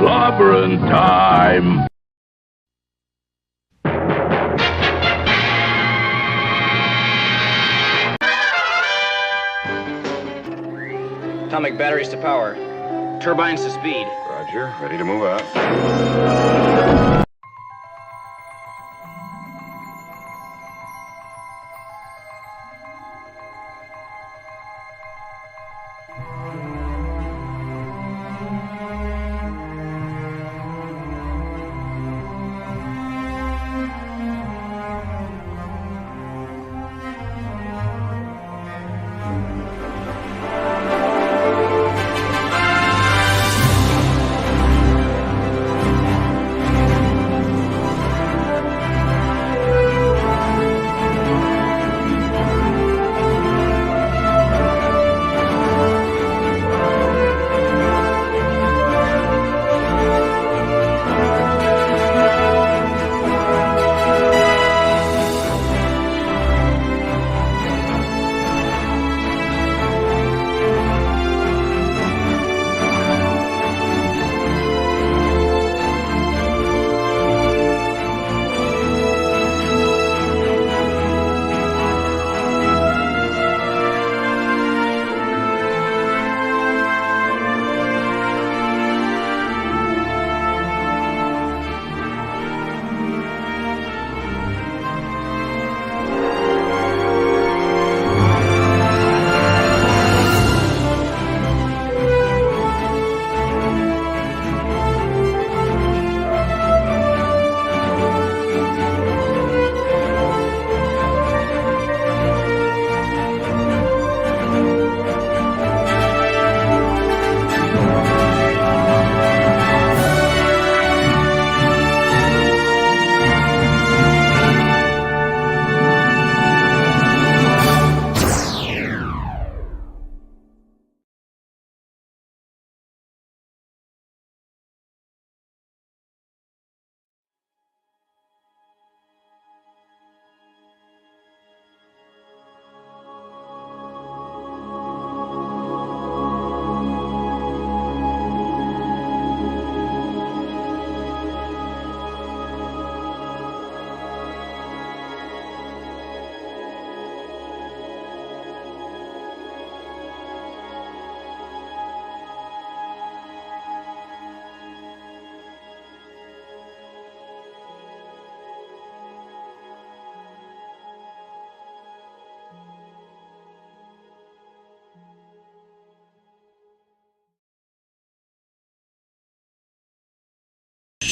Clobbering time! Atomic batteries to power. Turbines to speed. Roger. Ready to move out.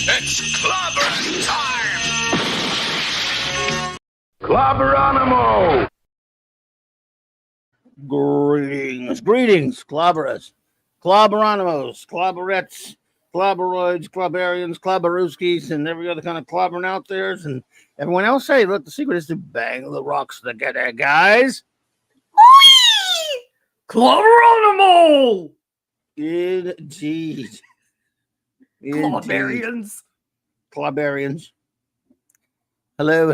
It's clobbering time! Clobberonimo! Greetings, clobberers, clobberonimos, clobberettes, clobberoids, clobberians, clobberooskies, and every other kind of clobbering out there. And everyone else say, look, the secret is to bang the rocks together, guys. Clobberonimo! Indeed. Clobberians. Clobberians. Hello,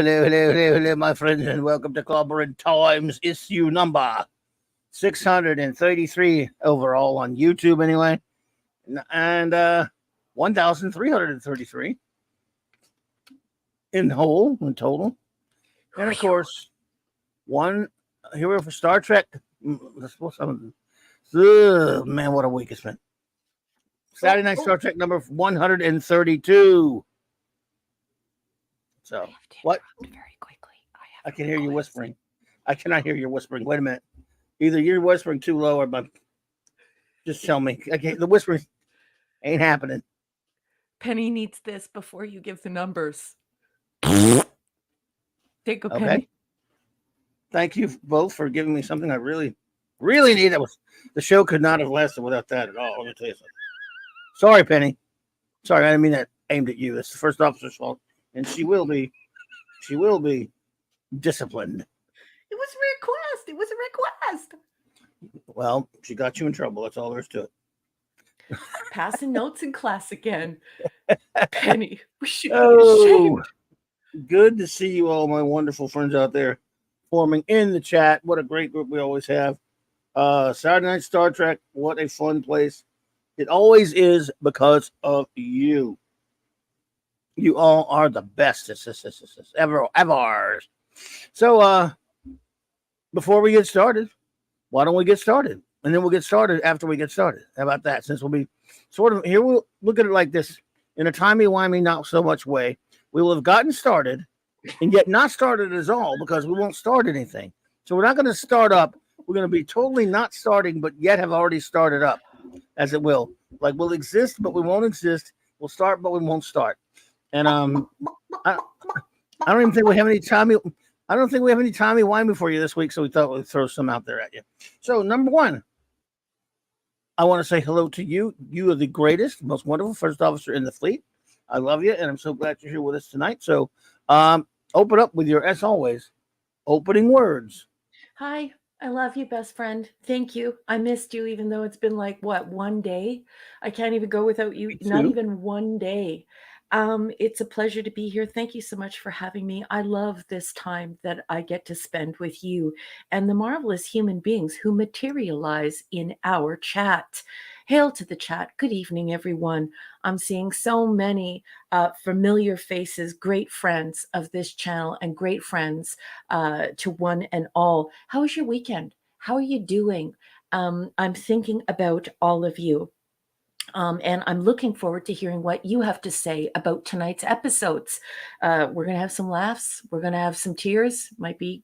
my friends, and welcome to Clobbering Times, issue number 633 overall on YouTube, anyway, and 1,333 in total. And of course, here we are for Star Trek. Man, what a week it's been. Saturday Night Star Trek number 132. So, what? Very quickly. I can hear you whispering. I cannot hear you whispering. Wait a minute. Either you're whispering too low or just tell me. Okay, the whispering ain't happening. Penny needs this before you give the numbers. Take a Okay. Penny. Thank you both for giving me something I really, really need. The show could not have lasted without that at all. Let me tell you something. Sorry, Penny. Sorry, I didn't mean that aimed at you. It's the first officer's fault, and she will be disciplined. It was a request. It was a request. Well, she got you in trouble. That's all there is to it. Passing notes in class again. Penny, we should be Oh, ashamed. good to see you all, my wonderful friends out there forming in the chat. What a great group we always have. Saturday Night Star Trek. What a fun place It always is because of you. You all are the best ever. So before we get started, why don't we get started? And then we'll get started after we get started. How about that? Since we'll be sort of here, we'll look at it like this in a timey-wimey, not so much way. We will have gotten started and yet not started at all because we won't start anything. So we're not going to start up. We're going to be totally not starting, but yet have already started up, as it will. Like we'll exist, but we won't exist. We'll start, but we won't start. And I don't even think we have any timey. I don't think we have any timey-wimey for you this week, so we thought we'd throw some out there at you. So number one, I want to say hello to you. You are the greatest, most wonderful first officer in the fleet. I love you, and I'm so glad you're here with us tonight. So open up with your, as always, opening words. Hi, I love you, best friend. Thank you. I missed you, even though it's been like, what, one day? I can't even go without you. Not even one day. It's a pleasure to be here. Thank you so much for having me. I love this time that I get to spend with you and the marvelous human beings who materialize in our chat. Hail to the chat. Good evening, everyone. I'm seeing so many familiar faces, great friends of this channel and great friends to one and all. How was your weekend? How are you doing? I'm thinking about all of you. And I'm looking forward to hearing what you have to say about tonight's episodes. We're going to have some laughs. We're going to have some tears. Might be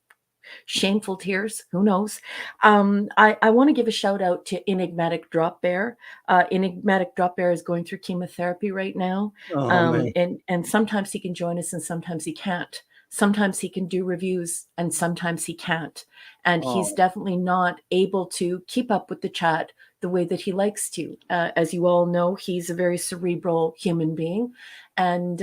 shameful tears. Who knows? I want to give a shout out to Enigmatic Drop Bear. Enigmatic Drop Bear is going through chemotherapy right now. And sometimes he can join us and sometimes he can't. Sometimes he can do reviews and sometimes he can't. And he's definitely not able to keep up with the chat the way that he likes to. As you all know, he's a very cerebral human being, and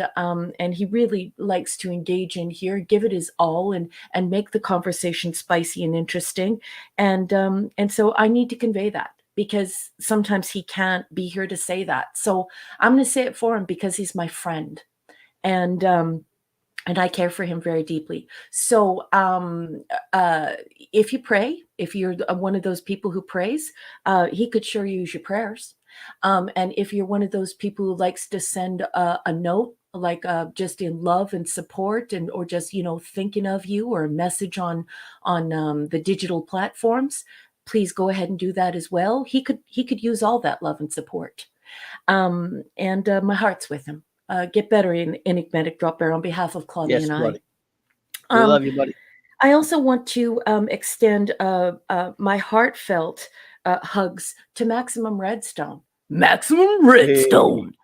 he really likes to engage in here, give it his all, and make the conversation spicy and interesting. And so I need to convey that because sometimes he can't be here to say that. So I'm going to say it for him because he's my friend, and I care for him very deeply. So if you pray, if you're one of those people who prays, he could sure use your prayers. And if you're one of those people who likes to send a note, like just in love and support, and or just thinking of you, or a message on the digital platforms, please go ahead and do that as well. He could use all that love and support. And my heart's with him. Get better in Enigmatic Drop Bear on behalf of Claudia and I. Buddy. We love you, buddy. I also want to extend my heartfelt hugs to Maximum Redstone. Maximum Redstone.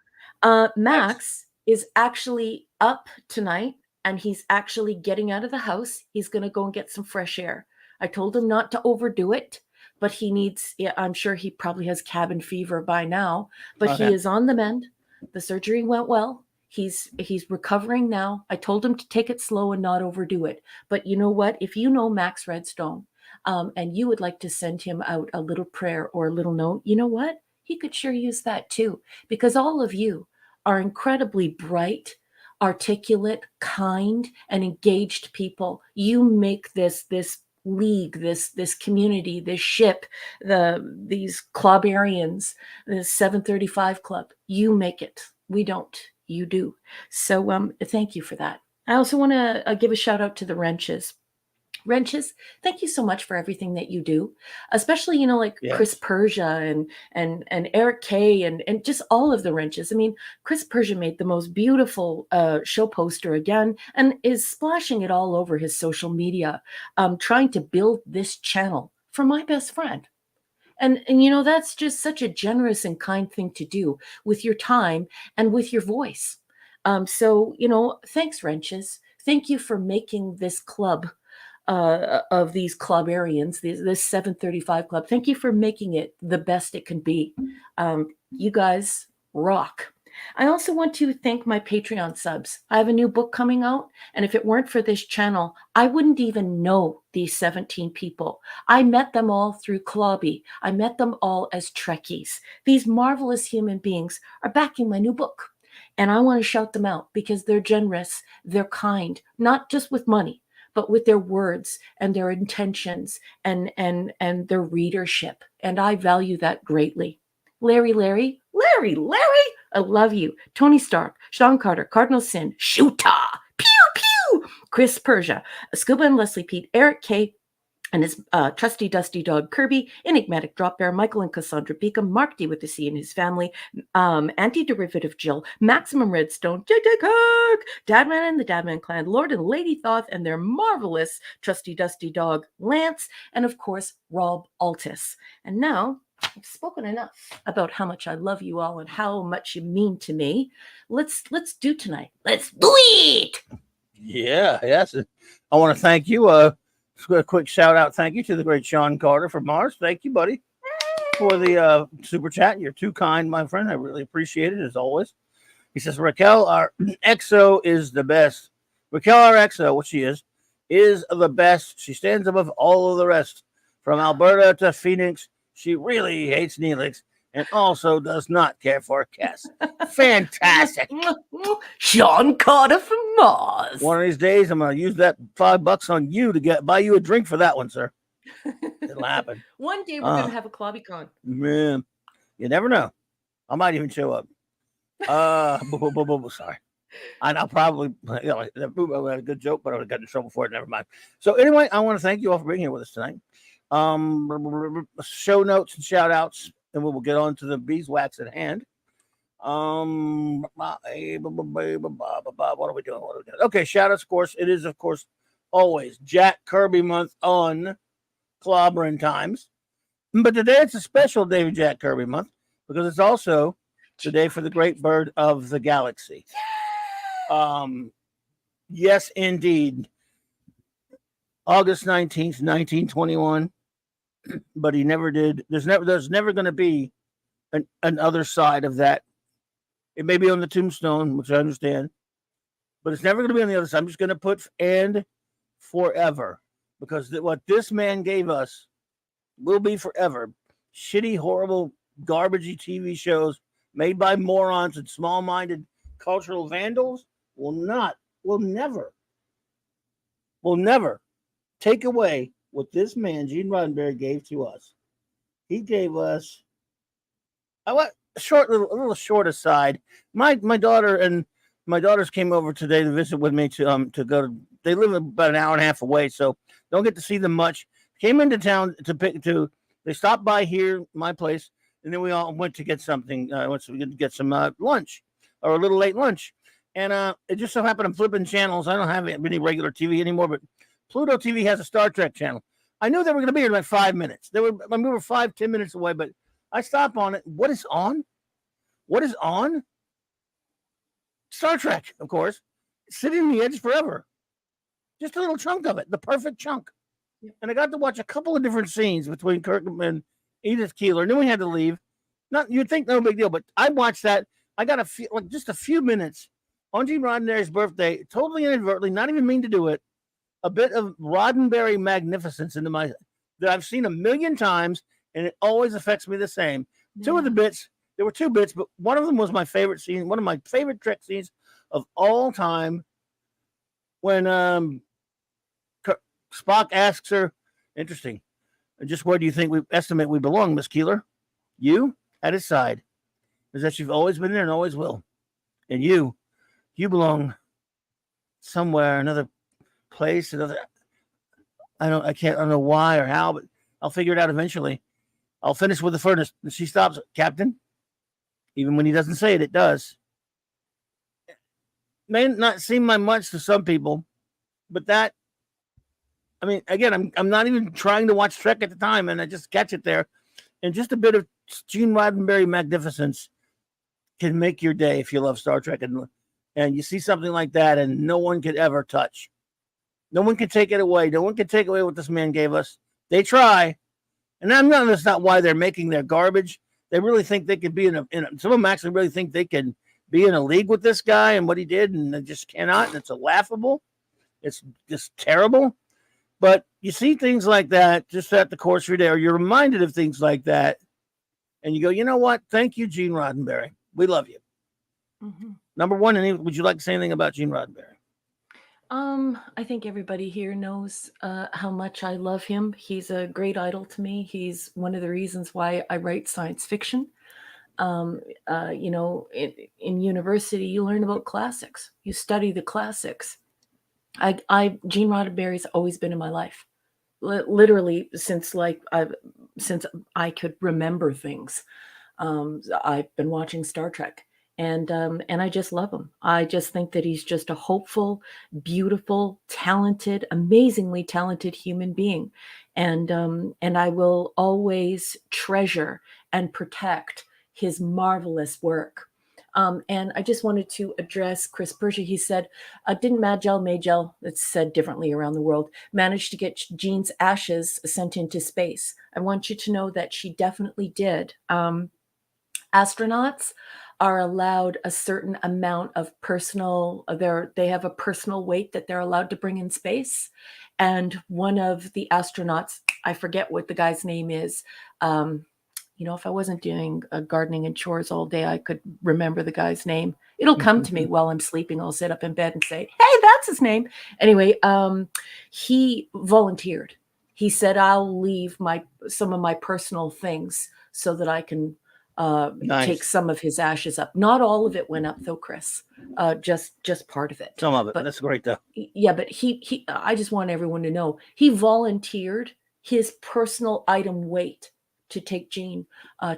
Max is actually up tonight, and he's actually getting out of the house. He's going to go and get some fresh air. I told him not to overdo it, but he needs, I'm sure he probably has cabin fever by now, but he is on the mend. The surgery went well. He's recovering now. I told him to take it slow and not overdo it. But you know what? If you know Max Redstone and you would like to send him out a little prayer or a little note, you know what? He could sure use that too, because all of you are incredibly bright, articulate, kind, and engaged people. You make this league, this community, this ship, these Clobberians, the 735 Club. You make it. We don't. You do. So thank you for that. I also want to give a shout out to the Wrenches. Wrenches, thank you so much for everything that you do, especially Chris Persia and Eric Kay and just all of the Wrenches. I mean, Chris Persia made the most beautiful show poster again and is splashing it all over his social media, trying to build this channel for my best friend. And that's just such a generous and kind thing to do with your time and with your voice. So thanks, Wrenches. Thank you for making this club of these Clobberians, this 735 Club. Thank you for making it the best it can be. You guys rock. I also want to thank my Patreon subs. I have a new book coming out, and if it weren't for this channel, I wouldn't even know these 17 people. I met them all through Clobby. I met them all as Trekkies. These marvelous human beings are backing my new book, and I want to shout them out because they're generous, they're kind, not just with money, but with their words and their intentions and their readership. And I value that greatly. Larry, I love you. Tony Stark, Sean Carter, Cardinal Sin, Shoota, pew, pew, Chris Persia, Scuba and Leslie Pete, Eric K., and his trusty dusty dog Kirby, enigmatic drop bear Michael and Cassandra Beacom, Mark D with the C and his family, anti-derivative Jill, Maximum Redstone, JJ Kirk, Dadman and the Dadman clan, Lord and Lady Thoth and their marvelous trusty dusty dog Lance, and of course Rob Altus. And now I've spoken enough about how much I love you all and how much you mean to me. Let's do tonight. Let's do it. Yeah, yes. I want to thank you. A quick shout out, thank you to the great Sean Carter from Mars. Thank you, buddy, for the super chat. You're too kind, my friend. I really appreciate it as always. He says Raquel, our XO is the best. Raquel, our XO, what she is the best. She stands above all of the rest. From Alberta to Phoenix, she really hates Neelix and also does not care for Cass. Fantastic. Sean Carter from Mars. One of these days, I'm going to use that $5 on you to buy you a drink for that one, sir. It'll happen. One day we're going to have a CLOBBERIN. Man, you never know. I might even show up. Sorry. And I'll probably, I had a good joke, but I would have gotten in trouble for it. Never mind. So anyway, I want to thank you all for being here with us tonight. Show notes and shout outs, and we will get on to the beeswax at hand. What are we doing? Okay, shout outs, of course. It is, of course, always Jack Kirby month on Clobbering Times. But today it's a special day for Jack Kirby month because it's also today for the great bird of the galaxy. Yes, indeed. August 19th, 1921. But he never did. There's never going to be an other side of that. It may be on the tombstone, which I understand, but it's never going to be on the other side. I'm just going to put and forever because what this man gave us will be forever. Shitty, horrible, garbagey TV shows made by morons and small-minded cultural vandals will never take away what this man, Gene Roddenberry, gave to us. He gave us a little short aside. My daughters came over today to visit with me to go to. They live about an hour and a half away, so don't get to see them much. Came into town they stopped by here, my place, and then we all went to get something. Went to get some lunch or a little late lunch, and it just so happened I'm flipping channels. I don't have any regular TV anymore, but Pluto TV has a Star Trek channel. I knew they were going to be here in like 5 minutes. We were 5-10 minutes away, but I stop on it. What is on? Star Trek, of course. Sitting on the edge forever. Just a little chunk of it, the perfect chunk. Yep. And I got to watch a couple of different scenes between Kirk and Edith Keeler. And then we had to leave. You'd think no big deal, but I watched that. I got just a few minutes on Gene Roddenberry's birthday, totally inadvertently, not even mean to do it. A bit of Roddenberry magnificence that I've seen a million times, and it always affects me the same. Yeah. Two of the bits, there were two bits, but one of them was my favorite scene, one of my favorite Trek scenes of all time, when Spock asks her, interesting, just where do you think we estimate we belong, Miss Keeler? You, at his side, is that you've always been there and always will. And you belong somewhere, another place, another. I don't know why or how, but I'll figure it out eventually. I'll finish with the furnace. And she stops, Captain. Even when he doesn't say it, it does. May not seem like much to some people, but that. I mean, again, I'm not even trying to watch Trek at the time, and I just catch it there, and just a bit of Gene Roddenberry magnificence can make your day if you love Star Trek, and you see something like that, and no one could ever touch. No one can take it away. No one can take away what this man gave us. They try. And that's not why they're making their garbage. They really think they could be some of them actually really think they can be in a league with this guy and what he did, and they just cannot. And it's laughable. It's just terrible. But you see things like that just at the course of your day, or you're reminded of things like that. And you go, you know what? Thank you, Gene Roddenberry. We love you. Mm-hmm. Number one, would you like to say anything about Gene Roddenberry? I think everybody here knows how much I love him. He's a great idol to me. He's one of the reasons why I write science fiction. You know, in university, you learn about classics. You study the classics. Gene Roddenberry's always been in my life, literally since since I could remember things. I've been watching Star Trek, and I just love him. I just think that he's just a hopeful, beautiful, talented, amazingly talented human being, and I will always treasure and protect his marvelous work. And I just wanted to address Chris Persia. He said, didn't Majel, it's said differently around the world, manage to get Jean's ashes sent into space? I want you to know that she definitely did. Astronauts are allowed a certain amount of personal, they have a personal weight that they're allowed to bring in space. And one of the astronauts, I forget what the guy's name is, you know, if I wasn't doing gardening and chores all day, I could remember the guy's name. It'll come to me while I'm sleeping. I'll sit up in bed and say, hey, that's his name. Anyway, he volunteered. He said, I'll leave some of my personal things so that I can take some of his ashes up. Not all of it went up though, Chris. Just part of it. Some of it. But that's great though. Yeah, but he I just want everyone to know he volunteered his personal item weight to take Jean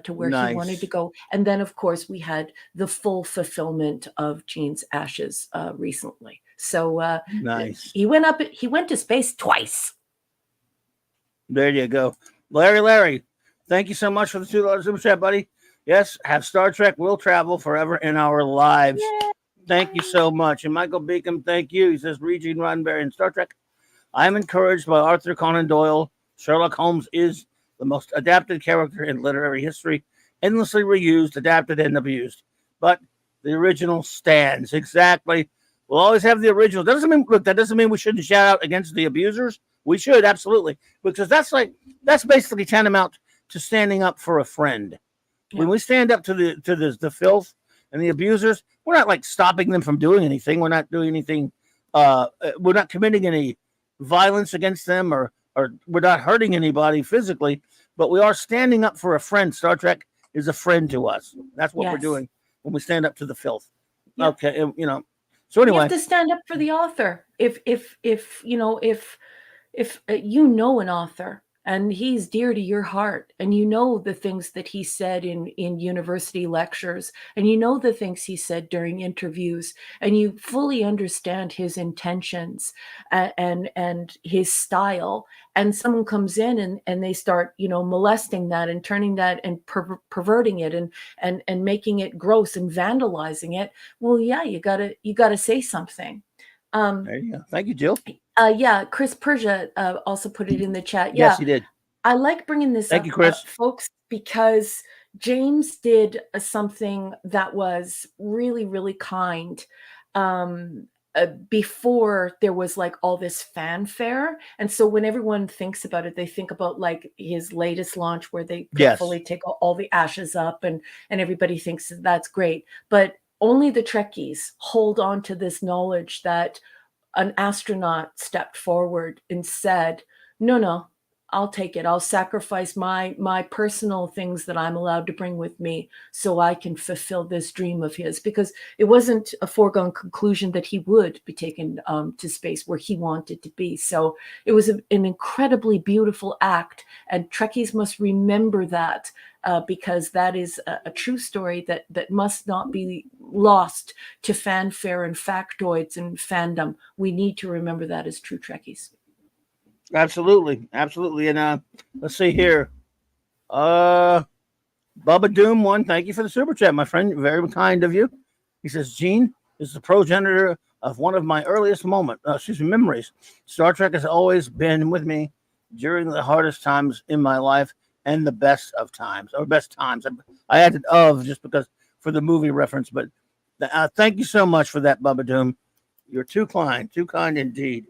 to where he wanted to go. And then, of course, we had the full fulfillment of Jean's ashes recently. So nice. He went to space twice. There you go. Larry, thank you so much for the $2 super chat, buddy. Yes, have Star Trek will travel forever in our lives. Yay. Thank you so much. And Michael Beacom, thank you. He says, read Gene Roddenberry in Star Trek. I am encouraged by Arthur Conan Doyle. Sherlock Holmes is the most adapted character in literary history, endlessly reused, adapted, and abused. But the original stands. Exactly. We'll always have the original. That doesn't mean we shouldn't shout out against the abusers. We should, absolutely. Because that's basically tantamount to standing up for a friend. Yeah. When we stand up to the filth and the abusers, we're not like stopping them from doing anything. We're not doing anything. We're not committing any violence against them or we're not hurting anybody physically, but we are standing up for a friend. Star Trek is a friend to us. That's what we're doing when we stand up to the filth. Yep. Okay, you know. So anyway, you have to stand up for the author. If you know an author and he's dear to your heart, and you know the things that he said in university lectures, and you know the things he said during interviews, and you fully understand his intentions and his style, and someone comes in and they start, you know, molesting that and turning that and perverting it and making it gross and vandalizing it, well, yeah, you gotta say something. There you go. Thank you, Jill. Yeah, Chris Persia also put it in the chat. Yes, he did. I like bringing this Thank you, Chris. folks, because James did something that was really, really kind before there was like all this fanfare. And so when everyone thinks about it, they think about like his latest launch where they fully take all the ashes up and everybody thinks that's great. But only the Trekkies hold on to this knowledge that an astronaut stepped forward and said, no, I'll take it. I'll sacrifice my personal things that I'm allowed to bring with me so I can fulfill this dream of his, because it wasn't a foregone conclusion that he would be taken to space where he wanted to be. So it was an incredibly beautiful act, and Trekkies must remember that because that is a true story that must not be lost to fanfare and factoids and fandom. We need to remember that as true Trekkies. Absolutely. And let's see here. Bubba Doom 1, thank you for the super chat, my friend. Very kind of you. He says, Gene is the progenitor of one of my earliest memories. Star Trek has always been with me during the hardest times in my life and the best of times, or best times. I added of just because for the movie reference, but thank you so much for that, Bubba Doom. You're too kind indeed.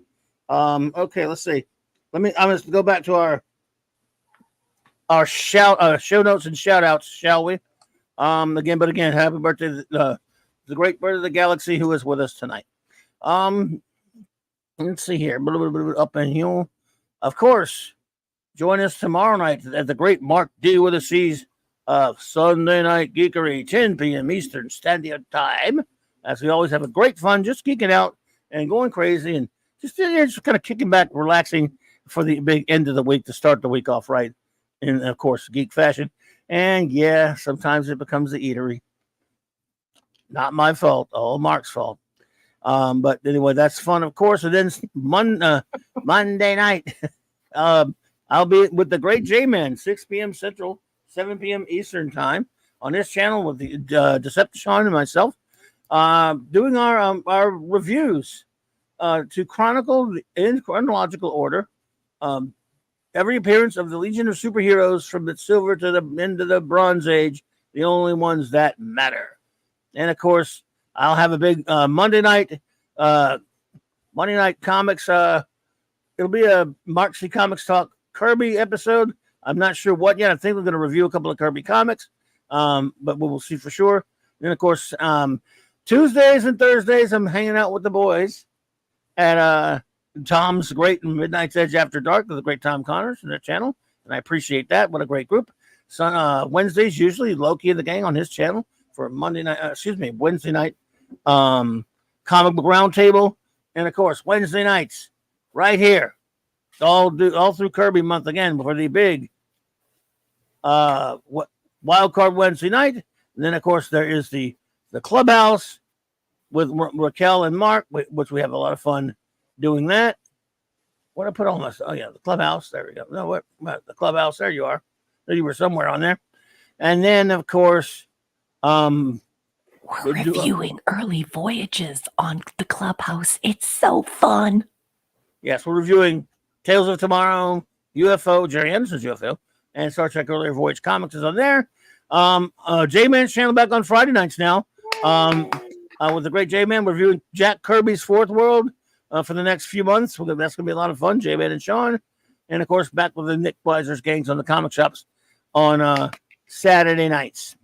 Okay, let's see. I'm going to go back to our show notes and shout outs, shall we? Again, happy birthday to the great bird of the galaxy who is with us tonight. Let's see here. Up in here. Of course, join us tomorrow night at the great Mark D with a C's of Sunday Night Geekery, 10 p.m. Eastern Standard Time. As we always have a great fun, just geeking out and going crazy and just kind of kicking back, relaxing for the big end of the week to start the week off right in, of course, geek fashion. And yeah, sometimes it becomes the eatery. Not my fault, all Mark's fault. But anyway, that's fun, of course. And then Monday night, I'll be with the great J-Man, 6 p.m. Central, 7 p.m. Eastern Time on this channel with the Decepticon and myself, doing our reviews to chronicle in chronological order every appearance of the Legion of Superheroes from the Silver to the end of the Bronze Age, the only ones that matter. And of course, I'll have a big Monday night comics. It'll be a Mark C. Comics Talk Kirby episode. I'm not sure what yet. I think we're going to review a couple of Kirby comics, but we'll see for sure. And of course, Tuesdays and Thursdays, I'm hanging out with the boys at Tom's Great Midnight's Edge After Dark with the great Tom Connors and their channel, and I appreciate that. What a great group. Wednesdays usually Loki and the gang on his channel for Wednesday night comic book roundtable, and of course Wednesday nights right here, all through Kirby month again for the big wild card Wednesday night. And then of course there is the clubhouse with Raquel and Mark, which we have a lot of fun doing that. What I put on my, oh yeah, the clubhouse. There we go. No, what the clubhouse? There you are. There you were somewhere on there. And then of course, we're reviewing early voyages on the clubhouse. It's so fun. Yes, we're reviewing Tales of Tomorrow, UFO, Jerry Anderson's UFO, and Star Trek Earlier Voyage Comics is on there. J-Man's channel back on Friday nights now. With the great J-Man, we're reviewing Jack Kirby's Fourth World for the next few months. That's going to be a lot of fun. J-Man and Sean. And of course, back with the Nick Weiser's gangs on the comic shops on Saturday nights.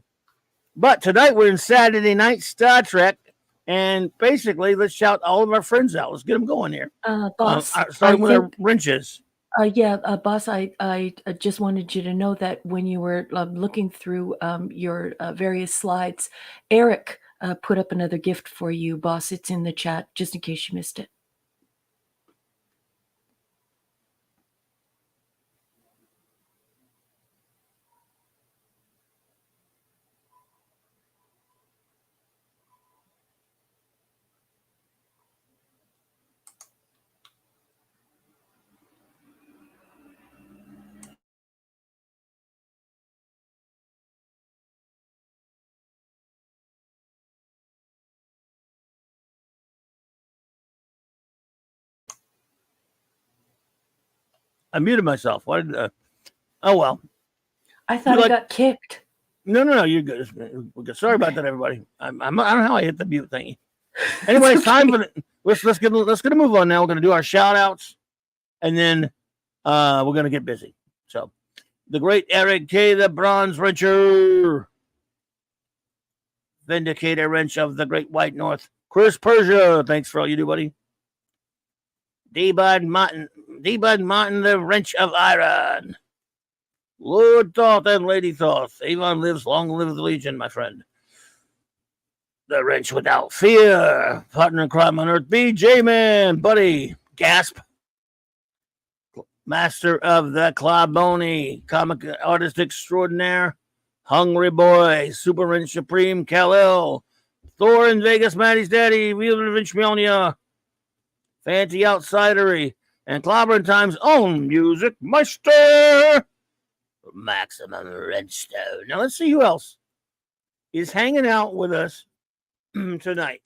But tonight we're in Saturday Night Star Trek, and basically let's shout all of our friends out. Let's get them going here. Boss, starting with our wrenches. Boss, I just wanted you to know that when you were looking through your various slides, Eric put up another gift for you, boss. It's in the chat, just in case you missed it. I muted myself. Oh well. I thought I got kicked. No, you're good. We're good. Sorry about that, everybody. I don't know how I hit the mute thingy. Anyway, it's time for let's get a move on now. We're gonna do our shout outs, and then we're gonna get busy. So the great Eric K, the Bronze Wrencher, Vindicator Wrench of the Great White North, Chris Persia, thanks for all you do, buddy. D-Bud Martin, the Wrench of Iron. Lord Thoth and Lady Thoth. Avon lives, long live the Legion, my friend. The Wrench Without Fear. Partner in crime on Earth, BJ-Man, buddy. Gasp. Master of the Clawbony, comic artist extraordinaire. Hungry Boy, Super Wrench Supreme, Kal-El. Thor in Vegas, Maddie's Daddy, Wheeler Wrench Mjolnir. Fancy Outsidery, and Clobberin Time's own music master, Maximum Redstone. Now let's see who else is hanging out with us tonight,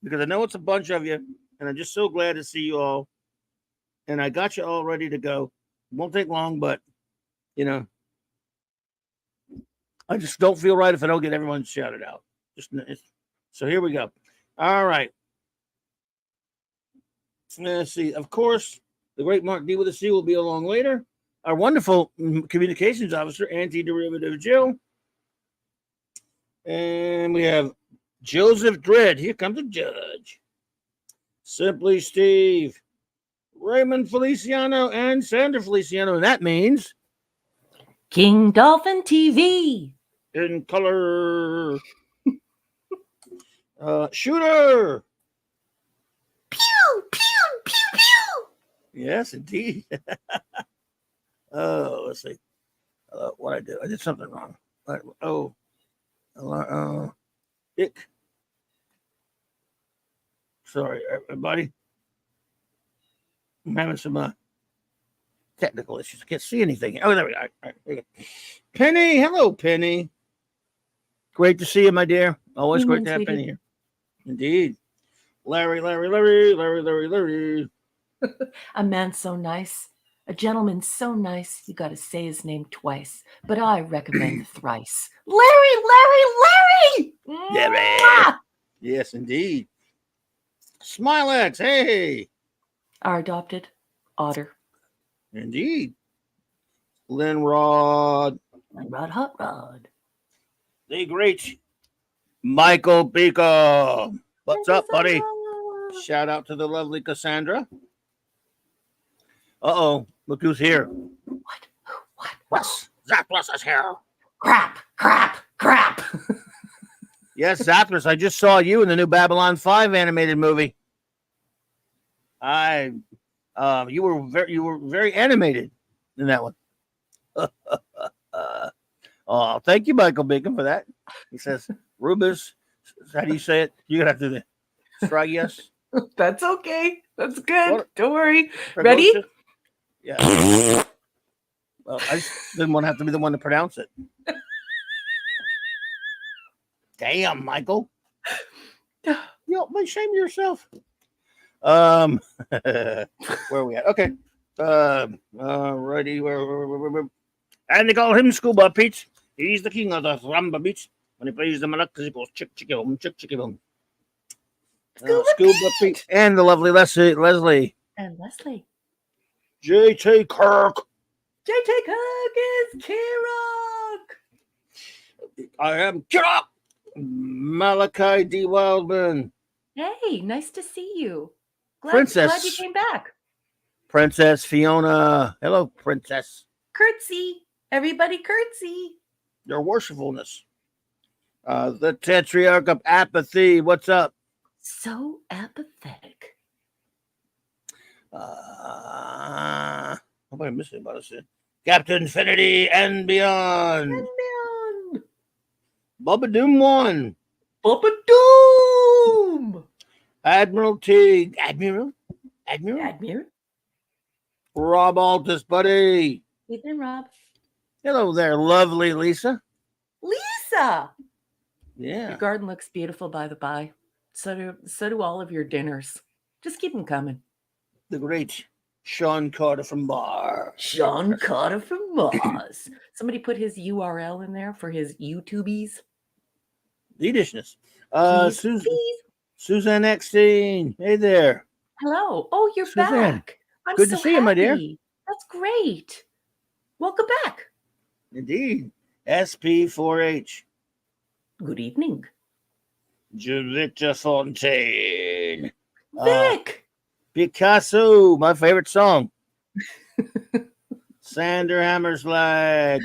because I know it's a bunch of you, and I'm just so glad to see you all. And I got you all ready to go. Won't take long, but I just don't feel right if I don't get everyone shouted out. So here we go. All right. Let's see. Of course, the great Mark D with a C will be along later. Our wonderful communications officer, Anti-Derivative Jill. And we have Joseph Dredd. Here comes the judge. Simply Steve. Raymond Feliciano and Sandra Feliciano. And that means King Dolphin TV. in color. Shooter. Pew, pew, pew, pew. Yes, indeed. Oh, let's see. What I did? I did something wrong. Ick. Sorry, everybody. I'm having some technical issues. I can't see anything. Oh, there we go. All right, here we go. Penny, hello, Penny. Great to see you, my dear. Always great to have sweetie. Penny here. Indeed. Larry. A man so nice, a gentleman so nice, you got to say his name twice, but I recommend thrice. Larry! Larry. Mwah! Yes, indeed. Smilex, hey. Our adopted otter. Indeed. Linrod. Rod Hot Rod. The great Michael Beacom. What's up, buddy? Shout out to the lovely Cassandra. Uh-oh. Look who's here. What? What's Zapdos is here. Crap. Yes, Zapdos, I just saw you in the new Babylon 5 animated movie. You were very animated in that one. Oh, thank you, Michael Bacon, for that. He says, Rubus, how do you say it? You're going to have to do the try yes. That's okay. That's good. What? Don't worry. Ready? Yeah. Well, I just didn't want to have to be the one to pronounce it. Damn, Michael. Shame yourself. Where are we at? Okay. Righty. And they call him Scuba Pete. He's the king of the Ramba Beach. When he plays the malak, he goes chick chicky boom, chick chicky boom. Scuba Pete and the lovely Leslie. And Leslie. JT Kirk. JT Kirk is Kirok. I am Kirk. Malachi D. Wildman. Hey, nice to see you. Glad you came back. Princess Fiona. Hello, Princess. Curtsy. Everybody curtsy. Your worshipfulness. The Tetrarch of Apathy. What's up? So apathetic. Hope I missed anybody else here. Captain Infinity and Beyond. Bubba Doom 1. Bubba Doom. Admiral Teague. Admiral. Rob Altus, buddy. Ethan, Rob. Hello there, lovely Lisa. Lisa. Yeah. Your garden looks beautiful, by the by. So do all of your dinners. Just keep them coming. The great Sean Carter from Mars. Sean Carter from Mars. Somebody put his URL in there for his YouTubies. The dishness. Suzanne Eckstein. Hey there. Hello. Oh, you're Suzanne. back. I'm Good so to see you, my dear. That's great. Welcome back. Indeed. SP4H. Good evening. Julita Fontaine. Vic. Picasso, my favorite song. Sander Hammerslag.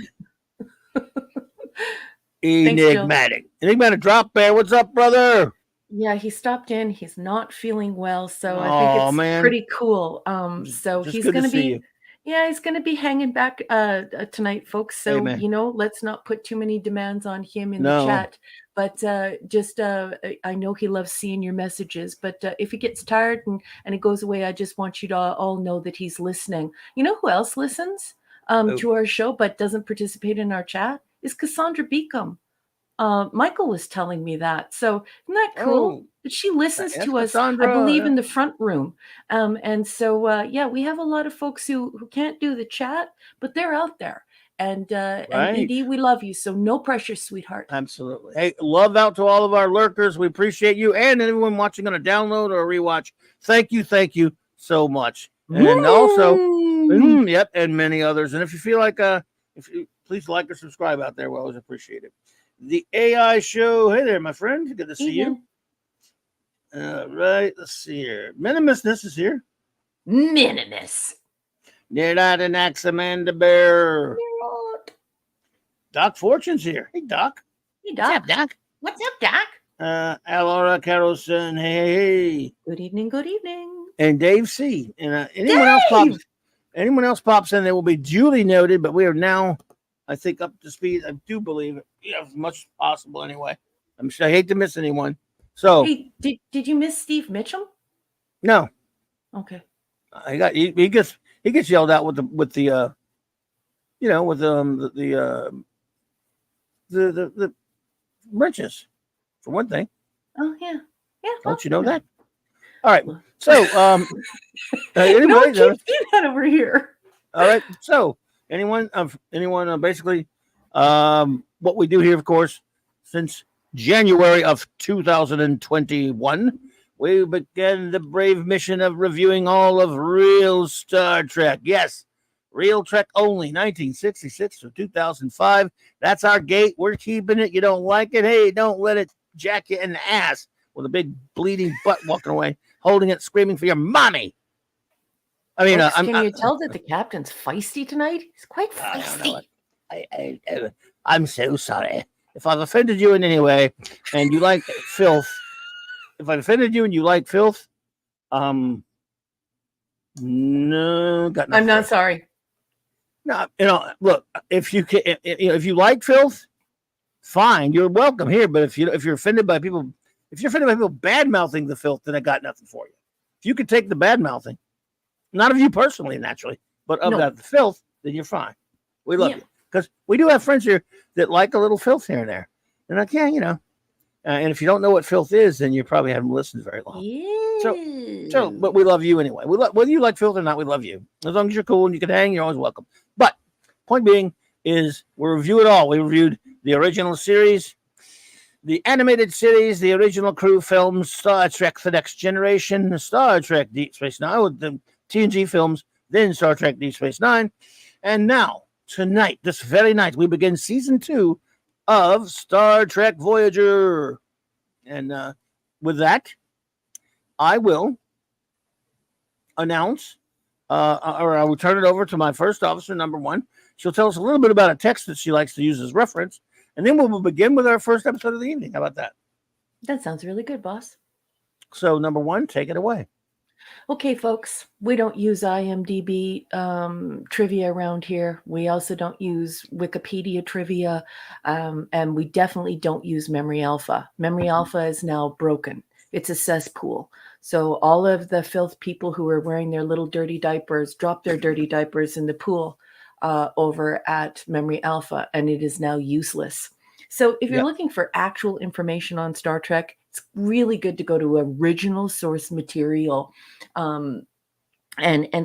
Enigmatic. Enigmatic Drop Bear. What's up, brother? Yeah, he stopped in. He's not feeling well, so I think it's pretty cool. So Just he's good to gonna see be you. yeah, he's gonna be hanging back tonight, folks. So Amen. let's not put too many demands on him in No. the chat. But I know he loves seeing your messages. But if he gets tired and it goes away, I just want you to all know that he's listening. You know who else listens to our show but doesn't participate in our chat? Is Cassandra Beacom. Michael was telling me that. So isn't that cool? That she listens to us, Cassandra, I believe, in the front room. And so, we have a lot of folks who can't do the chat, but they're out there. And Edie, we love you. So no pressure, sweetheart. Absolutely. Hey, love out to all of our lurkers. We appreciate you and everyone watching on a download or a rewatch. Thank you so much. And also, and many others. And if you feel like, please like or subscribe out there. We always appreciate it. The AI show. Hey there, my friend. Good to see you. All right. Let's see here. Minimusness is here. Minimus. Near that an Amanda Bear. Doc Fortune's here. Hey, Doc. Hey, What's up, Doc. Doc? What's up, Doc? Alora Carolson. Hey. Good evening. Good evening. And Dave C. And Dave! anyone else pops in, they will be duly noted. But we are now, I think, up to speed. I do believe as much as possible. Anyway, I hate to miss anyone. So, Hey, did you miss Steve Mitchell? no, Okay. he gets yelled out with the wrenches for one thing. Oh yeah. Yeah. Don't you know that? All right. So, anybody, no, keep that over here. all right. So, anyone, basically, what we do here, of course, since January of 2021, we began the brave mission of reviewing all of real Star Trek. Yes, real Trek only, 1966 to 2005. That's our gate. We're keeping it. You don't like it? Hey, don't let it jack you in the ass with a big bleeding butt walking away, holding it, screaming for your mommy. I mean, Folks, can you tell that the captain's feisty tonight? He's quite feisty. I'm so sorry if I've offended you in any way, and you like filth. If I've offended you and you like filth, no, got nothing. I'm not sorry. No, look, if you can, if you like filth, fine, you're welcome here. But if you're offended by people, bad mouthing the filth, then I got nothing for you. If you could take the bad mouthing, not of you personally, naturally, but of the filth, then you're fine. We love you because we do have friends here that like a little filth here and there. And like, and if you don't know what filth is, then you probably haven't listened very long. Yeah. So, but we love you anyway. Whether you like filth or not, we love you. As long as you're cool and you can hang, you're always welcome. But point being is we review it all. We reviewed the original series, the animated series, the original crew films, Star Trek The Next Generation, Star Trek Deep Space Nine, with the TNG films, then Star Trek Deep Space Nine. And now, tonight, this very night, we begin season 2 of Star Trek Voyager. And with that, I will announce, or I will turn it over to my first officer, number 1. She'll tell us a little bit about a text that she likes to use as reference. And then we will begin with our first episode of the evening. How about that? That sounds really good, boss. So, number 1, take it away. Okay, folks, we don't use IMDb trivia around here. We also don't use Wikipedia trivia, and we definitely don't use Memory Alpha. Memory Alpha is now broken. It's a cesspool. So all of the filth people who are wearing their little dirty diapers drop their dirty diapers in the pool over at Memory Alpha, and it is now useless. So if you're looking for actual information on Star Trek, it's really good to go to original source material. And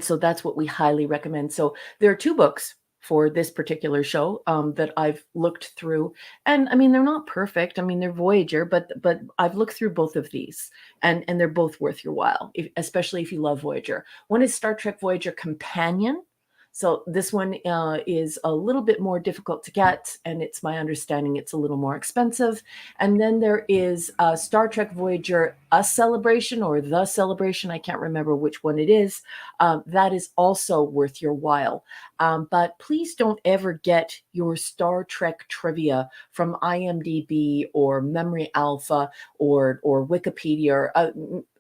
so that's what we highly recommend. So there are 2 books for this particular show that I've looked through. And I mean, they're not perfect. I mean, they're Voyager, but I've looked through both of these and they're both worth your while, especially if you love Voyager. One is Star Trek Voyager Companion. So this one is a little bit more difficult to get, and it's my understanding it's a little more expensive. And then there is Star Trek Voyager A Celebration or The Celebration. I can't remember which one it is. That is also worth your while. But please don't ever get your Star Trek trivia from IMDb or Memory Alpha or Wikipedia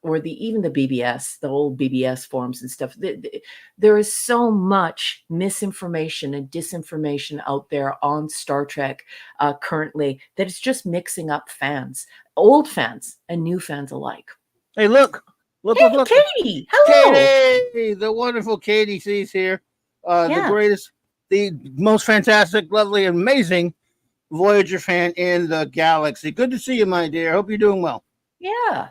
or even the BBS, the old BBS forums and stuff. There is so much misinformation and disinformation out there on Star Trek currently that it's just mixing up fans, old fans and new fans alike. Hey, look. Katie, hello. Katie, the wonderful Katie C's here. The greatest, the most fantastic, lovely, amazing Voyager fan in the galaxy. Good to see you, my dear. Hope you're doing well. Yeah.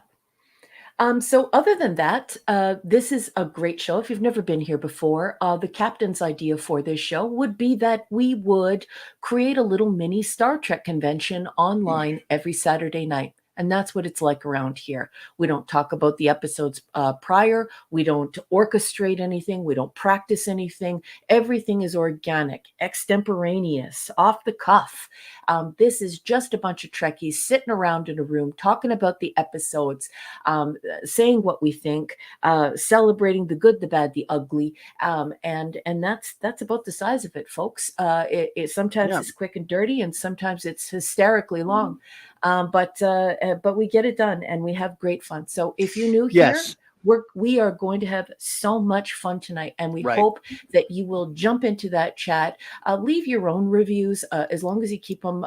So other than that, this is a great show. If you've never been here before, the captain's idea for this show would be that we would create a little mini Star Trek convention online every Saturday night. And that's what it's like around here. We don't talk about the episodes prior. We don't orchestrate anything. We don't practice anything. Everything is organic, extemporaneous, off the cuff. This is just a bunch of Trekkies sitting around in a room talking about the episodes, saying what we think, celebrating the good, the bad, the ugly, and that's about the size of it, folks. It sometimes it's quick and dirty, and sometimes it's hysterically long. But we get it done, and we have great fun. So if you're new here, we are going to have so much fun tonight, and we hope that you will jump into that chat. Leave your own reviews, as long as you keep them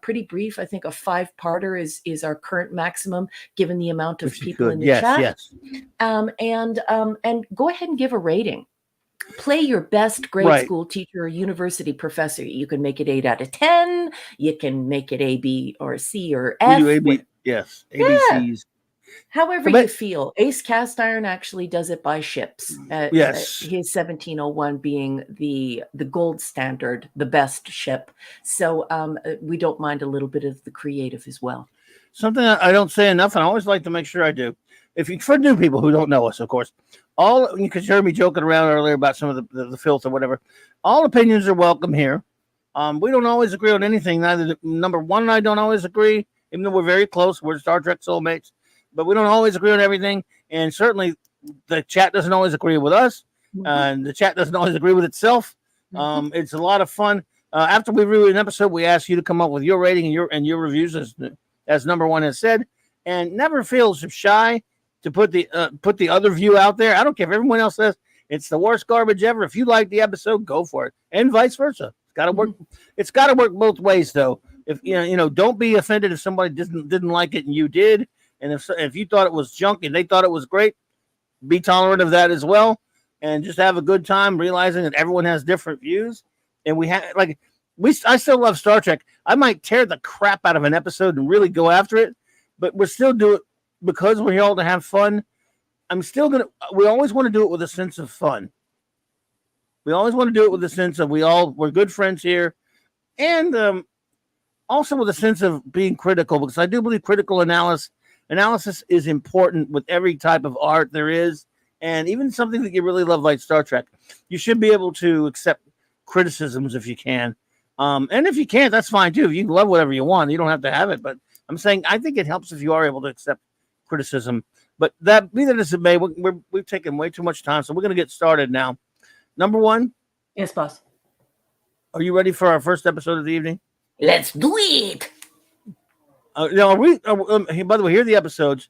pretty brief. I think a 5-parter is our current maximum, given the amount of people in the chat. And go ahead and give a rating. Play your best grade school teacher or university professor. You can make it 8 out of 10. You can make it A, B, or C, or F. We do ABCs. However you feel. Ace Cast Iron actually does it by ships. His 1701 being the gold standard, the best ship. So we don't mind a little bit of the creative as well. Something I don't say enough, and I always like to make sure I do. For new people who don't know us, of course, because you heard me joking around earlier about some of the filth or whatever. All opinions are welcome here. We don't always agree on anything. Neither number one and I don't always agree, even though we're very close. We're Star Trek soulmates, but we don't always agree on everything. And certainly, the chat doesn't always agree with us, and the chat doesn't always agree with itself. It's a lot of fun. After we review an episode, we ask you to come up with your rating and your reviews, as number one has said, and never feel shy to put the other view out there. I don't care if everyone else says it's the worst garbage ever. If you like the episode, go for it, and vice versa. It's got to work. It's got to work both ways, though. If don't be offended if somebody didn't like it and you did, and if you thought it was junk and they thought it was great, be tolerant of that as well, and just have a good time realizing that everyone has different views. And I still love Star Trek. I might tear the crap out of an episode and really go after it, but we're still do it. Because we're here all to have fun, we always want to do it with a sense of fun. We always want to do it with a sense of we're good friends here. And also with a sense of being critical, because I do believe critical analysis is important with every type of art there is. And even something that you really love, like Star Trek, you should be able to accept criticisms if you can. And if you can't, that's fine too. You can love whatever you want. You don't have to have it. But I'm saying I think it helps if you are able to accept criticism. But that, be that as it may, we've taken way too much time, so we're going to get started now. Number one. Yes, boss. Are you ready for our first episode of the evening? Let's do it. By the way, here are the episodes.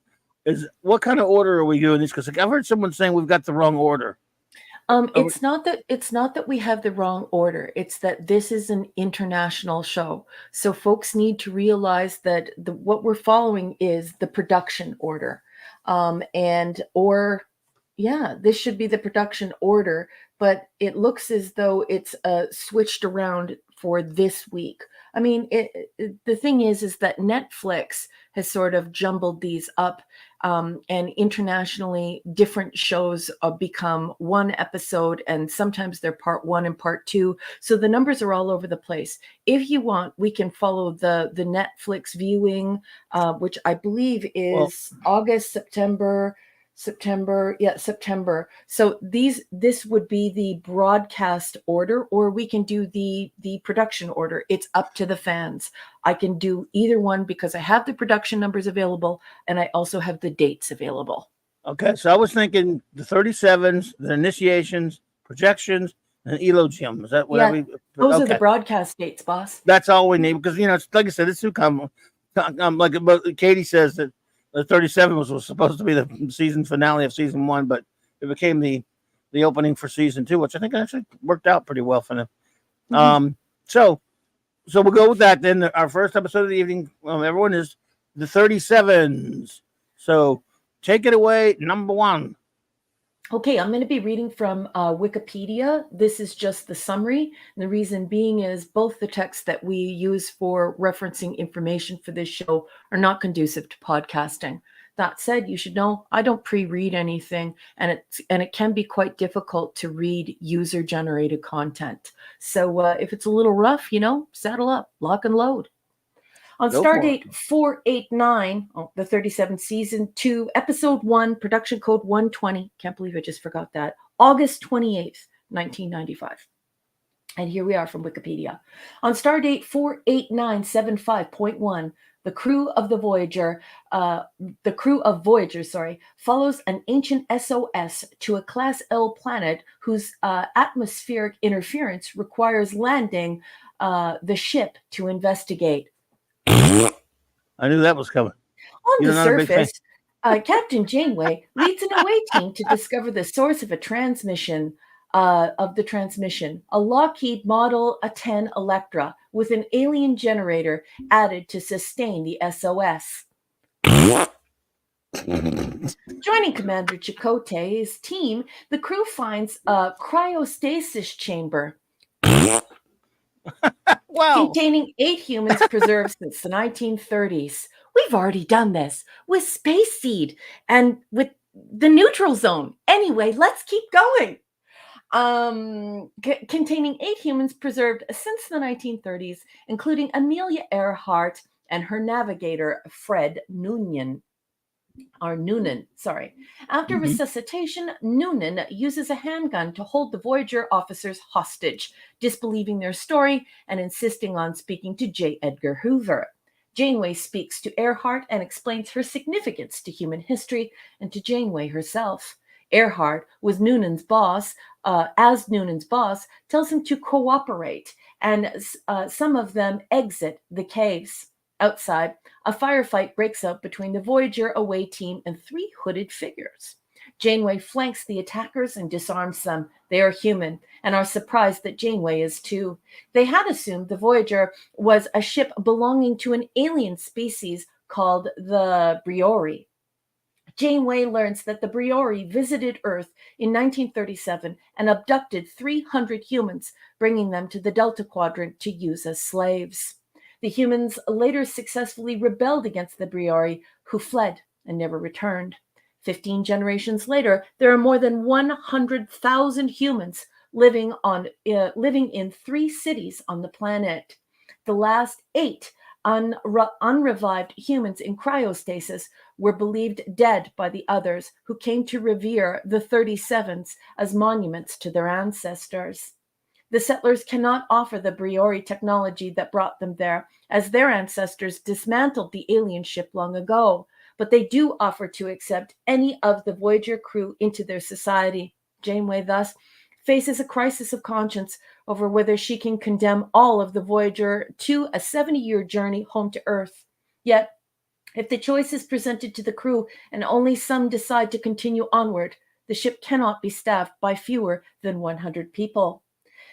What kind of order are we doing this? Because I've heard someone saying we've got the wrong order. It's not that we have the wrong order. It's that this is an international show. So folks need to realize that what we're following is the production order. This should be the production order, but it looks as though it's switched around for this week. I mean, the thing is that Netflix has sort of jumbled these up, and internationally different shows become one episode, and sometimes they're part 1 and part 2. So the numbers are all over the place. If you want, we can follow the Netflix viewing, which I believe is August, September. So this would be the broadcast order, or we can do the production order. It's up to the fans. I can do either one because I have the production numbers available and I also have the dates available. Okay, so I was thinking the 37s, the initiations, projections, and elogium. Is that what those are the broadcast dates, boss. That's all we need because it's like I said, it's too common. Like Katie says that the 37 was supposed to be the season finale of season 1, but it became the opening for season 2, which I think actually worked out pretty well for them. So we'll go with that. Then our first episode of the evening, everyone, is the 37s. So take it away, number 1. Okay, I'm going to be reading from Wikipedia. This is just the summary. And the reason being is both the texts that we use for referencing information for this show are not conducive to podcasting. That said, you should know I don't pre-read anything, and it can be quite difficult to read user-generated content. So if it's a little rough, saddle up, lock and load. On Go for it. Stardate 489, the 37th season 2, episode 1, production code 120. Can't believe I just forgot that. August 28th, 1995. And here we are from Wikipedia. On Stardate 48975.1, the crew of Voyager, follows an ancient SOS to a Class L planet whose atmospheric interference requires landing the ship to investigate. I knew that was coming. On You're the not a big fan. surface, Captain Janeway leads an away team to discover the source of a transmission. A Lockheed Model 10 Electra with an alien generator added to sustain the SOS. Joining Commander Chakotay's team, the crew finds a cryostasis chamber Wow. containing 8 humans preserved since the 1930s. We've already done this with Space Seed and with the neutral zone. Anyway, let's keep going. Containing 8 humans preserved since the 1930s, including Amelia Earhart and her navigator, Fred Noonan. After resuscitation, Noonan uses a handgun to hold the Voyager officers hostage, disbelieving their story and insisting on speaking to J. Edgar Hoover. Janeway speaks to Earhart and explains her significance to human history and to Janeway herself. Earhart, was Noonan's boss, tells him to cooperate, and some of them exit the caves. Outside, a firefight breaks out between the Voyager away team and 3 hooded figures. Janeway flanks the attackers and disarms them. They are human and are surprised that Janeway is too. They had assumed the Voyager was a ship belonging to an alien species called the Briori. Janeway learns that the Briori visited Earth in 1937 and abducted 300 humans, bringing them to the Delta Quadrant to use as slaves. The humans later successfully rebelled against the Briori, who fled and never returned. 15 generations later, there are more than 100,000 humans living in 3 cities on the planet. The last 8 unrevived humans in cryostasis were believed dead by the others, who came to revere the 37s as monuments to their ancestors. The settlers cannot offer the Briori technology that brought them there, as their ancestors dismantled the alien ship long ago, but they do offer to accept any of the Voyager crew into their society. Janeway thus faces a crisis of conscience over whether she can condemn all of the Voyager to a 70-year journey home to Earth. Yet, if the choice is presented to the crew and only some decide to continue onward, the ship cannot be staffed by fewer than 100 people.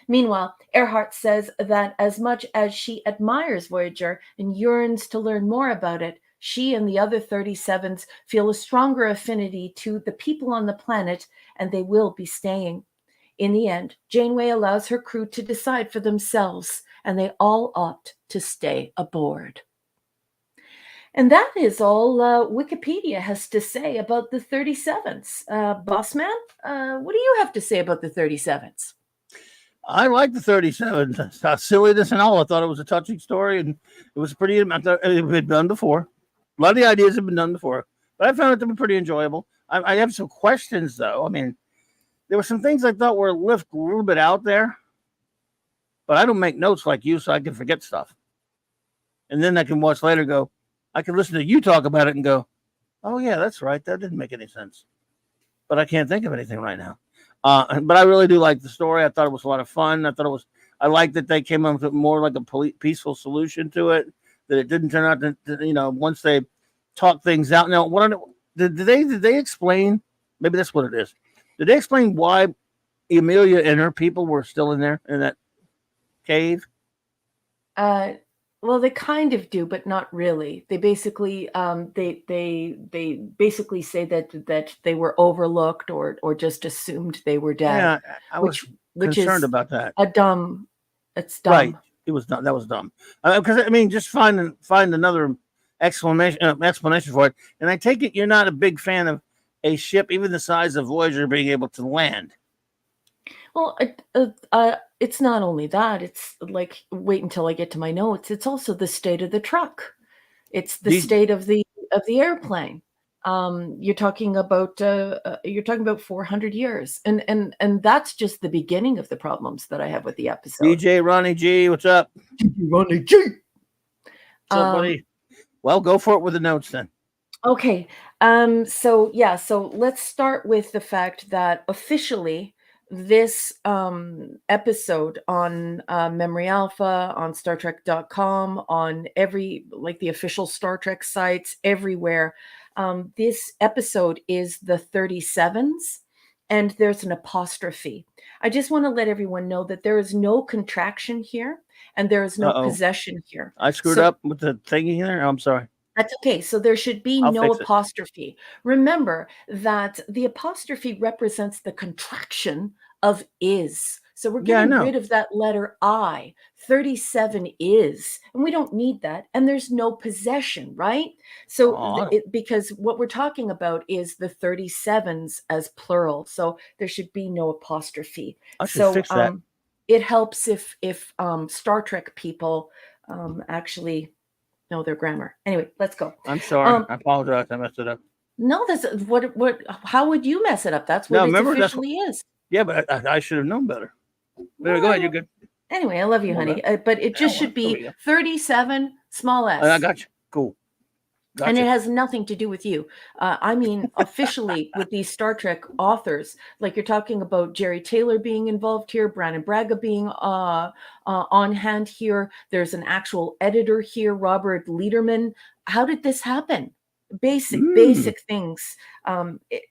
Meanwhile, Earhart says that as much as she admires Voyager and yearns to learn more about it, she and the other 37s feel a stronger affinity to the people on the planet, and they will be staying. In the end, Janeway allows her crew to decide for themselves, and they all opt to stay aboard. And that is all Wikipedia has to say about the 37s. Bossman, what do you have to say about the 37s? I like the 37s. Silliness and all. I thought it was a touching story, and it was pretty. I thought it had been done before. A lot of the ideas have been done before, but I found it to be pretty enjoyable. I have some questions, though. I mean, there were some things I thought were left a little bit out there, but I don't make notes like you, so I can forget stuff. And then I can watch later and go, I can listen to you talk about it and go, oh, yeah, that's right. That didn't make any sense. But I can't think of anything right now. But I really do like the story. I thought it was a lot of fun. I liked that they came up with more like a peaceful solution to it, that it didn't turn out to once they talk things out. Now, did they explain? Maybe that's what it is. Did they explain why Amelia and her people were still in there in that cave? Well, they kind of do, but not really. They basically they basically say that they were overlooked or just assumed they were dead. Yeah, I was concerned about that. It's dumb. Right. It was dumb. That was dumb. Because just find another explanation for it. And I take it you're not a big fan of a ship, even the size of Voyager, being able to land. Well, it's not only that. It's like, wait until I get to my notes. It's also the state of the truck. It's the These- state of the airplane. You're talking about 400 years, and that's just the beginning of the problems that I have with the episode. DJ Ronnie G, what's up? Ronnie G. What's up, buddy? Well, go for it with the notes then. Okay. So let's start with the fact that officially this episode on Memory Alpha, on StarTrek.com, on the official Star Trek sites, everywhere, this episode is the 37s, and there's an apostrophe. I just want to let everyone know that there is no contraction here, and there is no possession here. I screwed up with the thingy there. I'm sorry. That's okay. So there should be I'll no fix it. apostrophe. Remember that the apostrophe represents the contraction of is. So we're getting rid of that letter I. 37 is, and we don't need that. And there's no possession, right? So because what we're talking about is the 37s as plural. So there should be no apostrophe. I should fix that. It helps if Star Trek people actually know their grammar. Anyway, let's go. I'm sorry. I apologize. I messed it up. No, that's what. How would you mess it up? That's what it officially is. Yeah, but I should have known better. Go ahead. You're good. Anyway, I love you, honey. But it just should be 37 small s. I got you. Cool. Gotcha. And it has nothing to do with you. I mean, officially with these Star Trek authors, like you're talking about Jerry Taylor being involved here, Brannon Braga being on hand here. There's an actual editor here, Robert Lederman. How did this happen? Basic things.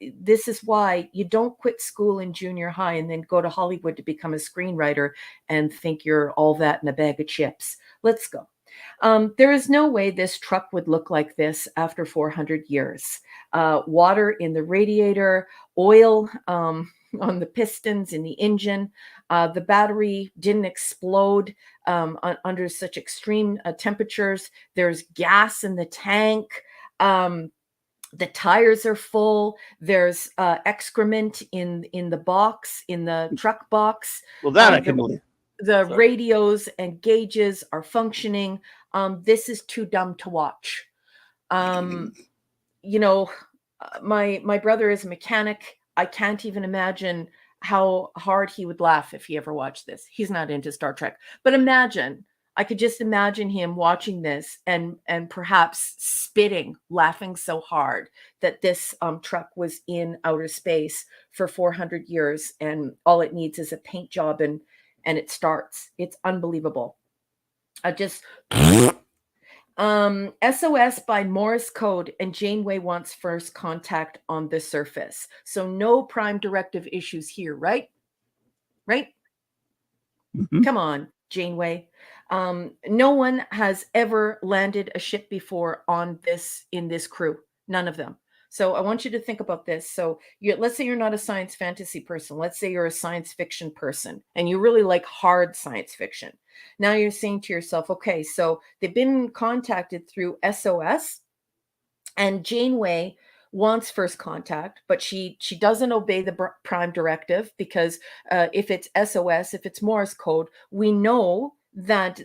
This is why you don't quit school in junior high and then go to Hollywood to become a screenwriter and think you're all that in a bag of chips. Let's go. There is no way this truck would look like this after 400 years. Water in the radiator, oil on the pistons in the engine. The battery didn't explode under such extreme temperatures. There's gas in the tank. The tires are full. There's excrement in the box, in the truck box. Well, that I can believe. The radios and gauges are functioning. This is too dumb to watch. You know, my brother is a mechanic. I can't even imagine how hard he would laugh if he ever watched this. He's not into Star Trek, but I could just imagine him watching this and perhaps spitting, laughing so hard that this truck was in outer space for 400 years and all it needs is a paint job and it starts. It's unbelievable. SOS by Morse code, and Janeway wants first contact on the surface. So no prime directive issues here, right? Right? Mm-hmm. Come on, Janeway. No one has ever landed a ship before in this crew. None of them. So I want you to think about this. So let's say you're not a science fantasy person. Let's say you're a science fiction person and you really like hard science fiction. Now you're saying to yourself, okay, so they've been contacted through SOS and Janeway wants first contact, but she doesn't obey the prime directive because if it's SOS, if it's Morse code, we know that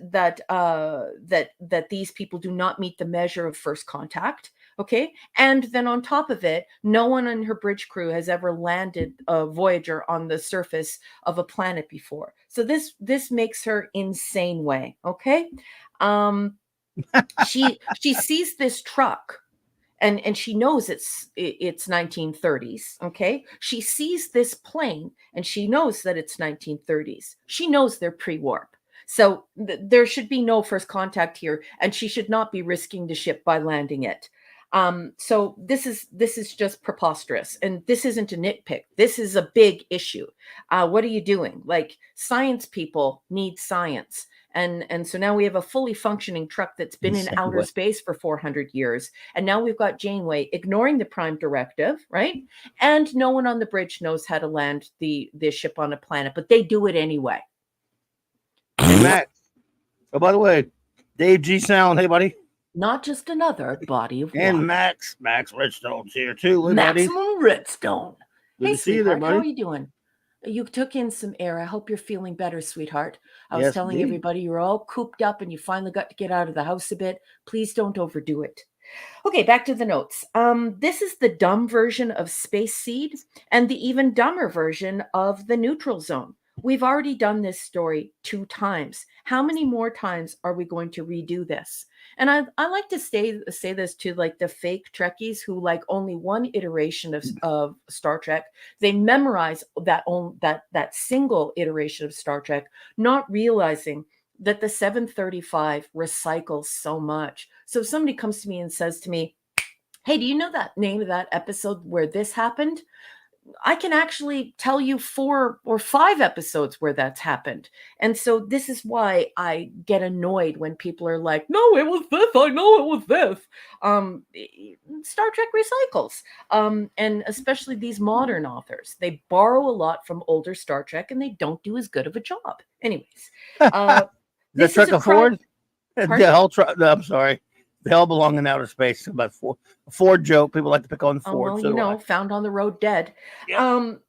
these people do not meet the measure of first contact. Okay. And then on top of it, no one on her bridge crew has ever landed a Voyager on the surface of a planet before. So this makes her insane way. Okay. She sees this truck and she knows it's 1930s. Okay. She sees this plane and she knows that it's 1930s. She knows they're pre-warp. So there should be no first contact here, and she should not be risking the ship by landing it. So this is just preposterous, and this isn't a nitpick. This is a big issue. What are you doing? Like, science people need science. And so now we have a fully functioning truck that's been in outer space for 400 years. And now we've got Janeway ignoring the prime directive, right? And no one on the bridge knows how to land the ship on a planet, but they do it anyway. Hey, Max. Oh, by the way, Dave G. Sound. Hey, buddy. Not just another body of water. And Max Redstone's here too. Maximum Redstone. Good Hey, to see you there, buddy. How are you doing? You took in some air. I hope you're feeling better, sweetheart. I was Yes, telling indeed. everybody you're all cooped up and you finally got to get out of the house a bit. Please don't overdo it. Okay, back to the notes. This is the dumb version of Space Seed and the even dumber version of the Neutral Zone. We've already done this story 2 times. How many more times are we going to redo this? And I like to say this to like the fake Trekkies who like only one iteration of Star Trek. They memorize that single iteration of Star Trek, not realizing that the 735 recycles so much. So if somebody comes to me and says to me, hey, do you know that name of that episode where this happened? I can actually tell you 4 or 5 episodes where that's happened. And so this is why I get annoyed when people are like, no, it was this. I know it was this. Star Trek recycles. And especially these modern authors, they borrow a lot from older Star Trek and they don't do as good of a job. Anyways, The Trek of Ford? Pardon? The hell I'm sorry. They all belong in outer space. About Ford joke. People like to pick on Ford. Oh, well, so you know, found on the road dead. Yep.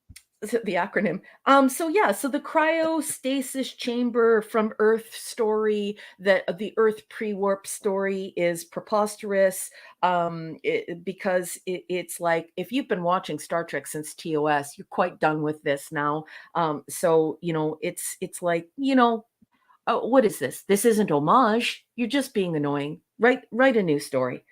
The acronym. So the cryostasis chamber from Earth story, that the Earth pre-warp story is preposterous. Because it's like, if you've been watching Star Trek since TOS, you're quite done with this now. So you know, it's like, you know, oh, what is this? This isn't homage. You're just being annoying. Write a new story.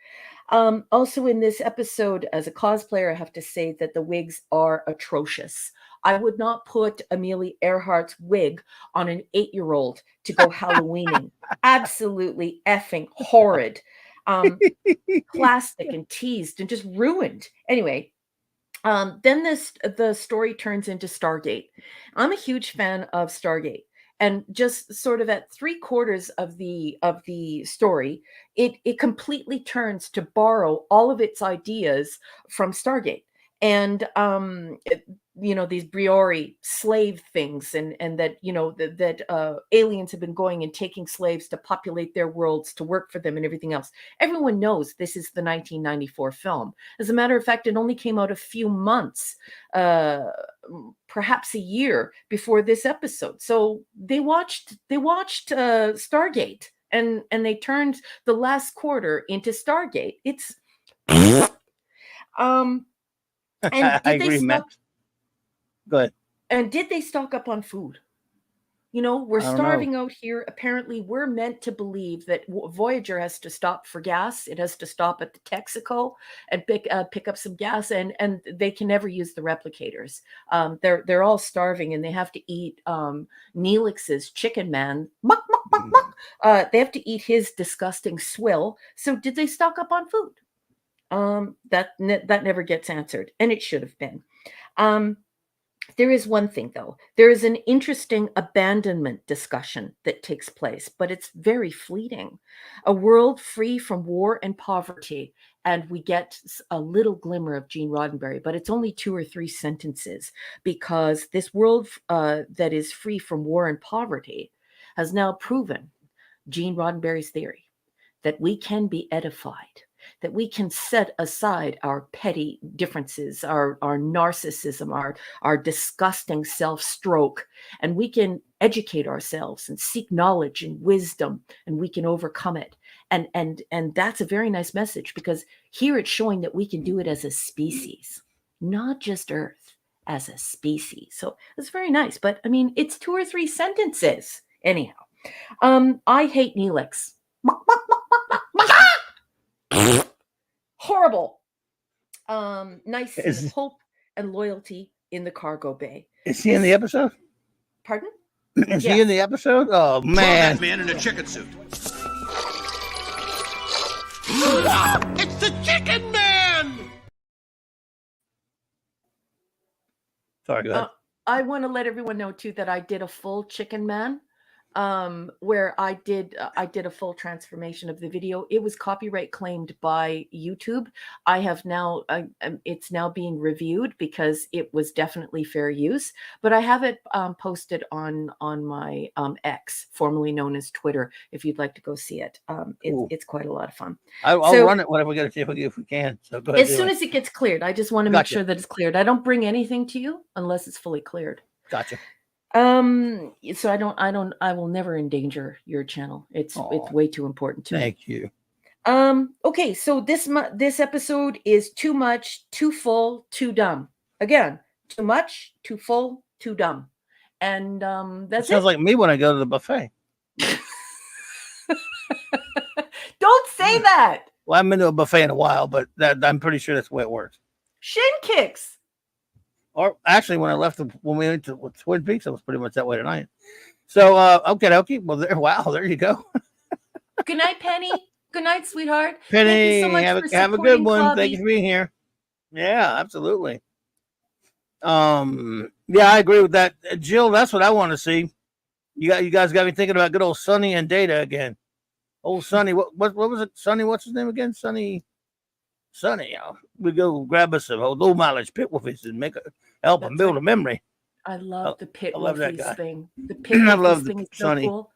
Also in this episode, as a cosplayer, I have to say that the wigs are atrocious. I would not put Amelia Earhart's wig on an 8-year-old to go Halloweening. Absolutely effing horrid. Plastic and teased and just ruined. Anyway, then the story turns into Stargate. I'm a huge fan of Stargate. And just sort of at 3/4 of the story, it completely turns to borrow all of its ideas from Stargate. And you know, these Briori slave things, and that, you know, that aliens have been going and taking slaves to populate their worlds to work for them and everything else. Everyone knows this is the 1994 film. As a matter of fact, it only came out a few months, perhaps a year before this episode. So they watched Stargate, and they turned the last quarter into Stargate. It's and I did they agree, man. stock? Go ahead. And did they stock up on food? You know, we're I don't starving out here. Apparently, we're meant to believe that Voyager has to stop for gas. It has to stop at the Texaco and pick up some gas, and they can never use the replicators. They're all starving, and they have to eat Neelix's chicken man. Muck, muck, muck, muck. They have to eat his disgusting swill. So, did they stock up on food? That never gets answered, and it should have been. There is one thing, though. There is an interesting abandonment discussion that takes place, but it's very fleeting. A world free from war and poverty, and we get a little glimmer of Gene Roddenberry, but it's only 2 or 3 sentences, because this world that is free from war and poverty has now proven Gene Roddenberry's theory that we can be edified, that we can set aside our petty differences, our narcissism, our disgusting self-stroke, and we can educate ourselves and seek knowledge and wisdom, and we can overcome it. And that's a very nice message, because here it's showing that we can do it as a species, not just Earth, as a species. So it's very nice. But I mean, it's 2 or 3 sentences. Anyhow, I hate Neelix. Horrible. Nice scene of hope and loyalty in the cargo bay. Is he in the episode? Pardon? Is he in the episode? Oh, man. That man in a chicken suit. It's the Chicken Man! Sorry, go ahead. I want to let everyone know too that I did a full Chicken Man, where I did a full transformation of the video. It was copyright claimed by YouTube. I have now it's now being reviewed because it was definitely fair use, but I have it posted on my X, formerly known as Twitter, if you'd like to go see it. It's quite a lot of fun. I'll run it whenever we get it if we can. So go ahead. As soon as it gets cleared, I just want to make sure that it's cleared. I don't bring anything to you unless it's fully cleared. Gotcha. So I will never endanger your channel. It's way too important to me. Thank you. Okay, so this episode is too much, too full, too dumb. Again, too much, too full, too dumb. And that's Sounds it. like me when I go to the buffet. Don't say that. Well, I haven't been to a buffet in a while, but I'm pretty sure that's the way it works. Shin kicks. Or actually, when we went to Twin Peaks, it was pretty much that way tonight. So, okay. Well, there you go. Good night, Penny. Good night, sweetheart. Penny, Thank you so much for have a good supporting one. Clubby. Thank you for being here. Yeah, absolutely. Yeah, I agree with that, Jill. That's what I want to see. You guys got me thinking about good old Sonny and Data again. Old Sonny, what was it? Sonny, what's his name again? Sonny. We go grab us some low mileage pit wolfies and help him build a memory. I love the pit I love that wolfies guy. thing. The pit I wolfies love thing is so Sonny. cool.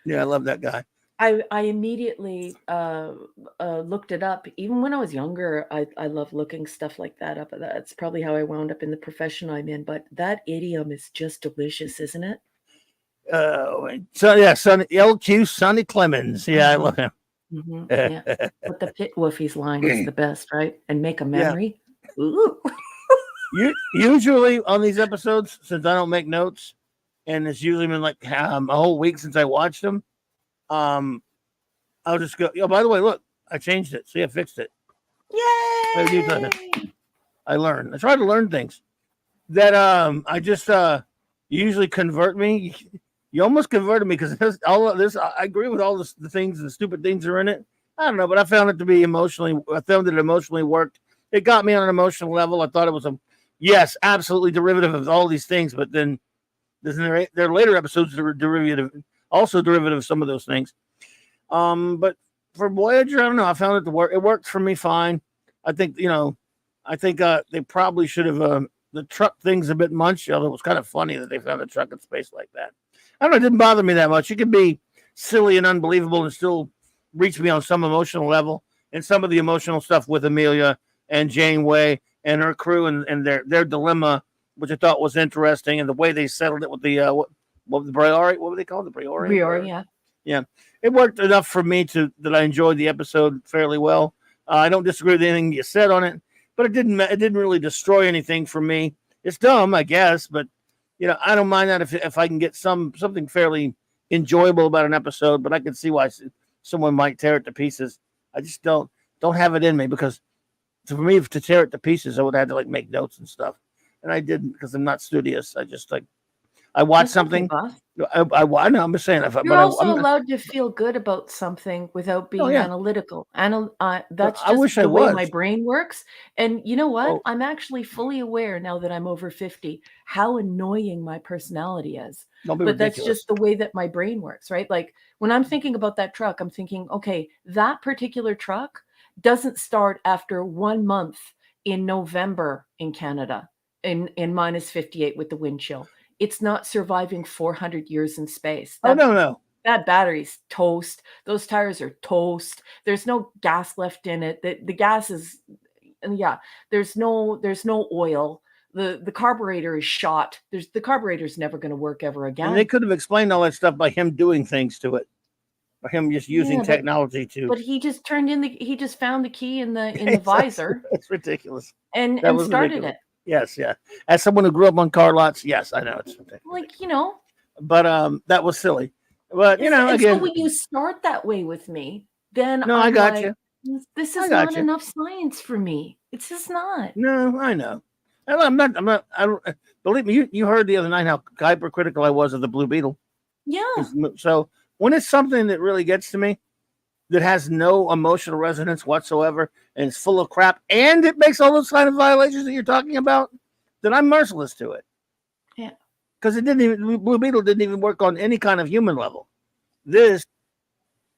Yeah, I love that guy. I immediately looked it up. Even when I was younger, I love looking stuff like that up. That's probably how I wound up in the profession I'm in. But that idiom is just delicious, isn't it? So yeah, Sonny LQ Sonny Clemens. Yeah, I love him. Yeah. But the pit wolfies line is the best, right? And make a memory. Yeah. Ooh. Usually on these episodes, since I don't make notes, and it's usually been like a whole week since I watched them, I'll just go. Oh, by the way, look, I changed it. See, I fixed it. Yay! I learned. I try to learn things that I just usually convert me. You almost converted me because all of this. I agree with all the things, the stupid things that are in it. I don't know, but I found it to be emotionally. I found it emotionally worked. It got me on an emotional level. I thought it was yes, absolutely derivative of all these things. But then there are later episodes that were derivative of some of those things. But for Voyager, I don't know. I found it to work. It worked for me fine. I think they probably should have the truck thing's a bit much. Although it was kind of funny that they found a truck in space like that. I don't know. It didn't bother me that much. It could be silly and unbelievable and still reach me on some emotional level. And some of the emotional stuff with Amelia and Janeway and her crew and their dilemma, which I thought was interesting, and the way they settled it with the the Briori, what were they called? The Briori? Briori, yeah. Yeah. It worked enough for me that I enjoyed the episode fairly well. I don't disagree with anything you said on it, but it didn't really destroy anything for me. It's dumb, I guess, but I don't mind that if I can get something fairly enjoyable about an episode, but I can see why someone might tear it to pieces. I just don't have it in me, because for me to tear it to pieces, I would have to make notes and stuff, and I didn't, because I'm not studious. I just I watch something. I know. I'm just saying. You're also allowed to feel good about something without being analytical. That's just the way my brain works. And you know what? I'm actually fully aware now that I'm over 50 how annoying my personality is. But that's just the way that my brain works, right? Like when I'm thinking about that truck, I'm thinking, okay, that particular truck doesn't start after 1 month in November in Canada in minus 58 with the wind chill. It's not surviving 400 years in space. No. That battery's toast. Those tires are toast. There's no gas left in it. The gas is, there's no oil. The carburetor is shot. The carburetor's never going to work ever again. And they could have explained all that stuff by him doing things to it, or him just using technology to. But he just he just found the key in the visor. It's ridiculous. And started ridiculous. It. Yes, yeah. As someone who grew up on car lots, yes, I know it's ridiculous. But that was silly. But again, so when you start that way with me, then I got you. This is not enough science for me. It's just not. No, I know. I'm not. I don't believe me. You heard the other night how hypercritical I was of the Blue Beetle. Yeah. So when it's something that really gets to me, that has no emotional resonance whatsoever, and it's full of crap, and it makes all those kind of violations that you're talking about, then I'm merciless to it. Yeah. Because Blue Beetle didn't even work on any kind of human level. There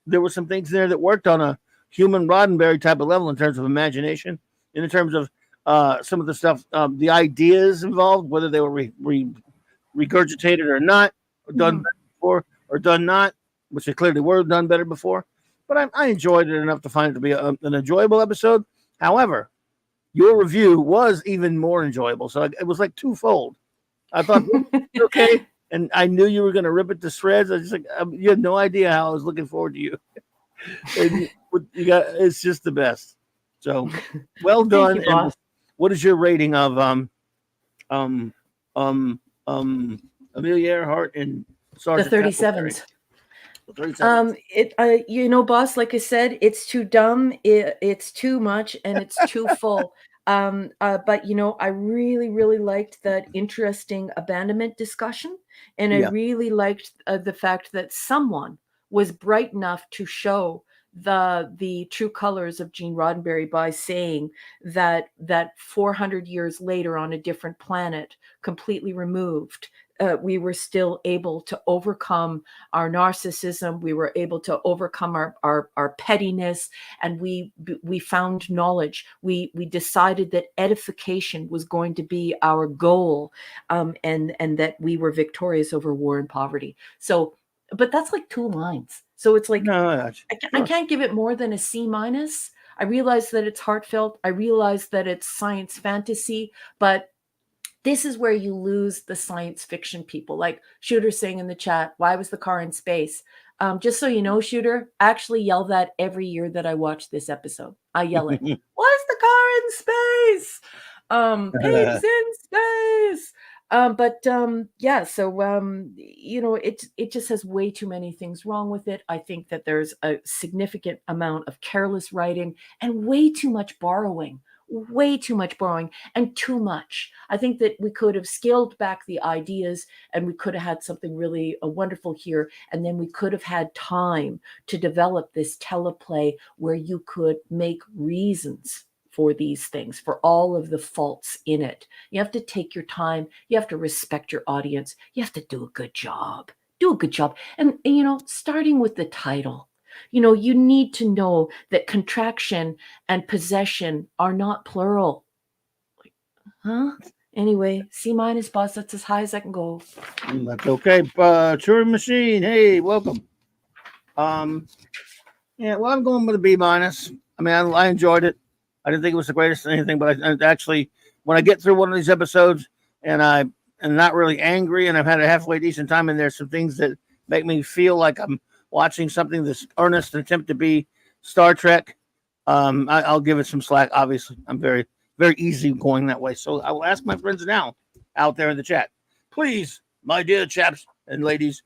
were some things there that worked on a human Roddenberry type of level in terms of imagination, and in terms of some of the stuff, the ideas involved, whether they were regurgitated or not, or done better before, or done not, which they clearly were done better before. But I enjoyed it enough to find it to be an enjoyable episode. However, your review was even more enjoyable. So it was like twofold. I thought, okay. And I knew you were going to rip it to shreds. I was just like, you had no idea how I was looking forward to you. And you got, it's just the best. So well done. Thank you, boss. And what is your rating of Amelia Earhart and The Sergeant 37s. Tackleberry? You know, boss, like I said, it's too dumb, it's too much, and it's too full. But you know, I really, really liked that interesting abandonment discussion, and I Yeah. really liked the fact that someone was bright enough to show the true colors of Gene Roddenberry by saying that 400 years later on a different planet, completely removed, we were still able to overcome our narcissism. We were able to overcome our pettiness, and we found knowledge. We decided that edification was going to be our goal, and that we were victorious over war and poverty. So, but that's like 2 lines. So it's like, No, I can't give it more than a C-. I realize that it's heartfelt. I realize that it's science fantasy, but this is where you lose the science fiction people. Like Shooter saying in the chat, why was the car in space? Just so you know, Shooter, I actually yell that every year that I watch this episode. I yell it. Why is the car in space? Pigs in space. Yeah, so you know, it just has way too many things wrong with it. I think that there's a significant amount of careless writing and way too much borrowing. Way too much borrowing and too much. I think that we could have scaled back the ideas, and we could have had something really wonderful here. And then we could have had time to develop this teleplay where you could make reasons for these things, for all of the faults in it. You have to take your time. You have to respect your audience. You have to do a good job. Do a good job. And you know, starting with the title. You know, you need to know that contraction and possession are not plural. Huh? Anyway, C-, boss. That's as high as I can go. That's okay. Turing Machine, hey, welcome. Yeah, well, I'm going with a B-. I mean, I enjoyed it. I didn't think it was the greatest anything, but I actually, when I get through one of these episodes and I'm not really angry and I've had a halfway decent time, and there's some things that make me feel like I'm watching something that's earnest and attempt to be Star Trek, I'll give it some slack. Obviously, I'm very, very easy going that way. So I will ask my friends now out there in the chat, please, my dear chaps and ladies,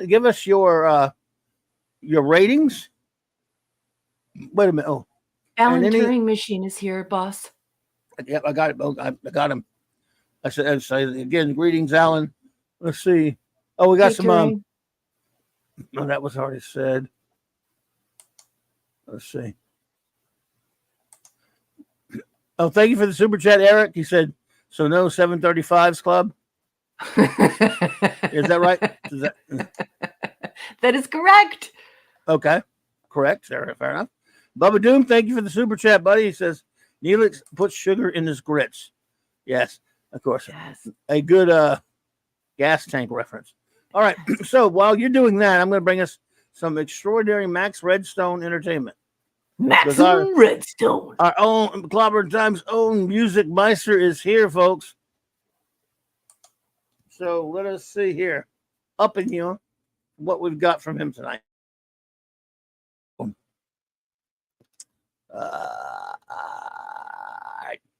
give us your ratings. Wait a minute. Oh, Alan Turing Machine is here, boss. Yep, I got it. Oh, I got him. I said again, greetings, Alan. Let's see. Oh, we got some. No, that was already said. Let's see. Oh, thank you for the super chat, Eric. He said, so no 735s club. Is that right? That is correct. Okay. Correct. Fair enough. Bubba Doom, thank you for the super chat, buddy. He says, Neelix puts sugar in his grits. Yes, of course. Yes. A good gas tank reference. All right. So while you're doing that, I'm going to bring us some extraordinary Max Redstone entertainment. Maximum Redstone. Our own Clobbering Time's own music meister is here, folks. So let us see here. Up in you what we've got from him tonight.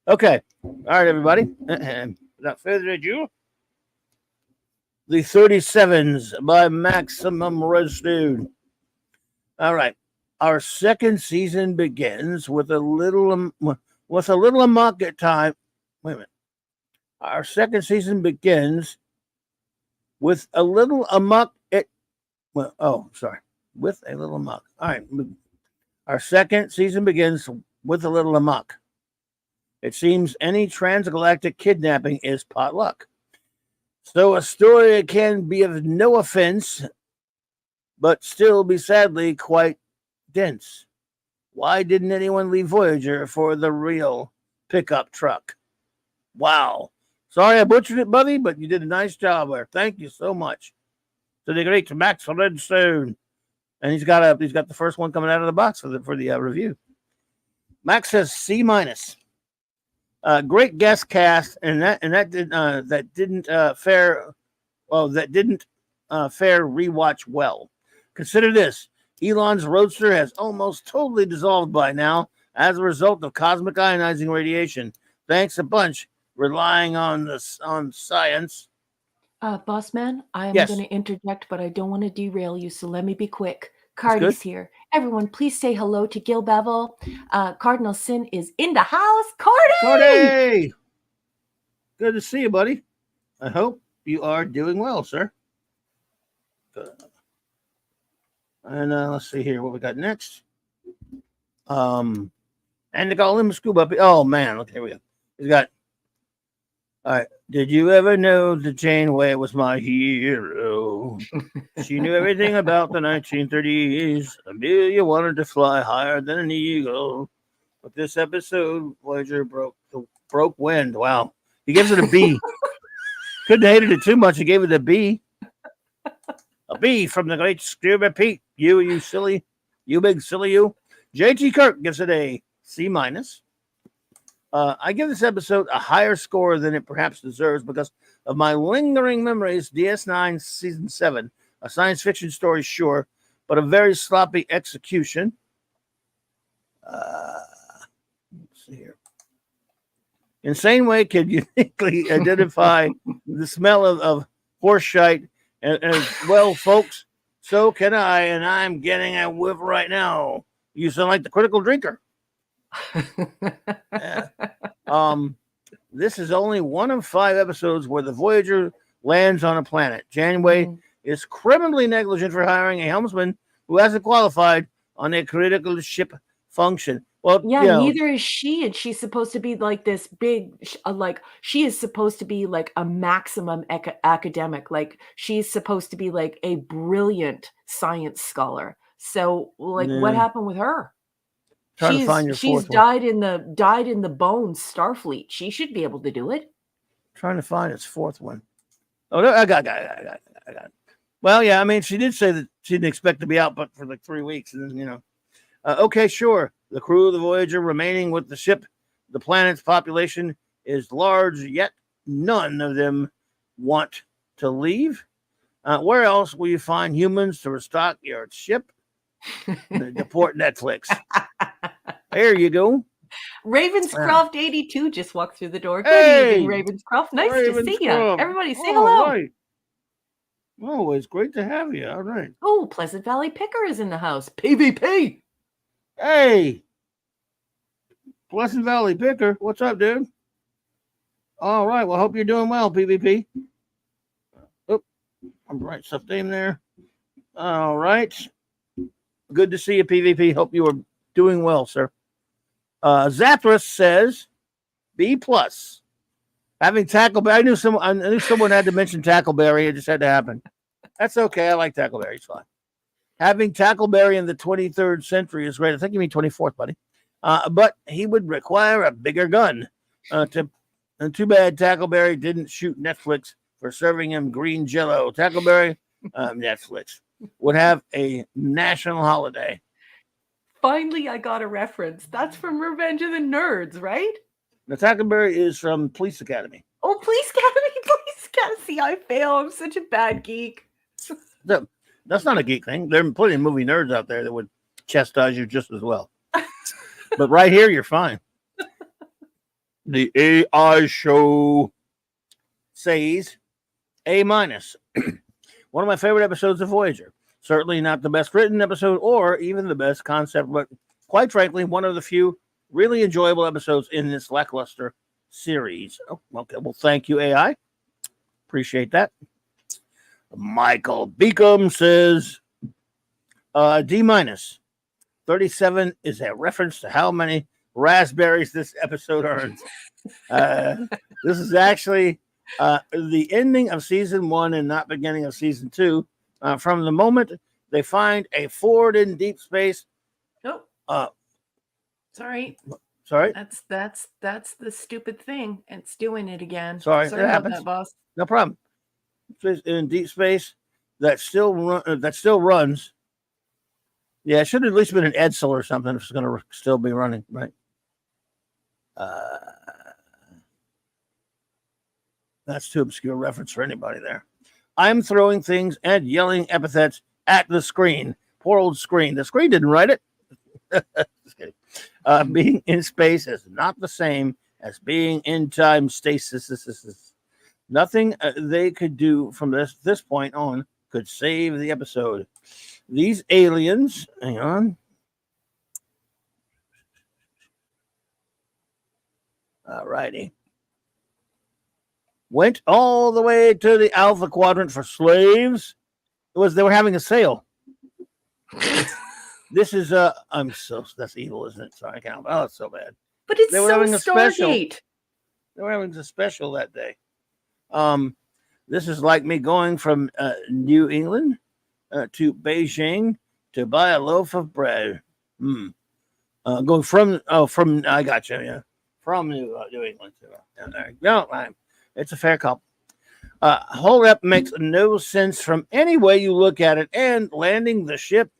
Okay. All right, everybody. Without further ado, the 37s by Maximum Redstone. All right. Our second season begins with a little amok at time. Wait a minute. Our second season begins with a little amok at. Well, oh, sorry. With a little amok. All right. Our second season begins with a little amok. It seems any transgalactic kidnapping is potluck. So a story can be of no offense, but still be sadly quite dense. Why didn't anyone leave Voyager for the real pickup truck? Wow. Sorry I butchered it, buddy, but you did a nice job there. Thank you so much. To the great Max Redstone. And he's got the first one coming out of the box for the review. Max says C-. Great guest cast, and that didn't fare rewatch well. Consider this: Elon's Roadster has almost totally dissolved by now as a result of cosmic ionizing radiation. Thanks a bunch, relying on science. Boss man, I am Yes. going to interject, but I don't want to derail you, so let me be quick. That's good. Cardi's here. Everyone, please say hello to Gil Bevel. Cardinal Sin is in the house. Cardi! Cardi! Good to see you, buddy. I hope you are doing well, sir. Good. And let's see here what we got next. And they call him Scuba. Oh man, look, here we go. He's got. All right. Did you ever know that Janeway was my hero? She knew everything about the 1930s. Amelia wanted to fly higher than an eagle. But this episode, Voyager broke wind. Wow. He gives it a B. Couldn't have hated it too much. He gave it a B. A B from the great Scuba Pete. You silly. You big silly you. JT Kirk gives it a C minus. I give this episode a higher score than it perhaps deserves because of my lingering memories. DS9 Season 7, a science fiction story, sure, but a very sloppy execution. Let's see here. Insane Way could uniquely identify the smell of horse shite as well, folks. So can I, and I'm getting a whiff right now. You sound like the critical drinker. Yeah. This is only one of 5 episodes where the Voyager lands on a planet. Janeway is criminally negligent for hiring a helmsman who hasn't qualified on a critical ship function. Well, yeah, neither is she, and she's supposed to be like this big, she is supposed to be like a maximum academic. Like she's supposed to be like a brilliant science scholar. So, like, what happened with her? She's died in the bones Starfleet. She should be able to do it. Trying to find its fourth one. Oh, no, I got it. Well, yeah, I mean, she did say that she didn't expect to be out, but for like 3 weeks, and then okay, sure. The crew of the Voyager remaining with the ship. The planet's population is large, yet none of them want to leave. Where else will you find humans to restock your ship? Deport Netflix. There you go. Ravenscroft 82 just walked through the door. Good evening, Ravenscroft. Nice to see you. Everybody say hello. Right. Oh, it's great to have you. All right. Oh, Pleasant Valley Picker is in the house. PvP. Hey. Pleasant Valley Picker. What's up, dude? All right. Well, hope you're doing well, PvP. Oh, I'm right stuff name there. All right. Good to see you, PvP. Hope you are doing well, sir. Zathras says B plus. Having Tackleberry, I knew someone had to mention Tackleberry. It just had to happen. That's okay. I like Tackleberry. It's fine. Having Tackleberry in the 23rd century is great. I think you mean 24th, buddy. But he would require a bigger gun. And too bad Tackleberry didn't shoot Netflix for serving him green jello. Tackleberry, Netflix would have a national holiday. Finally, I got a reference. That's from Revenge of the Nerds, right? Now, Tackleberry is from Police Academy. Oh, Police Academy, Police Academy. See, I fail. I'm such a bad geek. That's not a geek thing. There are plenty of movie nerds out there that would chastise you just as well. But right here, you're fine. The AI show says A minus. One of my favorite episodes of Voyager. Certainly not the best written episode or even the best concept, but quite frankly, one of the few really enjoyable episodes in this lackluster series. Oh, okay, well, thank you, AI. Appreciate that. Michael Beacom says D minus. 37 is a reference to how many raspberries this episode earns. This is actually the ending of season 1 and not beginning of season 2. From the moment they find a Ford in deep space. Oh, sorry. That's the stupid thing. It's doing it again. Sorry about happens. that, boss. No problem. In deep space that still runs. Yeah, it should have at least been an Edsel or something if it's going to still be running, right? That's too obscure reference for anybody there. I'm throwing things and yelling epithets at the screen. Poor old screen. The screen didn't write it. Just kidding. Being in space is not the same as being in time stasis. Nothing they could do from this point on could save the episode. These aliens, hang on. Alrighty. Went all the way to the Alpha Quadrant for slaves. They were having a sale. This is that's evil, isn't it? Sorry, I can't. Oh, it's so bad. But it's They were so having a special. Stargate. They were having a special that day. This is like me going from New England to Beijing to buy a loaf of bread. Going from I got you, yeah, from New England to there. No, it's a fair call. Hold up makes no sense from any way you look at it, and landing the ship.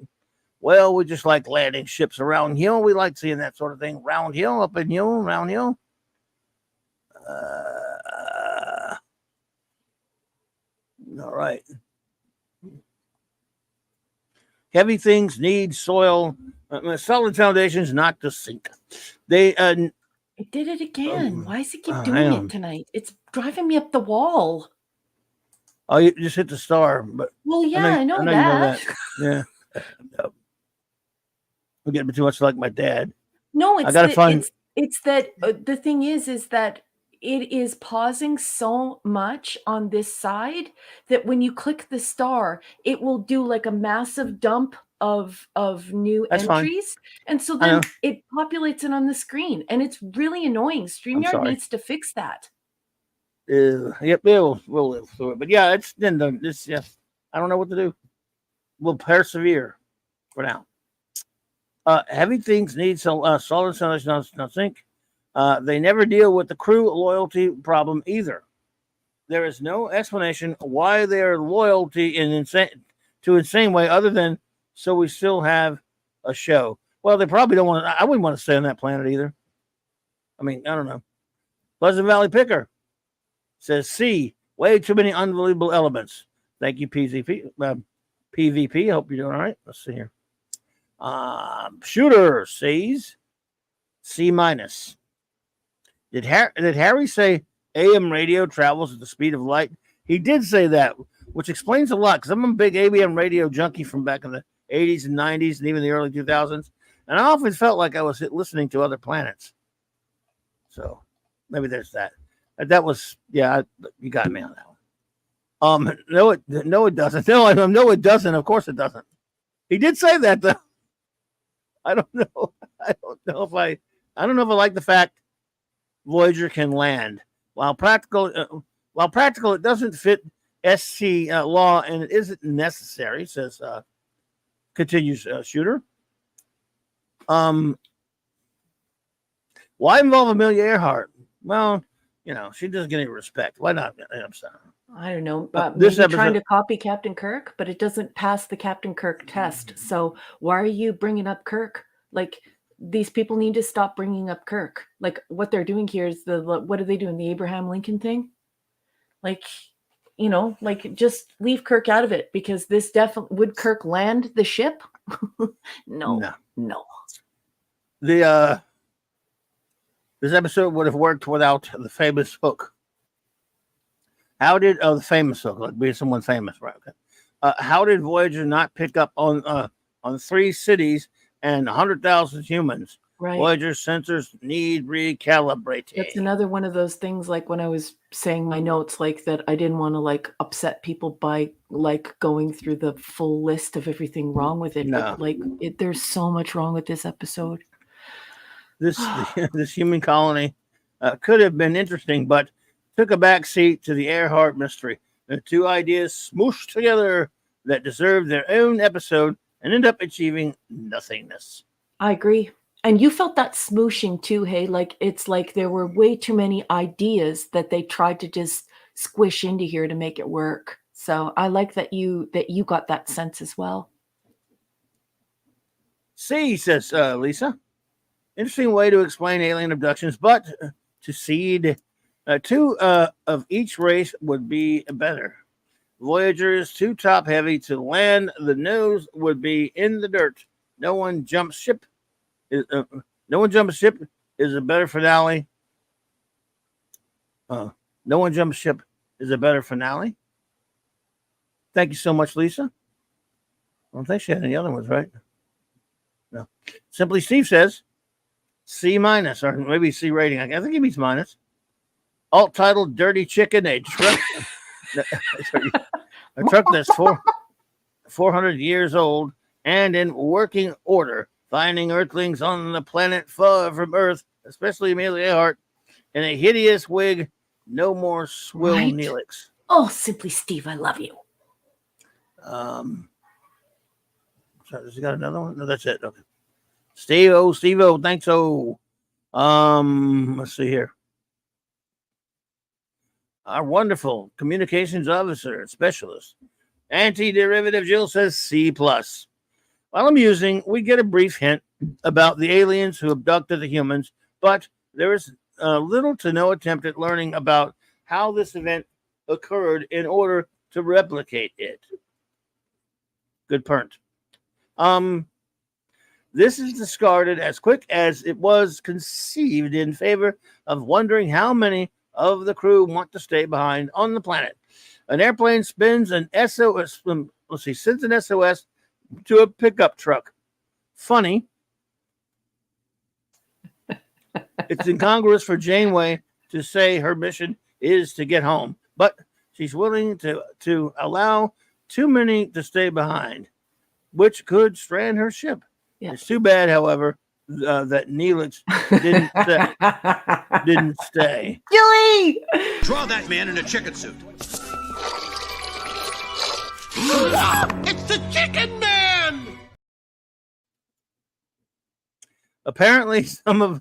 Well, we just like landing ships around hill. We like seeing that sort of thing. Round hill, up in hill, round hill. All right. Heavy things need soil. Solid foundations not to sink. They It did it again. Why does it keep doing it tonight? It's driving me up the wall. Oh, you just hit the star, but well, yeah, I know that. Yeah, I'm getting too much like my dad. No, I gotta find. It's that the thing is that it is pausing so much on this side that when you click the star, it will do like a massive dump of new That's entries, fine. And so then it populates it on the screen, and it's really annoying. StreamYard needs to fix that. Yep, we'll live through it. But yeah, it's then done. This, yeah, I don't know what to do. We'll persevere for now. Heavy things need solid foundation, not sink. They never deal with the crew loyalty problem either. There is no explanation why their loyalty in insane way other than so we still have a show. Well, they probably don't want to. I wouldn't want to stay on that planet either. I mean, I don't know. Pleasant Valley Picker says C. Way too many unbelievable elements. Thank you, PVP. PvP. Hope you're doing all right. Let's see here. Shooter says C-. Did Harry say AM radio travels at the speed of light? He did say that, which explains a lot because I'm a big AM radio junkie from back in the 80s and 90s and even the early 2000s. And I often felt like I was listening to other planets. So maybe there's that. That was, yeah, you got me on that one. No, it doesn't. No, it doesn't. Of course it doesn't. He did say that though. I don't know. I don't know if I like the fact Voyager can land. While practical, it doesn't fit SC law and it isn't necessary. Says continues Shooter. Why involve Amelia Earhart? Well, she doesn't get any respect. Why not? I'm sorry. I don't know. This episode, trying to copy Captain Kirk, but it doesn't pass the Captain Kirk test. So why are you bringing up Kirk? Like, these people need to stop bringing up Kirk. Like, what they're doing here is what are they doing? The Abraham Lincoln thing? Like, just leave Kirk out of it because this definitely would Kirk land the ship? No. This episode would have worked without the famous hook. How did the famous hook, like being someone famous, right? Okay. How did Voyager not pick up on 3 cities and 100,000 humans? Right. Voyager sensors need recalibrating. That's another one of those things. Like when I was saying my notes, like that, I didn't want to like upset people by like going through the full list of everything wrong with it. No. But there's so much wrong with this episode. This human colony could have been interesting, but took a backseat to the Earhart mystery. The 2 ideas smooshed together that deserved their own episode and end up achieving nothingness. I agree. And you felt that smooshing too, hey? Like, it's like there were way too many ideas that they tried to just squish into here to make it work. So I like that you got that sense as well. See, says Lisa. Interesting way to explain alien abductions, but to seed Two of each race would be better. Voyagers too top heavy to land. The nose would be in the dirt. No one jumps ship. No one jumps ship is a better finale. No one jumps ship is a better finale. Thank you so much, Lisa. I don't think she had any other ones, right? No. Simply Steve says C minus, or maybe C rating. I think he means minus. Alt title Dirty Chicken, a truck. A truck that's 400 years old and in working order, finding Earthlings on the planet far from Earth, especially Amelia Earhart, in a hideous wig. No more swill Neelix. Oh, Simply Steve, I love you. So has he got another one? No, that's it. Okay. Steve-O, thanks. Let's see here. Our wonderful communications officer specialist, anti-derivative Jill says C+. While amusing, we get a brief hint about the aliens who abducted the humans, but there is little to no attempt at learning about how this event occurred in order to replicate it. Good point. This is discarded as quick as it was conceived in favor of wondering how many of the crew want to stay behind on the planet. An airplane spins an SOS. Sends an SOS to a pickup truck. Funny. It's incongruous for Janeway to say her mission is to get home, but she's willing to allow too many to stay behind, which could strand her ship. Yeah. It's too bad, however, that Neelix didn't stay. Julie! Draw that man in a chicken suit. It's the Chicken Man! Apparently, some of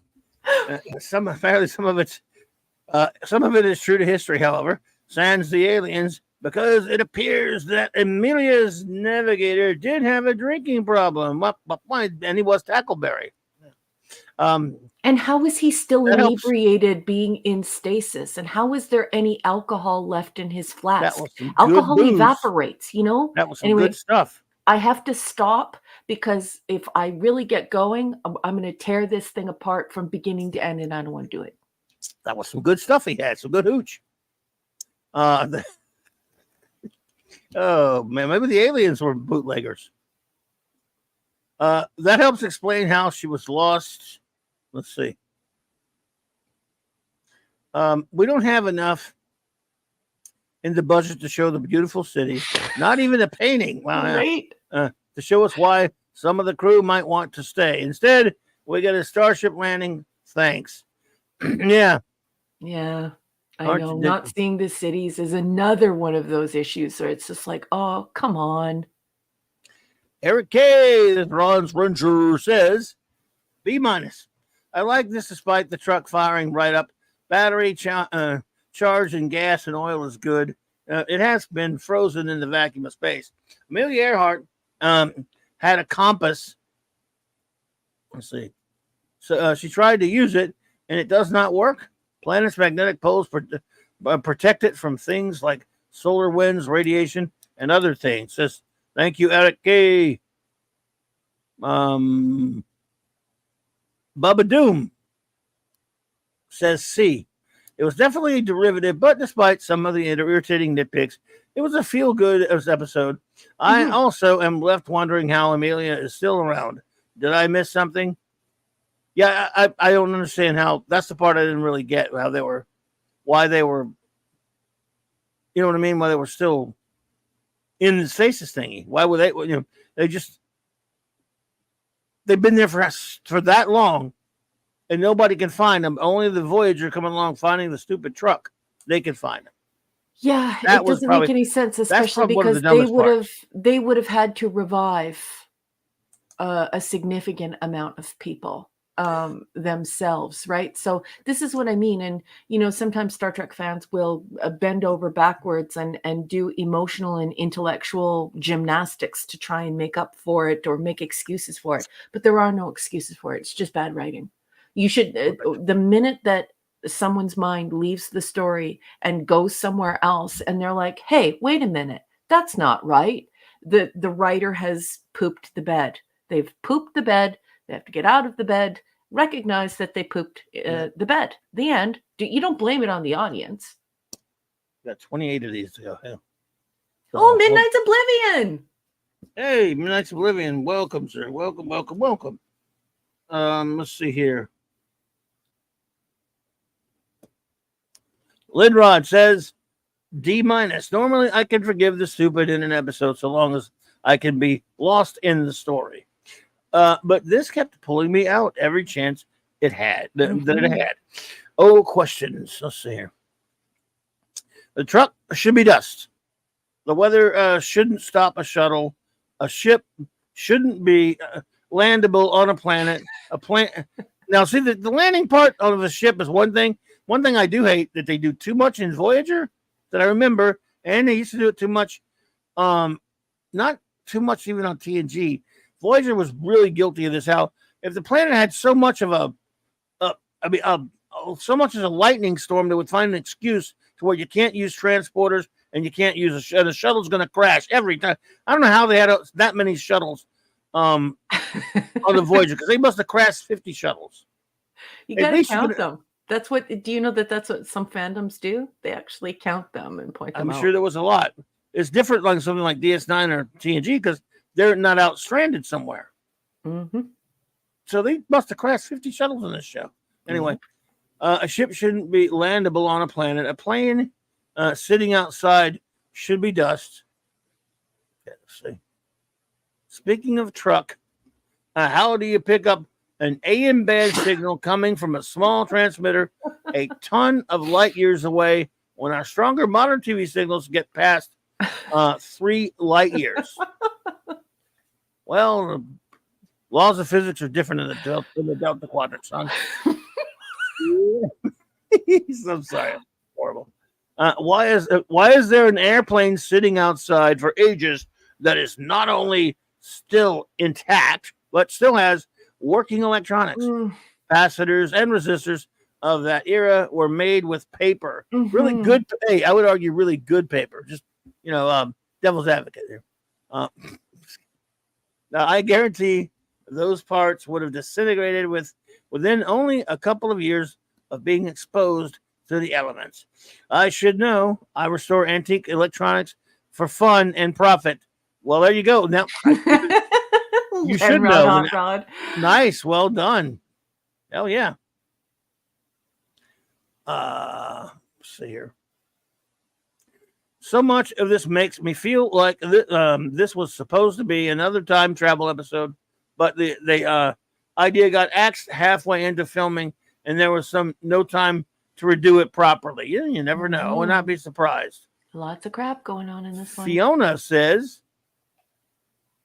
it is true to history. However, sans the aliens, because it appears that Amelia's navigator did have a drinking problem. And he was Tackleberry. And how was he still inebriated being in stasis? And how was there any alcohol left in his flask? Alcohol evaporates, you know? That was some good stuff. I have to stop because if I really get going, I'm going to tear this thing apart from beginning to end, and I don't want to do it. That was some good stuff he had. Some good hooch. Oh, man, maybe the aliens were bootleggers. That helps explain how she was lost. Let's see. We don't have enough in the budget to show the beautiful city. Not even a painting. Wow. Right. To show us why some of the crew might want to stay. Instead, we get a starship landing. Thanks. Yeah. Yeah. I know. Not seeing the cities is another one of those issues where it's just like, oh, come on. Eric K. Ron's Ranger says, B-. I like this despite the truck firing right up. Battery charge and gas and oil is good. It has been frozen in the vacuum of space. Amelia Earhart had a compass. Let's see. So she tried to use it, and it does not work. Planet's magnetic poles protect it from things like solar winds, radiation, and other things. Says, thank you, Eric K. Bubba Doom says C. It was definitely a derivative, but despite some of the irritating nitpicks, it was a feel-good episode. I also am left wondering how Amelia is still around. Did I miss something? Yeah, I don't understand how. That's the part I didn't really get. Why they were, you know what I mean? Why they were still in the stasis thingy. Why were they? You know, they've been there for that long, and nobody can find them. Only the Voyager coming along finding the stupid truck. They can find them. Yeah, it doesn't make any sense, especially because they would have had to revive a significant amount of people themselves, right? So this is what I mean. And you know, sometimes Star Trek fans will bend over backwards and do emotional and intellectual gymnastics to try and make up for it or make excuses for it. But there are no excuses for it. It's just bad writing. You should the minute that someone's mind leaves the story and goes somewhere else, and they're like, hey, wait a minute, that's not right. The writer has pooped the bed. They've pooped the bed. They have to get out of the bed, recognize that they pooped the bed. The end. You don't blame it on the audience. Got 28 of these to go. Yeah. Oh, Midnight's Oblivion. Hey, Midnight's Oblivion. Welcome, sir. Welcome, welcome, welcome. Let's see here. Lidrod says D-. Normally, I can forgive the stupid in an episode so long as I can be lost in the story. But this kept pulling me out every chance it had. That it had. Oh, questions. Let's see here. The truck should be dust. The weather shouldn't stop a shuttle. A ship shouldn't be landable on a planet. Now, see, the landing part of the ship is one thing. One thing I do hate that they do too much in Voyager that I remember, and they used to do it too much. Not too much even on TNG. Voyager was really guilty of this. How if the planet had so much of so much as a lightning storm, they would find an excuse to where you can't use transporters and you can't use the shuttle's going to crash every time. I don't know how they had that many shuttles on the Voyager, because they must have crashed 50 shuttles. You got to count them. That's what. Do you know that's what some fandoms do? They actually count them and point them out. I'm sure there was a lot. It's different like something like DS9 or TNG because they're not out stranded somewhere. Mm-hmm. So they must have crashed 50 shuttles in this show. Anyway, a ship shouldn't be landable on a planet. A plane sitting outside should be dust. Okay, let's see. Speaking of truck, how do you pick up an AM band signal coming from a small transmitter a ton of light years away when our stronger modern TV signals get past 3 light years? Well, the laws of physics are different in the Delta Quadrant, son. I'm sorry. Horrible. Why is there an airplane sitting outside for ages that is not only still intact, but still has working electronics? Capacitors and resistors of that era were made with paper. Really good. Hey, I would argue really good paper. Just, devil's advocate here. Now, I guarantee those parts would have disintegrated within only a couple of years of being exposed to the elements. I should know. I restore antique electronics for fun and profit. Well, there you go. Now, you should know. Rod. Nice. Well done. Hell yeah. Let's see here. So much of this makes me feel like this was supposed to be another time travel episode, but the idea got axed halfway into filming, and there was no time to redo it properly. You never know. I would not be surprised. Lots of crap going on in this one. Fiona says,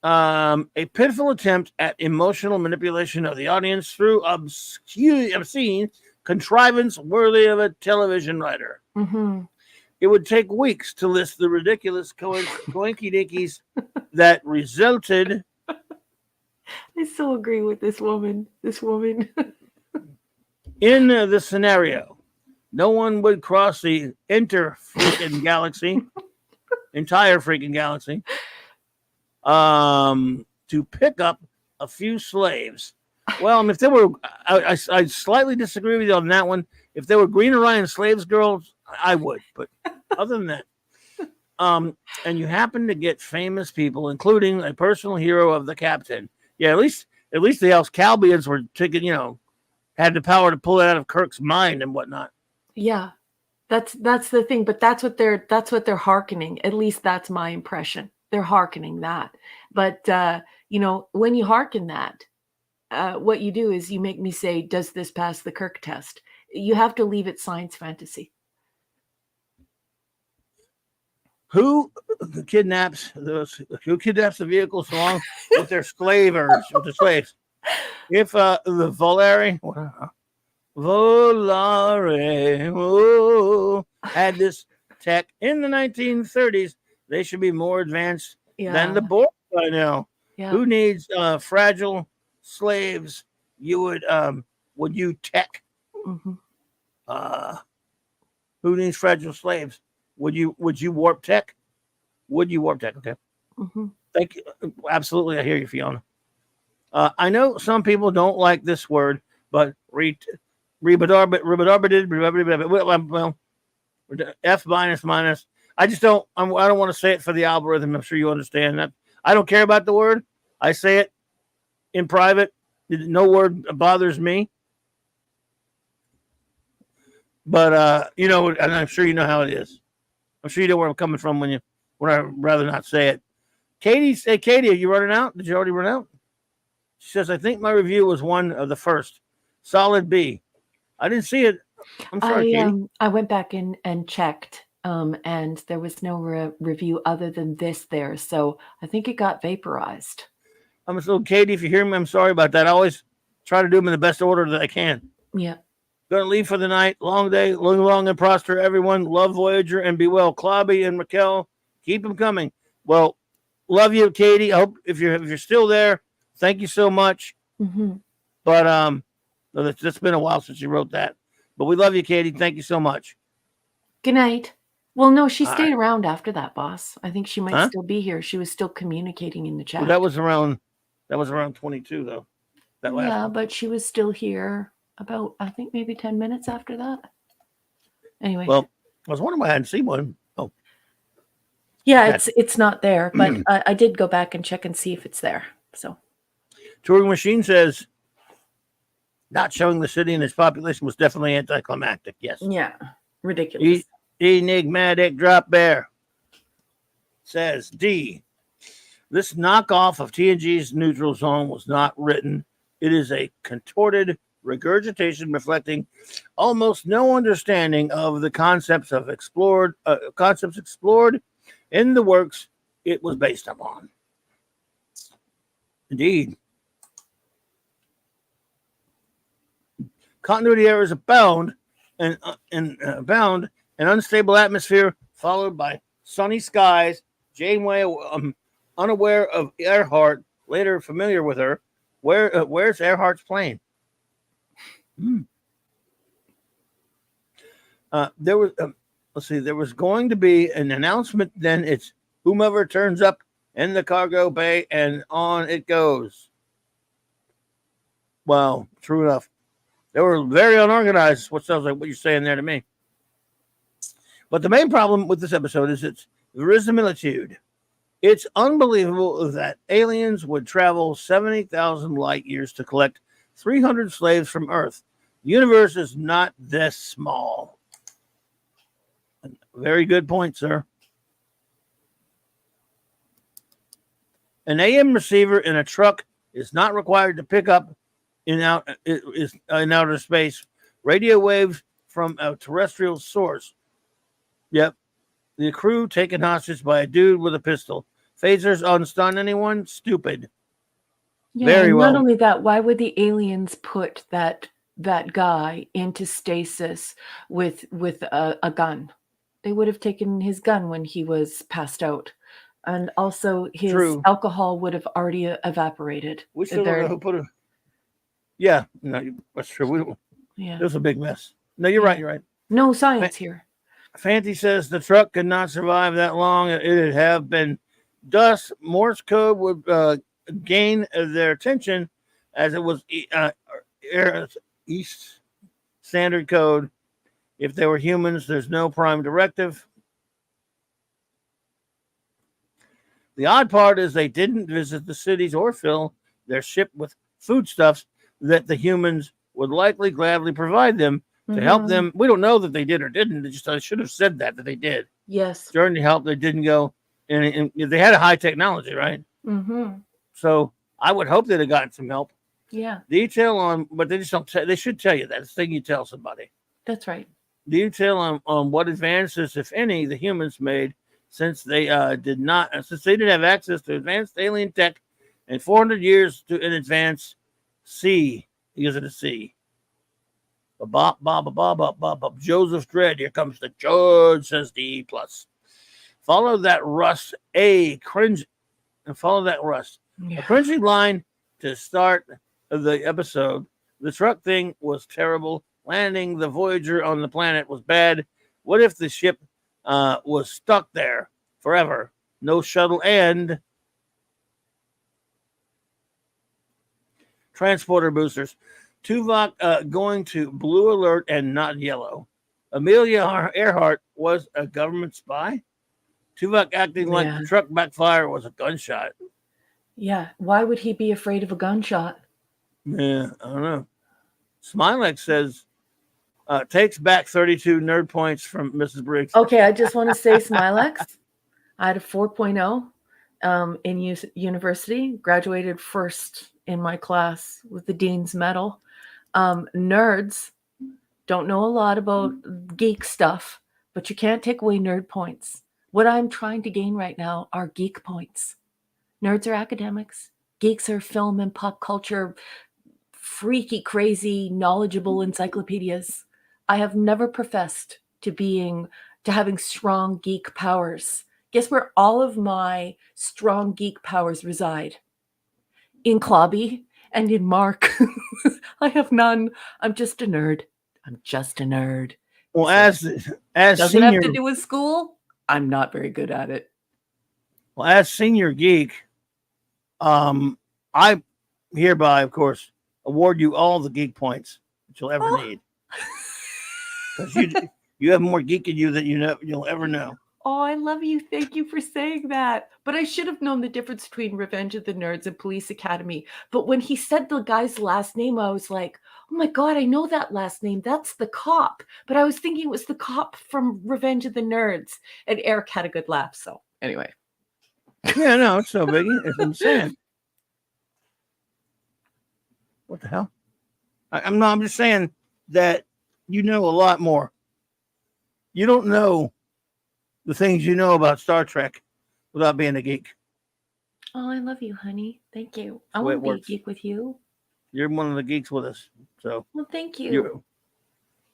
a pitiful attempt at emotional manipulation of the audience through obscene contrivance worthy of a television writer. It would take weeks to list the ridiculous coinky-dinkies that resulted. I so agree with this woman. In the scenario, no one would cross the entire freaking galaxy, to pick up a few slaves. Well, if there were, I slightly disagree with you on that one. If there were Green Orion slaves girls, I would. But other than that, and you happen to get famous people, including a personal hero of the captain. Yeah, at least the Alcalbians were taking, had the power to pull it out of Kirk's mind and whatnot. Yeah, that's the thing. But that's what they're hearkening. At least that's my impression. They're hearkening that. But when you hearken that, what you do is you make me say, does this pass the Kirk test? You have to leave it science fantasy. Who kidnaps the vehicles along with their slavers, with the slaves? If the Volare had this tech in the 1930s, they should be more advanced than the Borg by now. Yeah. Who needs fragile slaves? You would you tech? Who needs fragile slaves? Would you warp tech? Would you warp tech? Okay. Mm-hmm. Thank you. Absolutely, I hear you, Fiona. I know some people don't like this word, but well, F minus. I just don't. I don't want to say it for the algorithm. I'm sure you understand that. I don't care about the word. I say it in private. No word bothers me. But you know, and I'm sure you know how it is. I'm sure you know where I'm coming from when I'd rather not say it. Katie, are you running out? Did you already run out? She says, I think my review was one of the first. Solid B. I didn't see it. I'm sorry, Katie. I went back in and checked, and there was no review other than this there. So I think it got vaporized. Katie, if you hear me, I'm sorry about that. I always try to do them in the best order that I can. Yeah. Gonna leave for the night. Long day. Live long and prosper, everyone. Love Voyager and be well. Clobby and Raquel, keep them coming. Well, love you, Katie. I hope if you're still there, thank you so much. Mm-hmm. But that's been a while since you wrote that. But we love you, Katie. Thank you so much. Good night. Well, no, she stayed around after that, boss. I think she might still be here. She was still communicating in the chat. Well, that was around 22 though. That last one. But she was still here about, I think, maybe 10 minutes after that. Anyway. Well, I was wondering why I hadn't seen one. Oh. Yeah, it's not there, but I did go back and check and see if it's there. So Touring Machine says not showing the city and its population was definitely anticlimactic. Yes. Yeah. Ridiculous. Enigmatic Drop Bear says D. This knockoff of TNG's Neutral Zone was not written. It is a contorted regurgitation reflecting almost no understanding of the concepts explored in the works it was based upon. Indeed. Continuity errors abound and an unstable atmosphere followed by sunny skies. Janeway, unaware of Earhart, later familiar with her. Where's Earhart's plane? There was there was going to be an announcement. Then it's whomever turns up in the cargo bay, and on it goes. Well, true enough. They were very unorganized. What sounds like what you're saying there to me. But the main problem with this episode is its verisimilitude. It's unbelievable that aliens would travel 70,000 light years to collect 300 slaves from Earth. The universe is not this small. Very good point, sir. An AM receiver in a truck is not required to pick up in outer space radio waves from a terrestrial source. Yep. The crew taken hostage by a dude with a pistol. Phasers unstun anyone? Stupid. Yeah, very well. Not only that, why would the aliens put that guy into stasis with a gun? They would have taken his gun when he was passed out. And also his alcohol would have already evaporated. We still don't know who put it. Yeah, no, that's true. It was a big mess. No, you're right. You're right. No science here. Fanti says the truck could not survive that long. It'd have been dust. Morse code would gain their attention as it was East Standard Code. If they were humans, there's no prime directive. The odd part is they didn't visit the cities or fill their ship with foodstuffs that the humans would likely gladly provide them to help them. We don't know that they did or didn't. I should have said that they did. Yes. During the help, they didn't go. And they had a high technology, right? Mm-hmm. So I would hope they'd have gotten some help. Yeah. Detail on, but they just don't. They should tell you that. It's the thing you tell somebody. That's right. Detail on what advances, if any, the humans made since they didn't have access to advanced alien tech and 400 years in advance. Because of the sea. Joseph Dredd. Here comes the judge, says D+. Follow that rust. Cringe. And follow that rust. Yeah. A cringy line to start the episode. The truck thing was terrible. landing the Voyager on the planet was bad? What if the ship was stuck there forever? No shuttle and transporter boosters. Tuvok going to blue alert and not yellow. Amelia Earhart was a government spy. Tuvok acting like the truck backfire was a gunshot. Yeah. Why would he be afraid of a gunshot? Yeah, I don't know. Smilex says, takes back 32 nerd points from Mrs. Briggs. Okay, I just want to say, Smilex, I had a 4.0 in university, graduated first in my class with the Dean's Medal. Nerds don't know a lot about geek stuff, but you can't take away nerd points. What I'm trying to gain right now are geek points. Nerds are academics. Geeks are film and pop culture, freaky, crazy, knowledgeable encyclopedias. I have never professed to having strong geek powers. Guess where all of my strong geek powers reside? In Clobby and in Mark. I have none. I'm just a nerd. Well, So, as doesn't senior, have to do with school. I'm not very good at it. well, as senior geek, I hereby, of course, award you all the geek points that you'll ever need. Because you have more geek in you than you'll ever know. Oh, I love you. Thank you for saying that. But I should have known the difference between Revenge of the Nerds and Police Academy. But when he said the guy's last name, I was like, oh my God, I know that last name. That's the cop. But I was thinking it was the cop from Revenge of the Nerds. And Eric had a good laugh. So anyway. Yeah, no, it's so biggie. It's insane. What the hell? I'm just saying that you know a lot more. You don't know the things you know about Star Trek without being a geek. Oh, I love you, honey. Thank you. I the way want to it be a works. geek with you. You're one of the geeks with us. So Well, thank you.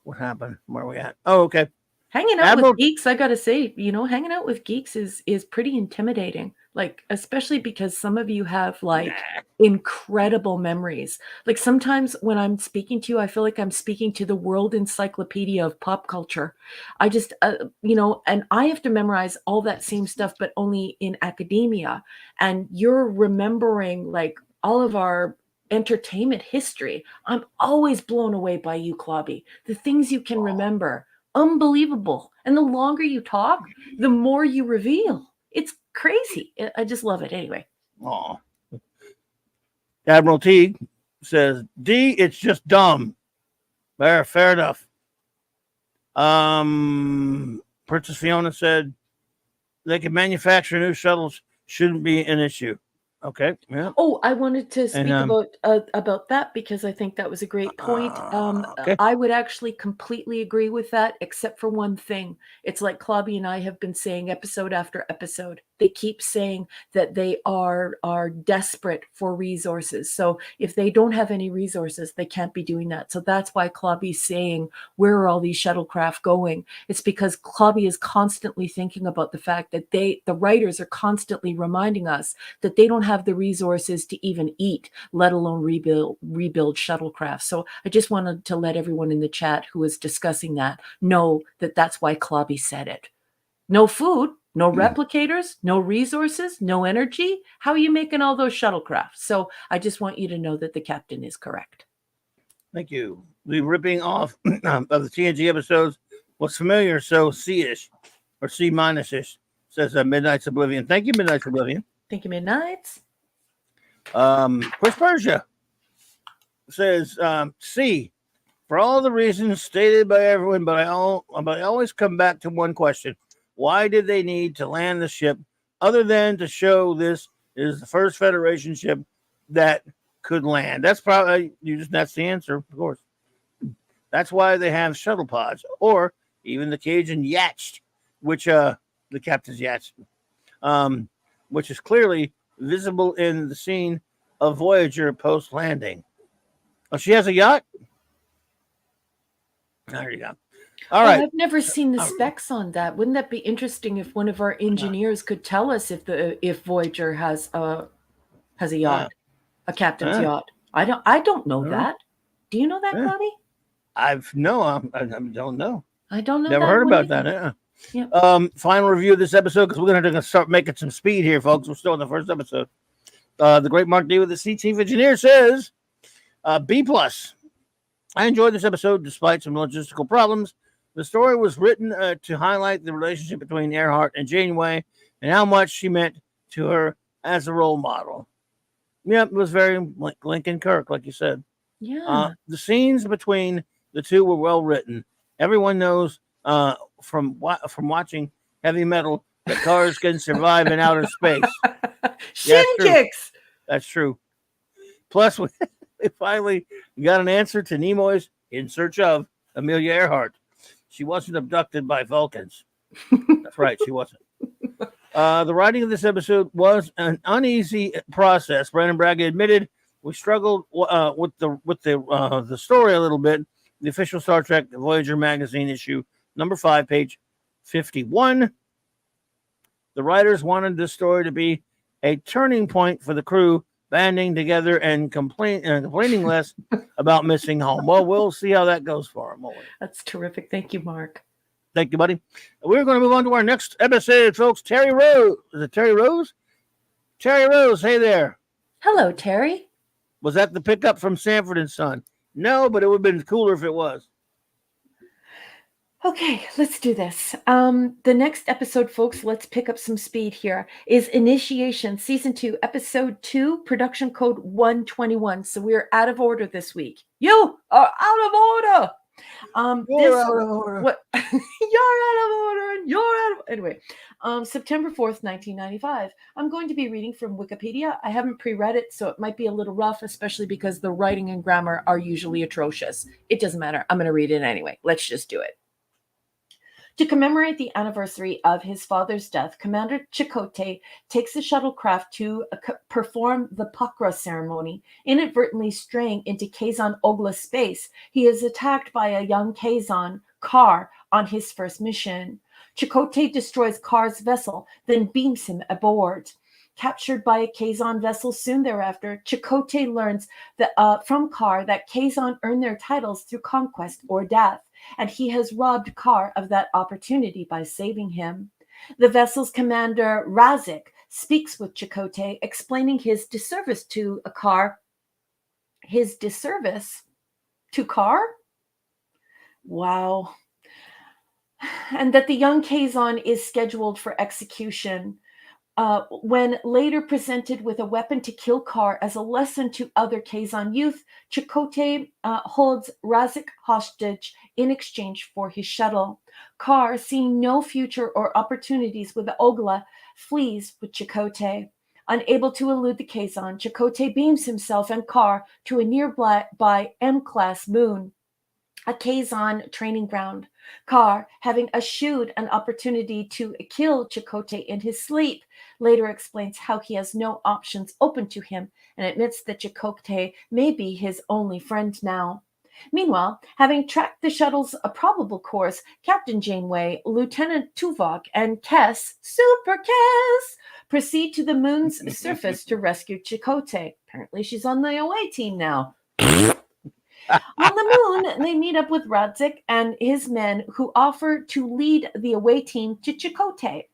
what happened? Where are we at? Oh, okay. Hanging out Admiral- with geeks, I gotta say, hanging out with geeks is pretty intimidating. Like, especially because some of you have like incredible memories. Like sometimes when I'm speaking to you, I feel like I'm speaking to the world encyclopedia of pop culture. I just, and I have to memorize all that same stuff, but only in academia. And you're remembering like all of our entertainment history. I'm always blown away by you, Clobby. The things you can remember. Unbelievable. And the longer you talk, the more you reveal. It's crazy. I just love it. Anyway. Oh. Admiral Teague says, D, it's just dumb. Fair enough. Princess Fiona said they can manufacture new shuttles, shouldn't be an issue. Okay. Yeah. Oh, I wanted to speak about that because I think that was a great point. Okay. I would actually completely agree with that, except for one thing. It's like Clobby and I have been saying episode after episode. They keep saying that they are desperate for resources. So if they don't have any resources, they can't be doing that. So that's why Clobby's saying, where are all these shuttlecraft going? It's because Clobby is constantly thinking about the fact that the writers are constantly reminding us that they don't have the resources to even eat, let alone rebuild shuttlecraft. So I just wanted to let everyone in the chat who is discussing that know that that's why Clobby said it. No food, no replicators, no resources, no energy. How are you making all those shuttlecraft? So I just want you to know that the captain is correct. Thank you. The ripping off of the TNG episodes was familiar, so C-ish or C-ish, says Midnight's Oblivion. Thank you, Midnight's Oblivion. Thank you, Midnights. Chris Persia says C, for all the reasons stated by everyone, but I always come back to one question. Why did they need to land the ship other than to show this is the first Federation ship that could land? That's probably that's the answer, of course. That's why they have shuttle pods or even the Cajun Yacht, which the captain's yacht, which is clearly visible in the scene of Voyager post landing. Oh, she has a yacht? There you go. All right. I've never seen the specs on that. Wouldn't that be interesting if one of our engineers could tell us if Voyager has a yacht, a captain's yacht? I don't know that. Do you know that, Clobby? I don't know. I don't know. Never that heard one about either. that. Yep. Final review of this episode because we're going to start making some speed here, folks. We're still in the first episode. The great Mark D with the C Chief Engineer says B+. I enjoyed this episode despite some logistical problems. The story was written to highlight the relationship between Earhart and Janeway and how much she meant to her as a role model. Yep, it was very like Lincoln Kirk, like you said. Yeah. The scenes between the two were well written. Everyone knows from watching heavy metal that cars can survive in outer space. Shin kicks. That's true. Plus, we finally got an answer to Nimoy's in search of Amelia Earhart. She wasn't abducted by Vulcans. That's right, she wasn't. The writing of this episode was an uneasy process. Brandon Braga admitted we struggled with the story a little bit. The official Star Trek Voyager magazine issue number 5, page 51. The writers wanted this story to be a turning point for the crew, banding together and complaining less about missing home. Well, we'll see how that goes for them. That's terrific. Thank you, Mark. Thank you, buddy. We're going to move on to our next episode, folks. Terry Rose. Is it Terry Rose? Terry Rose, hey there. Hello, Terry. Was that the pickup from Sanford and Son? No, but it would have been cooler if it was. Okay, let's do this. The next episode, folks, let's pick up some speed here, is Initiation, Season 2, Episode 2, Production Code 121. So we're out of order this week. You are out of order. You're out of order. What? You're out of order, and you're out of... Anyway, September 4th, 1995. I'm going to be reading from Wikipedia. I haven't pre-read it, so it might be a little rough, especially because the writing and grammar are usually atrocious. It doesn't matter. I'm going to read it anyway. Let's just do it. To commemorate the anniversary of his father's death, Commander Chakotay takes the shuttlecraft to perform the Pakra ceremony. Inadvertently straying into Kazon Ogla space, he is attacked by a young Kazon, Kar, on his first mission. Chakotay destroys Kar's vessel, then beams him aboard. Captured by a Kazon vessel soon thereafter, Chakotay learns that, from Kar that Kazon earn their titles through conquest or death, and he has robbed Kar of that opportunity by saving him. The vessel's commander, Razik, speaks with Chakotay, explaining his disservice to Kar. His disservice to Kar? Wow. And that the young Kazon is scheduled for execution. When later presented with a weapon to kill Kar as a lesson to other Kazon youth, Chakotay holds Razik hostage in exchange for his shuttle. Kar, seeing no future or opportunities with the Ogla, flees with Chakotay. Unable to elude the Kazon, Chakotay beams himself and Kar to a nearby M-class moon, a Kazon training ground. Kar, having eschewed an opportunity to kill Chakotay in his sleep, later explains how he has no options open to him and admits that Chakotay may be his only friend now. Meanwhile, having tracked the shuttle's probable course, Captain Janeway, Lieutenant Tuvok, and Kess, Super Kess, proceed to the moon's surface to rescue Chakotay. Apparently she's on the away team now. On the moon, they meet up with Razik and his men, who offer to lead the away team to Chakotay.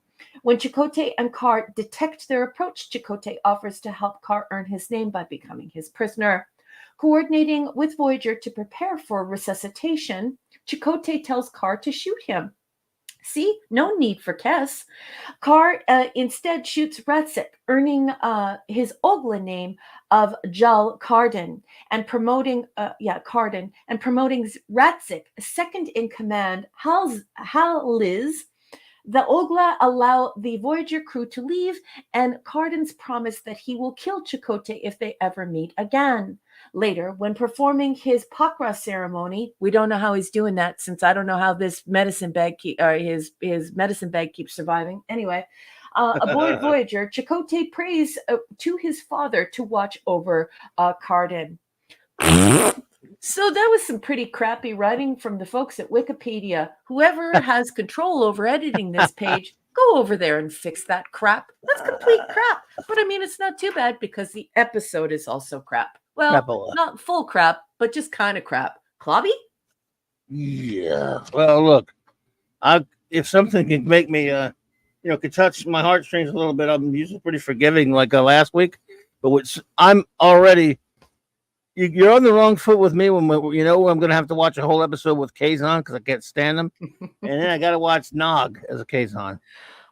When Chakotay and Kar detect their approach, Chakotay offers to help Kar earn his name by becoming his prisoner. Coordinating with Voyager to prepare for resuscitation, Chakotay tells Kar to shoot him. See, no need for Kess. Kar instead shoots Razik, earning his Ogla name of Jal Carden, and promoting Razik second in command. Haliz. The Ogla allow the Voyager crew to leave, and Carden's promise that he will kill Chakotay if they ever meet again. Later, when performing his Pakra ceremony, we don't know how he's doing that, since I don't know how this medicine bag his medicine bag keeps surviving. Anyway, aboard Voyager, Chakotay prays to his father to watch over Carden. So that was some pretty crappy writing from the folks at Wikipedia. Whoever has control over editing this page, go over there and fix that crap. That's complete crap. But I mean, it's not too bad because the episode is also crap. Well, Crapola. not full crap, but just kind of crap. Clobby? Yeah. Well, look, if something can make me, could touch my heartstrings a little bit, I'm usually pretty forgiving, like last week. But I'm already. You're on the wrong foot with me when I'm going to have to watch a whole episode with Kazan because I can't stand him, and then I got to watch Nog as a Kazan.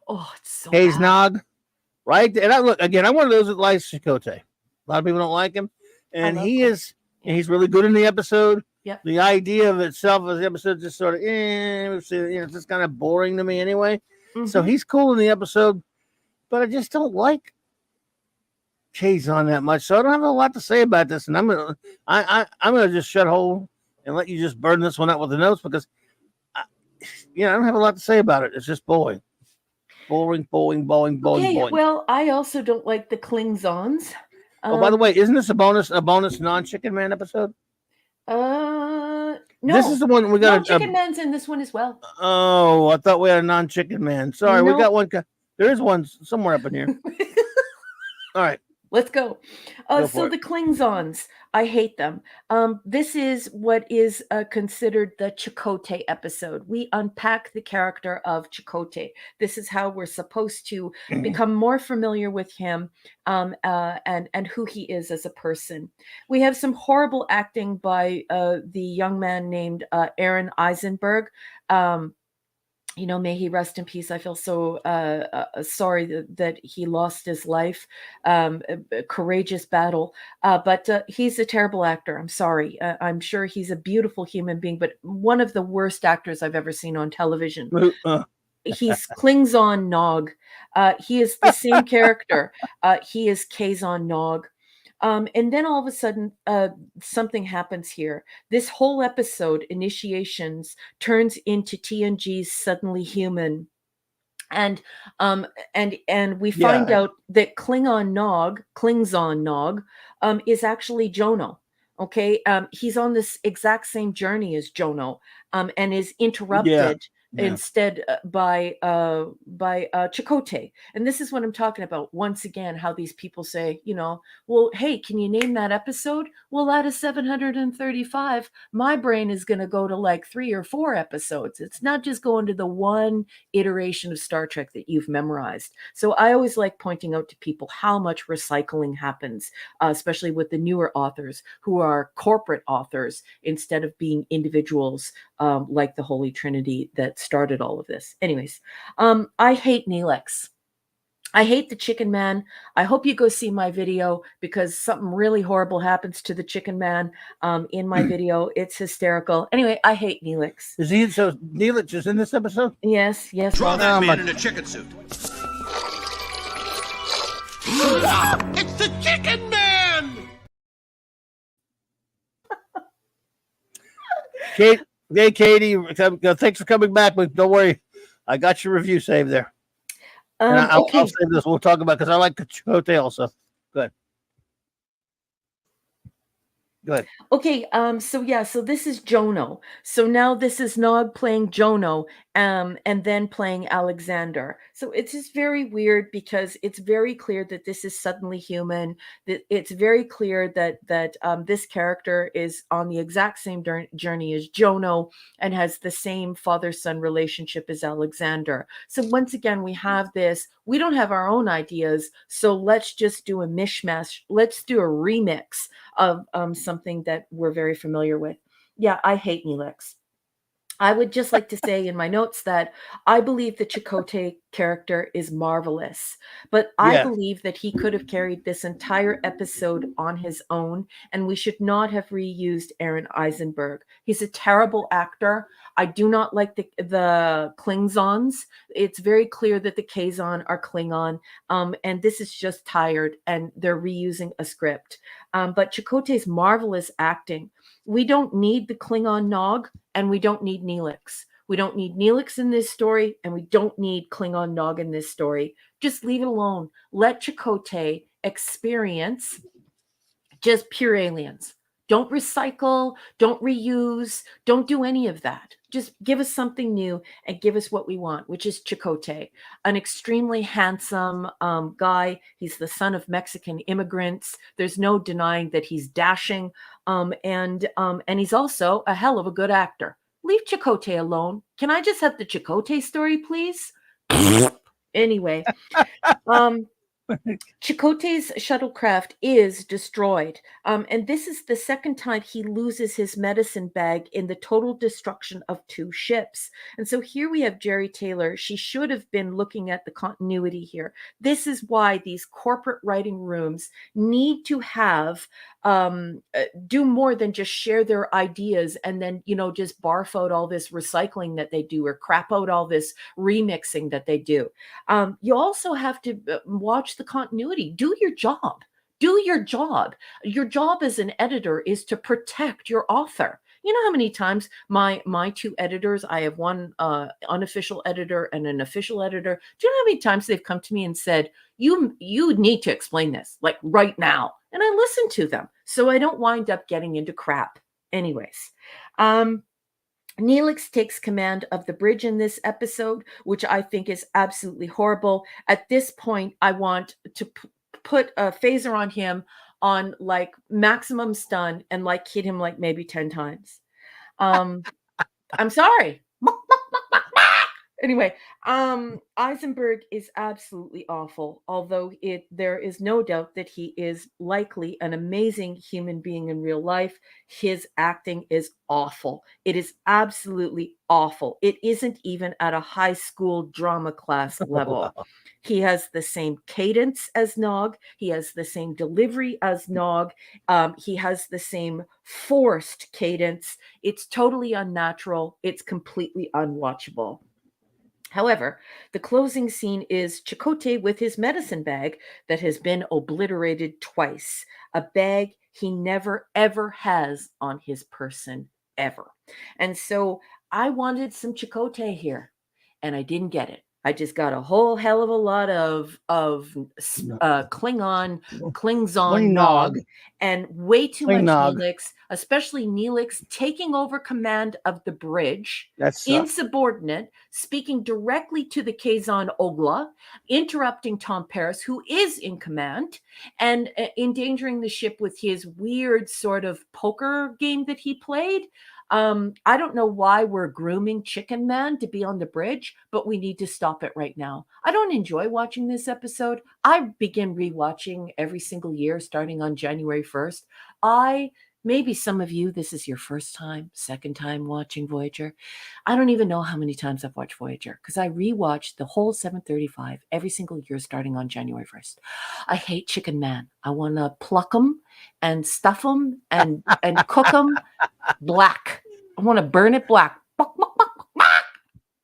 Oh, it's so Kaz bad. Nog, right? And I'm one of those that likes Chakotay. A lot of people don't like him, and he's really good in the episode. Yep. The idea of itself as the episode just sort of, it's just kind of boring to me anyway. Mm-hmm. So he's cool in the episode, but I just don't like Kazan that much. So I don't have a lot to say about this, and I'm gonna just shut hole and let you just burn this one out with the notes because, I don't have a lot to say about it. It's just boring. Boring. Okay, well, I also don't like the Klingons. Oh, by the way, isn't this a bonus non-Chicken Man episode? No. This is the one we got. No, Chicken Man's in this one as well. Oh, I thought we had a non-Chicken Man. Sorry, we got one. There is one somewhere up in here. All right. Let's go. So the Klingons, I hate them. This is what is considered the Chakotay episode. We unpack the character of Chakotay. This is how we're supposed to become more familiar with him and who he is as a person. We have some horrible acting by the young man named Aaron Eisenberg. May he rest in peace. I feel so sorry that he lost his life. A courageous battle. But he's a terrible actor. I'm sorry. I'm sure he's a beautiful human being, but one of the worst actors I've ever seen on television. He's Klingon Nog. He is the same character. He is Kazan Nog. And then all of a sudden, something happens here. This whole episode, Initiations, turns into TNG's Suddenly Human. And we find out that Klingon Nog is actually Jono. Okay, he's on this exact same journey as Jono, and is interrupted instead by Chakotay. And this is what I'm talking about. Once again, how these people say, well, hey, can you name that episode? Well, out of 735, my brain is going to go to like 3 or 4 episodes. It's not just going to the one iteration of Star Trek that you've memorized. So I always like pointing out to people how much recycling happens, especially with the newer authors who are corporate authors instead of being individuals like the Holy Trinity that started all of this. Anyways, I hate Neelix. I hate the Chicken Man. I hope you go see my video because something really horrible happens to the Chicken Man in my video. It's hysterical. Anyway, I hate Neelix. So Neelix is in this episode? Yes. Draw that man in a chicken suit. It's the Chicken Man! Kate, hey, Katie, thanks for coming back, but don't worry. I got your review saved there. I'll save this. We'll talk about because I like Chakotay also. Good. Go ahead. Okay, so this is Jono. So now this is Nog playing Jono, and then playing Alexander. So it's just very weird because it's very clear that this is Suddenly Human. That it's very clear that this character is on the exact same journey as Jono and has the same father-son relationship as Alexander. So once again, we have this. We don't have our own ideas, so let's just do a mishmash. Let's do a remix of something that we're very familiar with. Yeah, I hate Neelix. I would just like to say in my notes that I believe the Chakotay character is marvelous, but I believe that he could have carried this entire episode on his own, and we should not have reused Aaron Eisenberg. He's a terrible actor. I do not like the Klingons. It's very clear that the Kazon are Klingon, and this is just tired, and they're reusing a script. But Chakotay's marvelous acting. We don't need the Klingon Nog, and we don't need Neelix. We don't need Neelix in this story, and we don't need Klingon Nog in this story. Just leave it alone. Let Chakotay experience just pure aliens. Don't recycle, don't reuse, don't do any of that. Just give us something new and give us what we want, which is Chakotay, an extremely handsome guy. He's the son of Mexican immigrants. There's no denying that he's dashing, and he's also a hell of a good actor. leave Chakotay alone. Can I just have the Chakotay story, please? Anyway, Chakotay's shuttlecraft is destroyed. And this is the second time he loses his medicine bag in the total destruction of 2 ships. And so here we have Jerry Taylor. She should have been looking at the continuity here. This is why these corporate writing rooms need to have do more than just share their ideas and then, just barf out all this recycling that they do or crap out all this remixing that they do. You also have to watch the continuity. Do your job. Do your job. Your job as an editor is to protect your author. You know how many times my 2 editors, I have one unofficial editor and an official editor. Do you know how many times they've come to me and said, you need to explain this, like right now. And I listen to them so I don't wind up getting into crap. Anyways, Neelix takes command of the bridge in this episode, which I think is absolutely horrible. At this point, I want to put a phaser on him on like maximum stun and like hit him like maybe 10 times. I'm sorry. Anyway, Eisenberg is absolutely awful, although there is no doubt that he is likely an amazing human being in real life. His acting is awful. It is absolutely awful. It isn't even at a high school drama class level. He has the same cadence as Nog. He has the same delivery as Nog. He has the same forced cadence. It's totally unnatural. It's completely unwatchable. However, the closing scene is Chakotay with his medicine bag that has been obliterated twice, a bag he never, ever has on his person, ever. And so I wanted some Chakotay here, and I didn't get it. I just got a whole hell of a lot of Klingzon Nog, and way too much Neelix, especially Neelix taking over command of the bridge, insubordinate, speaking directly to the Kazon Ogla, interrupting Tom Paris, who is in command, and endangering the ship with his weird sort of poker game that he played. I don't know why we're grooming Chicken Man to be on the bridge, but we need to stop it right now. I don't enjoy watching this episode. I begin rewatching every single year starting on January 1st. Maybe some of you, this is your first time, second time watching Voyager. I don't even know how many times I've watched Voyager because I rewatched the whole 735 every single year starting on January 1st. I hate Chicken Man. I want to pluck him and stuff him and cook him black. I want to burn it black.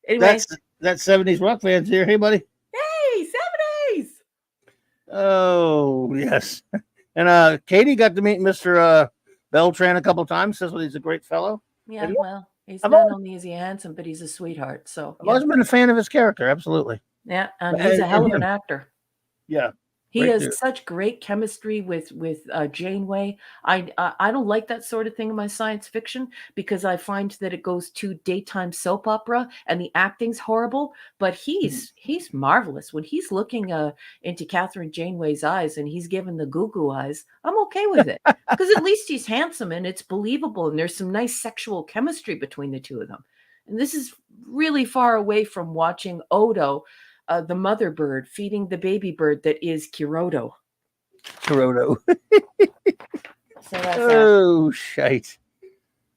Anyway. That's 70s rock fans here. Hey, buddy. Hey, 70s. Oh, yes. And Katie got to meet Mr. Beltran a couple of times. Says he's a great fellow. Yeah, well, he's not only is he handsome, but he's a sweetheart. So I've always been a fan of his character. Absolutely. Yeah, and he's a hell of an actor. Yeah. He has such great chemistry with Janeway. I don't like that sort of thing in my science fiction because I find that it goes too daytime soap opera and the acting's horrible. But he's marvelous when he's looking into Catherine Janeway's eyes and he's giving the goo eyes. I'm okay with it because at least he's handsome and it's believable and there's some nice sexual chemistry between the two of them. And this is really far away from watching Odo. The mother bird feeding the baby bird that is Kirodo. So that's shite.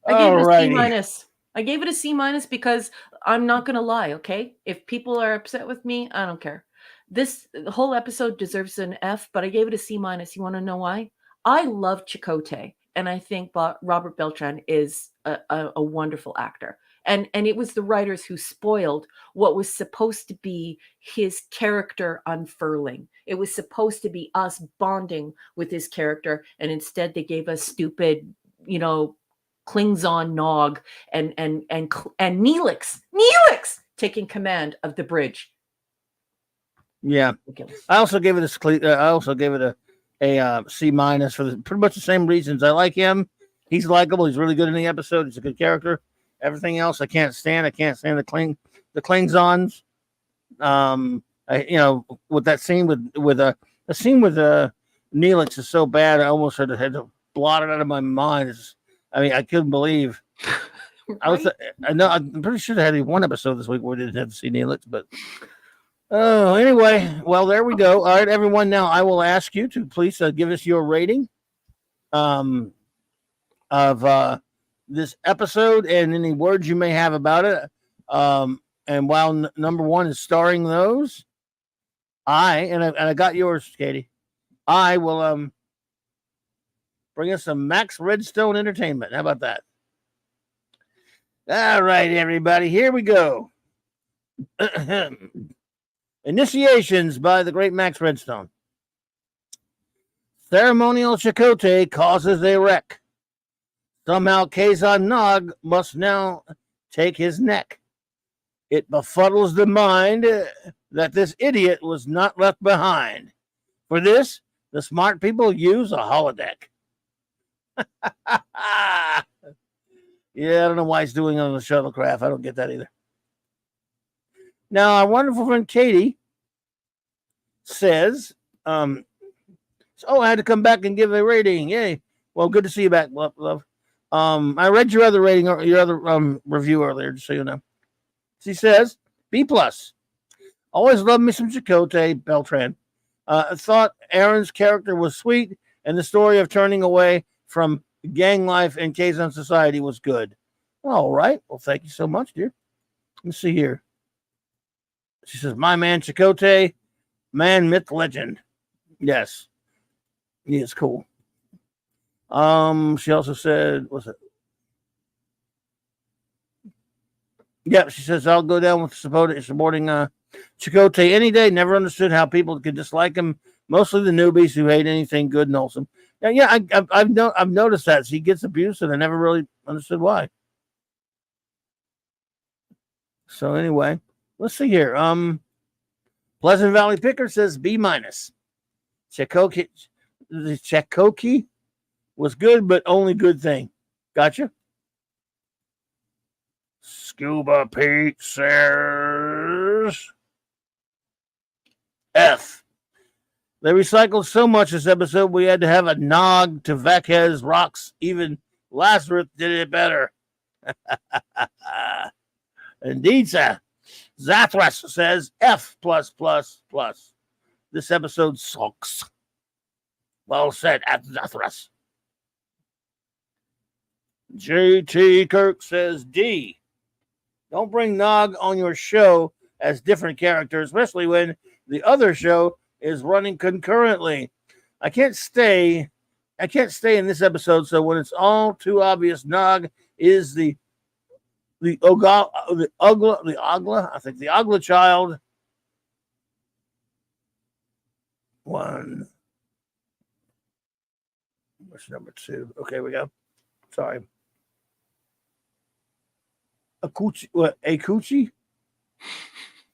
I gave it a C minus. I gave it a C minus because I'm not going to lie, okay? If people are upset with me, I don't care. The whole episode deserves an F, but I gave it a C minus. You want to know why? I love Chakotay, and I think Robert Beltran is a wonderful actor. And it was the writers who spoiled what was supposed to be his character unfurling. It was supposed to be us bonding with his character, and instead they gave us stupid, Klingzon Nog and Neelix taking command of the bridge. Yeah, I also gave it a C minus for pretty much the same reasons. I like him. He's likable. He's really good in the episode. He's a good character. Everything else I can't stand. I can't stand the Klingzons. With that scene with Neelix is so bad. I almost had to blot it out of my mind. I couldn't believe I know. I'm pretty sure they had one episode this week where we didn't have to see Neelix, but anyway, well, there we go. All right, everyone. Now I will ask you to please give us your rating of this episode and any words you may have about it. And while number one is starring those, I got yours, Katie. I will bring us some Max Redstone entertainment. How about that? All right, everybody, here we go. Initiations by the great Max Redstone. Ceremonial Chakotay causes a wreck. Somehow Kazan Nog must now take his neck. It befuddles the mind that this idiot was not left behind. For this, the smart people use a holodeck. Yeah, I don't know why he's doing it on the shuttlecraft. I don't get that either. Now, our wonderful friend Katie says, I had to come back and give a rating. Yay. Well, good to see you back, love. I read your other rating, or your other review earlier, just so you know. She says, B+. Always loved me some Chakotay Beltran. I thought Aaron's character was sweet, and the story of turning away from gang life and Kazan society was good. All right. Well, thank you so much, dear. Let's see here. She says, my man Chakotay, man, myth, legend. Yes. He is cool. She also said, what's it? Yep, she says, I'll go down with supporting Chakotay any day. Never understood how people could dislike him. Mostly the newbies who hate anything good and wholesome. I've noticed that. He gets abused, and I never really understood why. So anyway, let's see here. Pleasant Valley Picker says B-. Chakoki was good, but only good thing. Gotcha. Scuba Pete says F. They recycled so much this episode, we had to have a nog to Vakhez rocks. Even Lazarus did it better. Indeed, sir. Zathras says F+++. This episode sucks. Well said at Zathras. JT Kirk says D. Don't bring Nog on your show as different characters, especially when the other show is running concurrently. I can't stay in this episode, so when it's all too obvious Nog is the Ogla, I think the Ogla child. One. What's number 2? Okay, we go. Sorry. A coochie?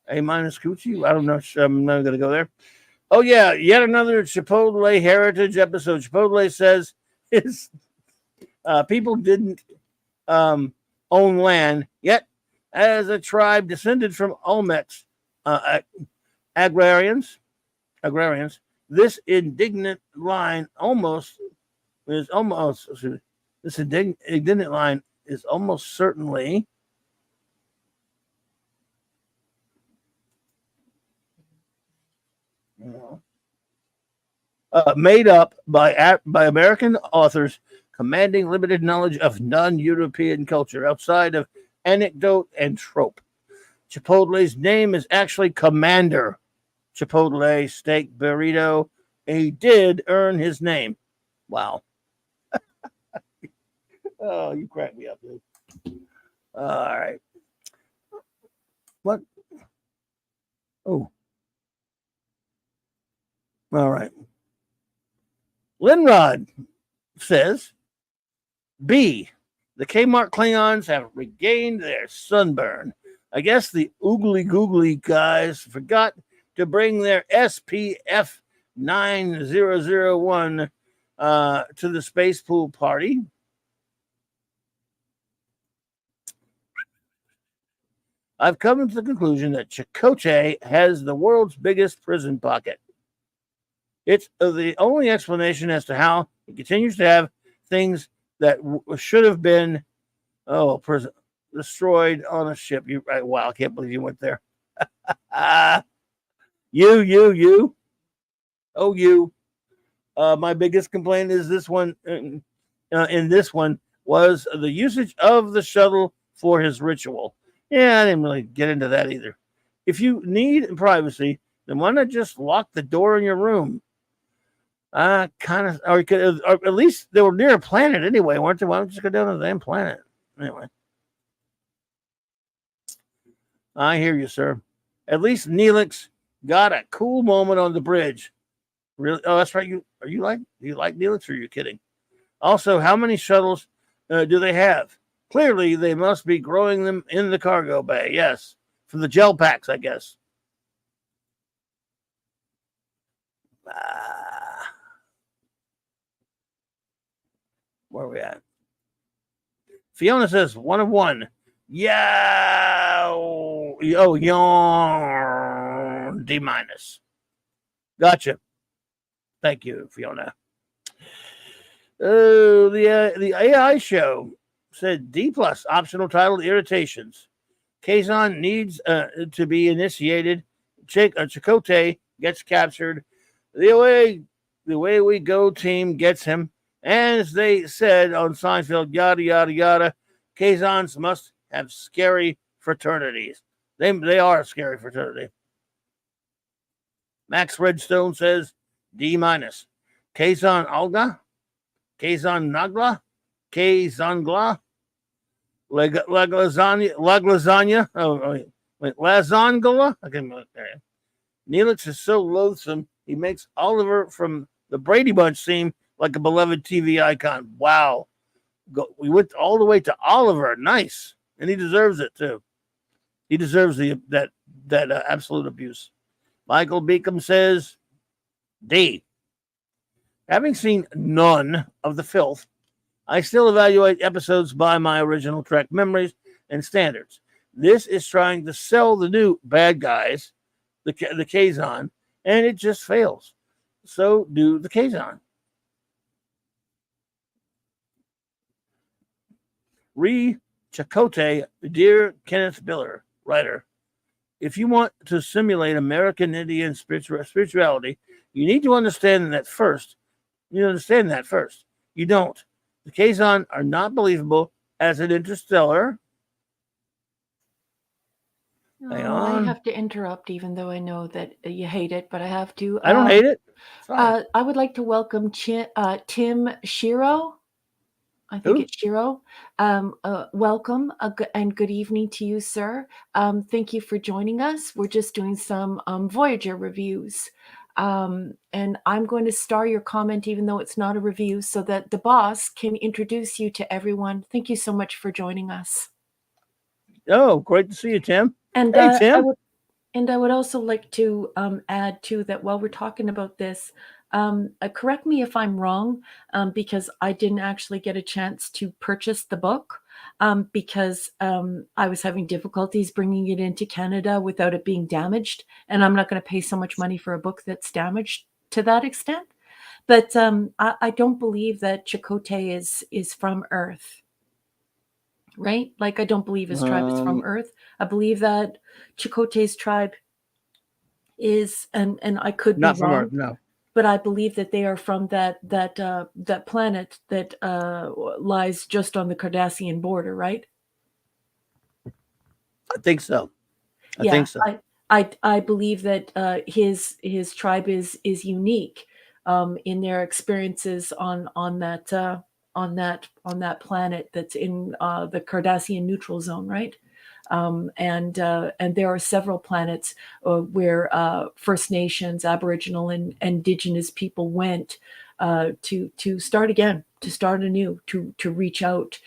A minus coochie? I don't know. I'm not going to go there. Oh, yeah. Yet another Chipotle heritage episode. Chipotle says his people didn't own land, yet as a tribe descended from Olmec agrarians, this indignant line is almost certainly made up by American authors commanding limited knowledge of non-European culture outside of anecdote and trope. Chipotle's name is actually Commander Chipotle Steak Burrito. He did earn his name. Wow. Oh, you crack me up, dude. All right. What? Oh. All right. Linrod says, B. The Kmart Klingons have regained their sunburn. I guess the oogly googly guys forgot to bring their SPF 9001 to the space pool party. I've come to the conclusion that Chakotay has the world's biggest prison pocket. It's the only explanation as to how he continues to have things that should have been prison. destroyed on a ship. Wow, I can't believe you went there. You. Oh, you. My biggest complaint is this one. In this one was the usage of the shuttle for his ritual. Yeah, I didn't really get into that either. If you need privacy, then why not just lock the door in your room? Or at least they were near a planet anyway, weren't they? Why don't you just go down to the damn planet? Anyway. I hear you, sir. At least Neelix got a cool moment on the bridge. Really? Oh, that's right. Do you like Neelix, or are you kidding? Also, how many shuttles do they have? Clearly, they must be growing them in the cargo bay. Yes, from the gel packs, I guess. Where are we at? Fiona says 1 of 1. Yeah. Oh, yawn. D-. Gotcha. Thank you, Fiona. Oh, the AI show said D+, optional title, irritations. Kazon needs to be initiated. Chakotay gets captured. The away we go team gets him. And as they said on Seinfeld, yada, yada, yada, Kazons must have scary fraternities. They are a scary fraternity. Max Redstone says D-. Kazon Alga? Kazon Nagla? Kazongla? Lasagna? Lasangla? Okay. Neelix is so loathsome, he makes Oliver from the Brady Bunch seem like a beloved TV icon. Wow. We went all the way to Oliver. Nice. And he deserves it, too. He deserves that absolute abuse. Michael Beacom says, D. Having seen none of the filth, I still evaluate episodes by my original Trek memories and standards. This is trying to sell the new bad guys, the Kazon, and it just fails. So do the Kazon. Chakotay, dear Kenneth Biller, writer, if you want to simulate American Indian spirituality, you need to understand that first. You don't. The Kazon are not believable as an interstellar. Hang on. I have to interrupt, even though I know that you hate it, but I have to. I don't hate it. I would like to welcome Tim Shiro. I think it's Shiro. Welcome and good evening to you, sir. Thank you for joining us. We're just doing some Voyager reviews. And I'm going to star your comment, even though it's not a review, so that the boss can introduce you to everyone. Thank you so much for joining us. Oh, great to see you, Tim. And hey, Tim. I would also like to add, too, that while we're talking about this, correct me if I'm wrong, because I didn't actually get a chance to purchase the book because I was having difficulties bringing it into Canada without it being damaged. And I'm not going to pay so much money for a book that's damaged to that extent. But I don't believe that Chakotay is from Earth. Right? Like, I don't believe his tribe is from Earth. I believe that Chakotay's tribe is, and I could not be from wrong, Earth, no. But I believe that they are from that planet that lies just on the Cardassian border, right? I think so. I think so. I believe that his tribe is unique in their experiences on that planet that's in the Cardassian neutral zone, right? And there are several planets where First Nations, Aboriginal, and Indigenous people went to start again, to start anew, to reach out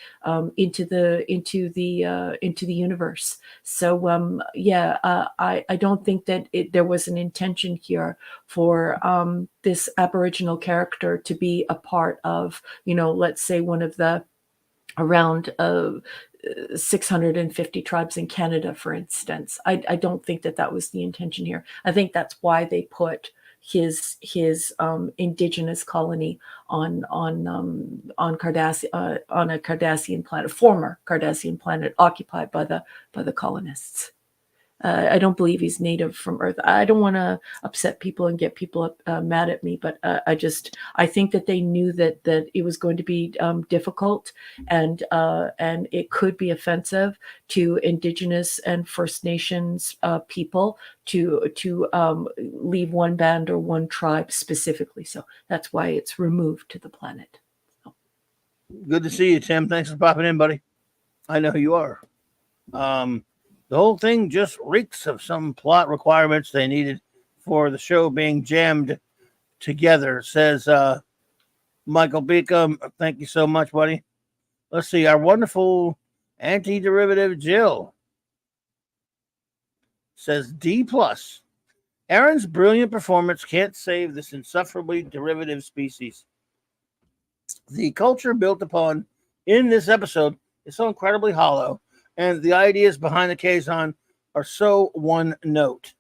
into the universe. So I don't think that there was an intention here for this Aboriginal character to be a part of, let's say, one of the around 650 tribes in Canada, for instance. I don't think that was the intention here. I think that's why they put his indigenous colony on Cardassian, on a Cardassian planet, former Cardassian planet occupied by the colonists. I don't believe he's native from Earth. I don't want to upset people and get people mad at me, but I think that they knew that it was going to be difficult, and it could be offensive to Indigenous and First Nations people to leave one band or one tribe specifically. So that's why it's removed to the planet. Good to see you, Tim. Thanks for popping in, buddy. I know who you are. The whole thing just reeks of some plot requirements they needed for the show being jammed together, says Michael Beacom. Thank you so much, buddy. Let's see. Our wonderful anti-derivative Jill says D+. Aaron's brilliant performance can't save this insufferably derivative species. The culture built upon in this episode is so incredibly hollow, and the ideas behind the Kazon are so one note.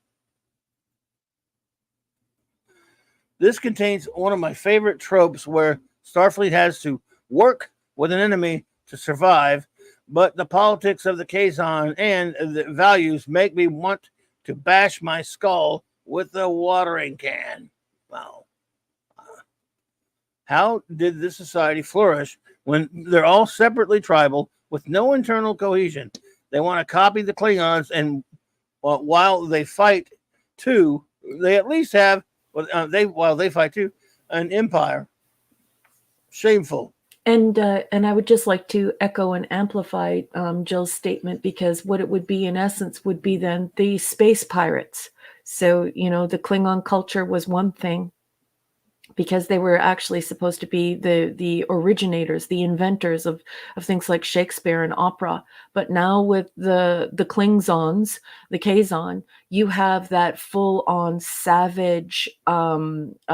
This contains one of my favorite tropes where Starfleet has to work with an enemy to survive, but the politics of the Kazon and the values make me want to bash my skull with a watering can. Wow. How did this society flourish when they're all separately tribal with no internal cohesion? They want to copy the Klingons, and while they fight too, they at least have while they fight too an empire. Shameful. And I would just like to echo and amplify Jill's statement, because what it would be in essence would be then the space pirates. So, the Klingon culture was one thing, because they were actually supposed to be the originators, the inventors of things like Shakespeare and opera. But now with the Klingons, the Kazon, you have that full-on savage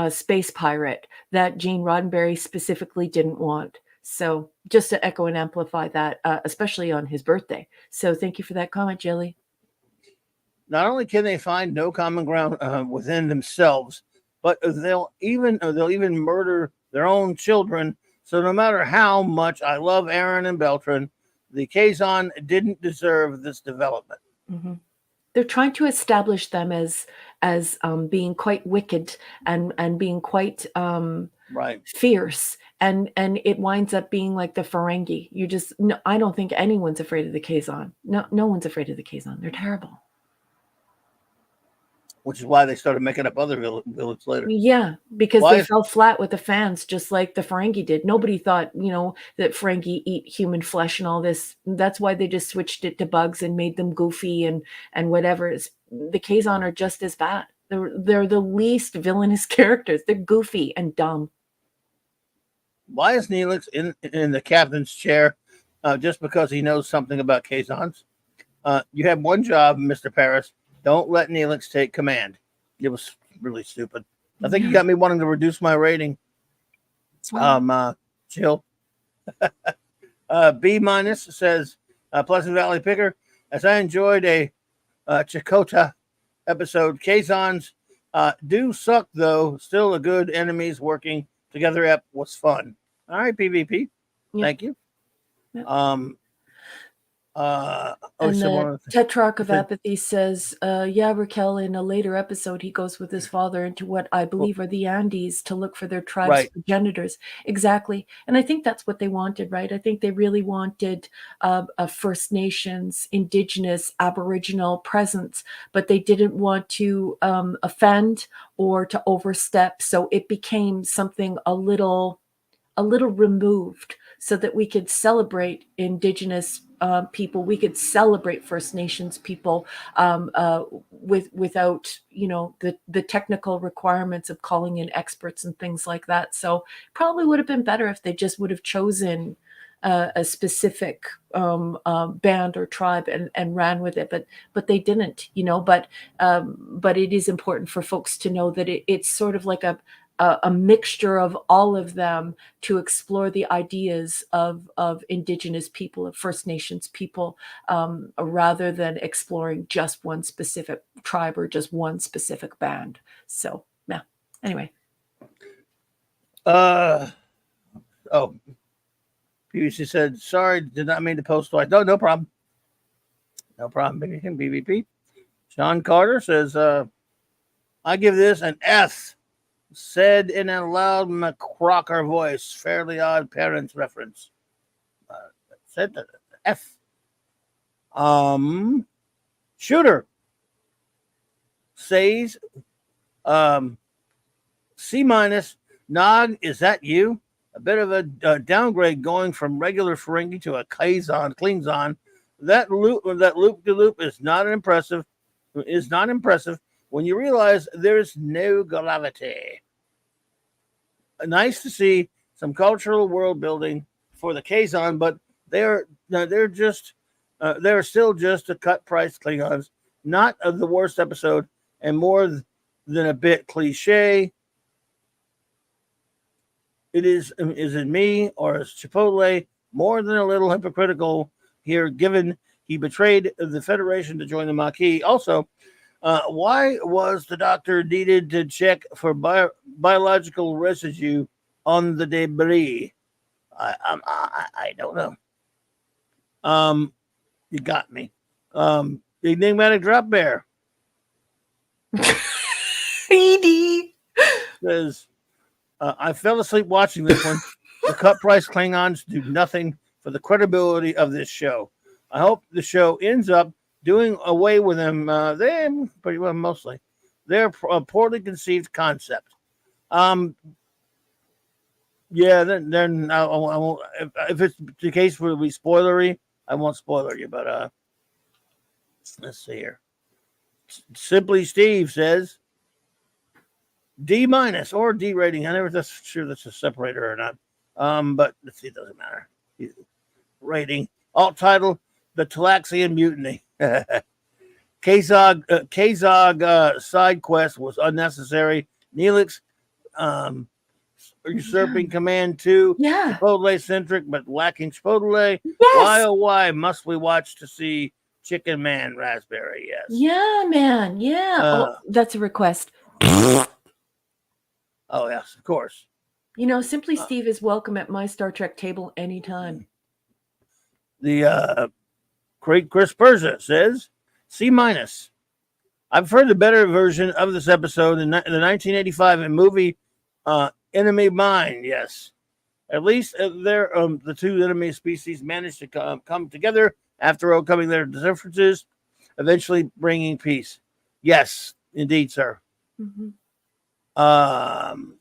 space pirate that Gene Roddenberry specifically didn't want. So just to echo and amplify that, especially on his birthday. So thank you for that comment, Jilly. Not only can they find no common ground within themselves, but they'll even murder their own children. So no matter how much I love Aaron and Beltran, the Kazon didn't deserve this development. Mm-hmm. They're trying to establish them as being quite wicked and being quite right, fierce, and it winds up being like the Ferengi. I don't think anyone's afraid of the Kazon. No one's afraid of the Kazon. They're terrible. Which is why they started making up other villains later. Yeah, because they fell flat with the fans, just like the Ferengi did. Nobody thought, that Ferengi eat human flesh and all this. That's why they just switched it to bugs and made them goofy and whatever. The Kazon are just as bad. They're the least villainous characters. They're goofy and dumb. Why is Neelix in the captain's chair? Just because he knows something about Kazons? You have one job, Mr. Paris. Don't let Neelix take command. It was really stupid. I think you got me wanting to reduce my rating. Jill. B- says, Pleasant Valley Picker, as I enjoyed a Chakotay episode, Kazons do suck, though. Still a good enemies working together ep was fun. All right, PvP. Yeah. Thank you. Yeah. And the Tetrarch of Apathy says, Raquel, in a later episode, he goes with his father into what I believe are the Andes to look for their tribe's progenitors. Exactly. And I think that's what they wanted, right? I think they really wanted a First Nations, Indigenous, Aboriginal presence, but they didn't want to offend or to overstep. So it became something a little removed, so that we could celebrate Indigenous people, we could celebrate First Nations people without the technical requirements of calling in experts and things like that. So probably would have been better if they just would have chosen a specific band or tribe and ran with it, but they didn't, but it is important for folks to know that it's sort of like a mixture of all of them to explore the ideas of Indigenous people, of First Nations people, rather than exploring just one specific tribe or just one specific band. So, yeah, Anyway. Oh, PVC said, sorry, did not mean to post twice. No problem. No problem, BVP. Sean Carter says, I give this an F, said in a loud McCrocker voice. Fairly Odd Parents reference. Said that F. Shooter says, C minus. Nog, is that you? A bit of a downgrade going from regular Ferengi to a Klingon. That loop to loop is not impressive. When you realize there's no gravity. Nice to see some cultural world building for the Kazon, but they're still just a cut price Klingons. Not of the worst episode, and more than a bit cliche. Is it me or is Chipotle more than a little hypocritical here, given he betrayed the Federation to join the Maquis? Also, why was the doctor needed to check for biological residue on the debris? I don't know. You got me. Enigmatic Drop Bear says, I fell asleep watching this one. The cut price Klingons do nothing for the credibility of this show. I hope the show ends up doing away with them. They pretty well mostly. They're a poorly conceived concept. Yeah, then I won't. If it's the case where we spoilery, I won't spoiler you. But let's see here. Simply Steve says D minus or D rating. I never just sure that's a separator or not. But let's see, it doesn't matter. Rating. Alt title: The Talaxian Mutiny. Kazog side quest was unnecessary. Neelix usurping command 2. Yeah. Chipotle centric, but lacking Chipotle. Yes. Why oh why must we watch to see Chicken Man Raspberry? Yes. Yeah, man. Yeah. That's a request. Oh yes, of course. You know, Simply Steve is welcome at my Star Trek table anytime. The great Chris Perza says C minus. I've heard the better version of this episode in the 1985 movie Enemy Mine. Yes, at least the two enemy species managed to come together after overcoming their differences, eventually bringing peace. Yes, indeed, sir. Mm-hmm.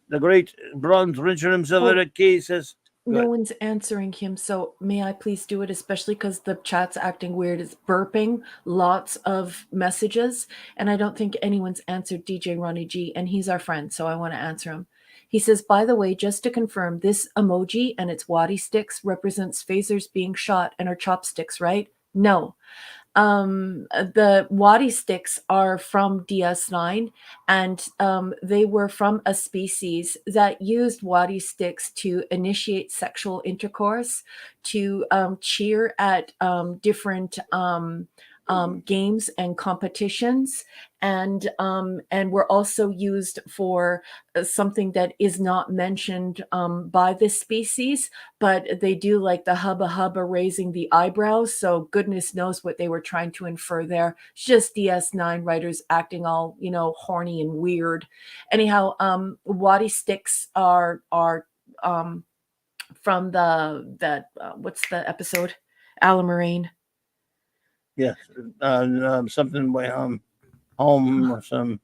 The great Bronze Richard himself, Eric Key says, no one's answering him, so may I please do it, especially because the chat's acting weird. It's burping lots of messages, and I don't think anyone's answered DJ Ronnie G, and he's our friend, so I want to answer him. He says, by the way, just to confirm, this emoji and its waddy sticks represents phasers being shot and are chopsticks, right? No. The waddy sticks are from DS9, and they were from a species that used waddy sticks to initiate sexual intercourse, to cheer at different games and competitions, and were also used for something that is not mentioned by this species, but they do like the hubba raising the eyebrows, so goodness knows what they were trying to infer there. It's just DS9 writers acting all, you know, horny and weird. Anyhow, waddy sticks are from the what's the episode? Alan Moraine. Yes, something way home or something.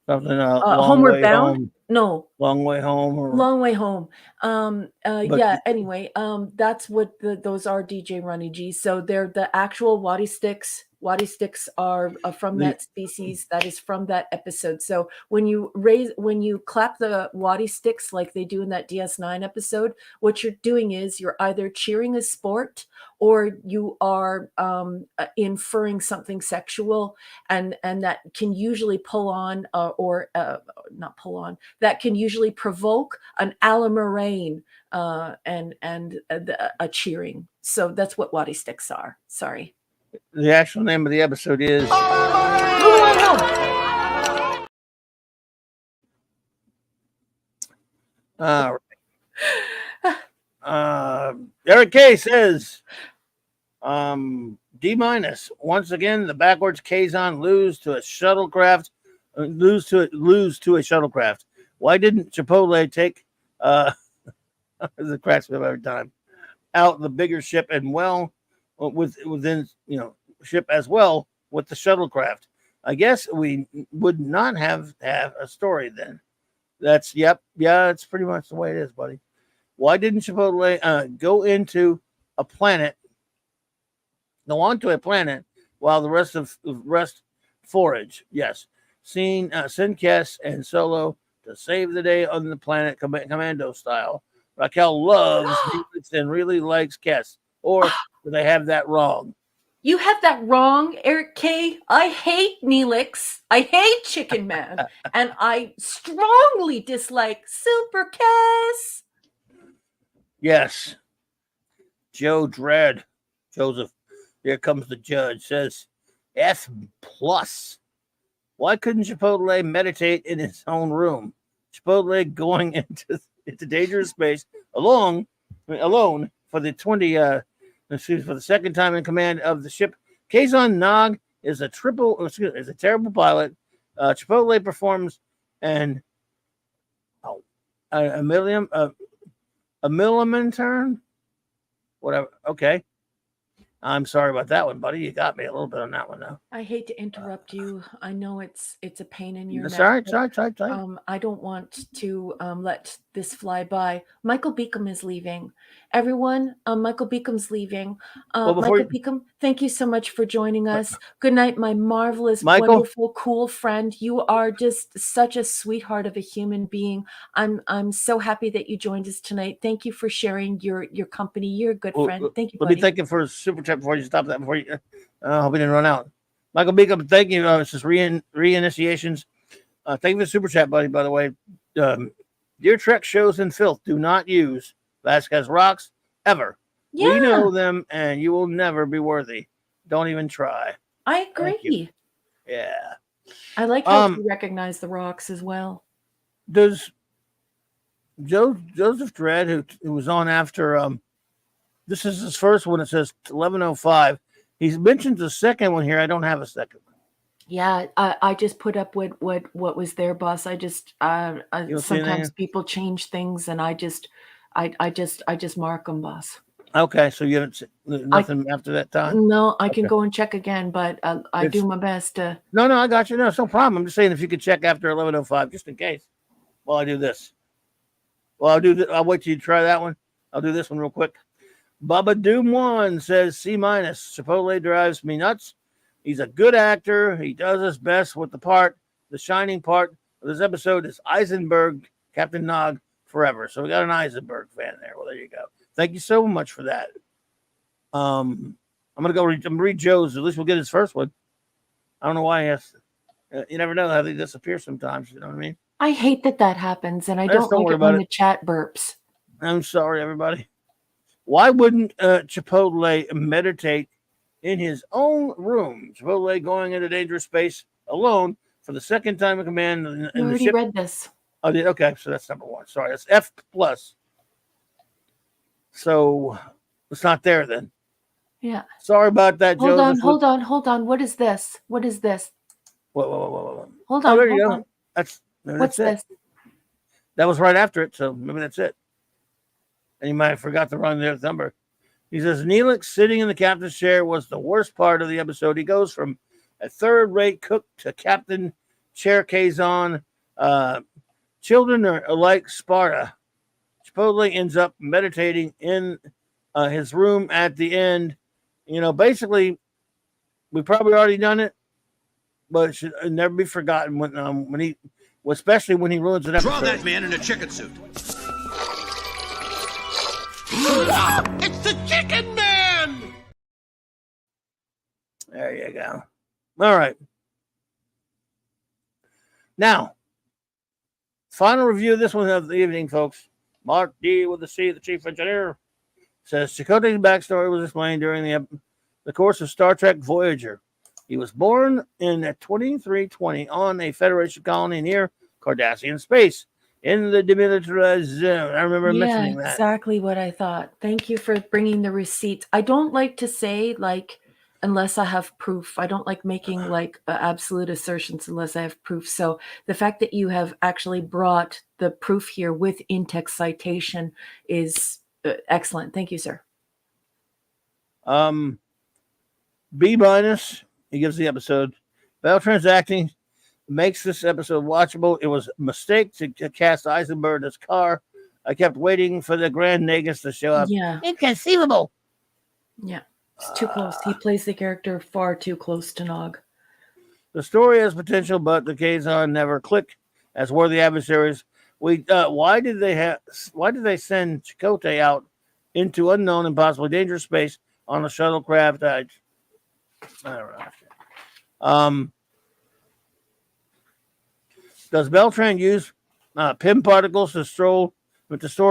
Homeward Bound. Home. No, Long Way Home. Or... Long Way Home. Yeah. Anyway, that's what those are, DJ Ronnie G. So they're the actual waddy sticks. Waddy sticks are from that species. That is from that episode. So when you clap the waddy sticks like they do in that DS9 episode, what you're doing is you're either cheering a sport or you are inferring something sexual, and that can usually pull on not pull on. That can usually provoke an Alan Moraine and a cheering. So that's what waddy sticks are. Sorry. The actual name of the episode is All right. Eric K says, D minus. Once again, the backwards Kazon lose to a shuttlecraft. Lose to a shuttlecraft. Why didn't Chipotle take the cracks me up every time out the bigger ship and within ship as well with the shuttlecraft? I guess we would not have a story then. That's yeah, it's pretty much the way it is, buddy. Why didn't Chipotle go onto a planet while the rest forage? Yes, send Kess and Solo to save the day on the planet commando style. Raquel loves Neelix and really likes Kess, or do they have that wrong? You have that wrong, Eric K. I hate Neelix. I hate Chicken Man. And I strongly dislike Super Kess. Yes. Joe Dredd, Joseph, here comes the judge, says F plus. Why couldn't Chipotle meditate in his own room? Chipotle going into dangerous space alone for the for the second time in command of the ship. Kazon Nog is a terrible pilot. Chipotle performs a millimeter, whatever. Okay, I'm sorry about that one, buddy. You got me a little bit on that one, though. I hate to interrupt you. I know it's a pain in your neck. Sorry. I don't want to let this fly by. Michael Beacom is leaving. Everyone, Michael Beacom's leaving. Michael Beacom, thank you so much for joining us. Good night, my marvelous, Michael. wonderful, cool friend. You are just such a sweetheart of a human being. I'm so happy that you joined us tonight. Thank you for sharing your company. You're a good friend. Thank you, buddy. Let me thank you for a super chat before you stop that. Before you, I hope we didn't run out. Michael Beacom, thank you. It's just reinitiations. Thank you for the super chat, buddy. By the way, Dear Trek shows and filth do not use Vasquez rocks ever. Yeah. We know them, and you will never be worthy. Don't even try. I agree. Yeah. I like how you recognize the rocks as well. Does Joseph Dredd, who was on after this is his first one. It says 11:05. He mentions a second one here. I don't have a second one. Yeah, I just put up with what was there, boss. I just sometimes people change things, and I just mark them, boss. Okay, so you haven't seen nothing after that time? No, I can go and check again, but I do my best to. No, I got you. No, it's no problem. I'm just saying if you could check after 11:05, just in case. While I do this. Well, I'll wait till you try that one. I'll do this one real quick. Baba Doom 1 says C-. Chipotle drives me nuts. He's a good actor. He does his best with the part. The shining part of this episode is Eisenberg, Captain Nog, forever. So we got an Eisenberg fan there. Well, there you go. Thank you so much for that. I'm gonna read Joe's. At least we'll get his first one. I don't know why he has. You never know how they disappear sometimes. You know what I mean? I hate that happens, and I don't like it when the chat burps. I'm sorry, everybody. Why wouldn't Chipotle meditate in his own room? Chipotle going into dangerous space alone for the second time in command. You already read this. Oh, did okay. So that's number one. Sorry, that's F plus. So it's not there then. Yeah. Sorry about that, Joseph. Hold on. What is this? Whoa. Hold on. There you go. What's this? That was right after it, so maybe that's it. And you might have forgot to run the number. He says, Neelix sitting in the captain's chair was the worst part of the episode. He goes from a third-rate cook to captain chair Kazon. Children are like Sparta. Chipotle ends up meditating in his room at the end. You know, basically, we probably already done it, but it should never be forgotten when he, especially when he ruins an episode. Draw that man in a chicken suit. It's the Chicken Man! There you go. All right. Now, final review of this one of the evening, folks. Mark D. with the C, the chief engineer, says Chakotay's backstory was explained during the course of Star Trek Voyager. He was born in 2320 on a Federation colony near Cardassian space. in the demilitarized zone. I remember Yeah, mentioning that. exactly what I thought. Thank you for bringing the receipts. I don't like to say like unless I have proof. I don't like making like absolute assertions unless I have proof. So the fact that you have actually brought the proof here with in-text citation is excellent. Thank you, sir. B minus. He gives the episode. Beltran's acting makes this episode watchable. It was a mistake to cast Eisenberg as Carr. I kept waiting for the Grand Nagus to show up. Yeah. Inconceivable. Yeah. It's too close. He plays the character far too close to Nog. The story has potential, but the Kazon never click as worthy adversaries. Why did they send Chakotay out into unknown and possibly dangerous space on a shuttlecraft? I don't know. Does Beltran use PIM particles to store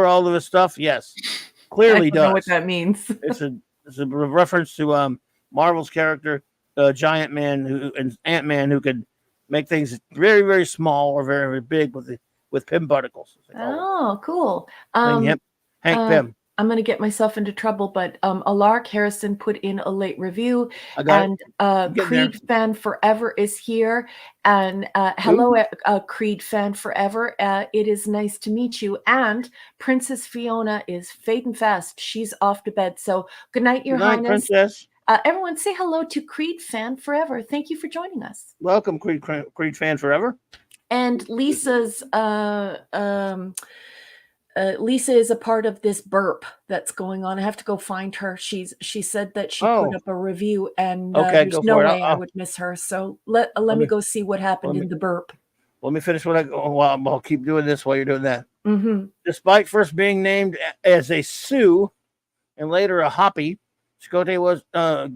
all of his stuff? Yes, clearly I don't know what does. that means. It's a reference to Marvel's character, Giant Man and Ant-Man, who could make things very, very small or very, very big with PIM particles. Oh, cool. Hank Pym. I'm going to get myself into trouble, but Alark Harrison put in a late review, and Creed Fan Forever is here. And hello, Creed Fan Forever. It is nice to meet you. And Princess Fiona is fading fast. She's off to bed. So good night, Your Highness. Princess. Everyone say hello to Creed Fan Forever. Thank you for joining us. Welcome, Creed Fan Forever. And Lisa's Lisa is a part of this burp that's going on. I have to go find her. She said that she put up a review, and there's no way I would miss her. So let me go see what happened in the burp. Let me finish what I'll keep doing this while you're doing that. Mm-hmm. Despite first being named as a Sioux and later a Hopi, Chakotay was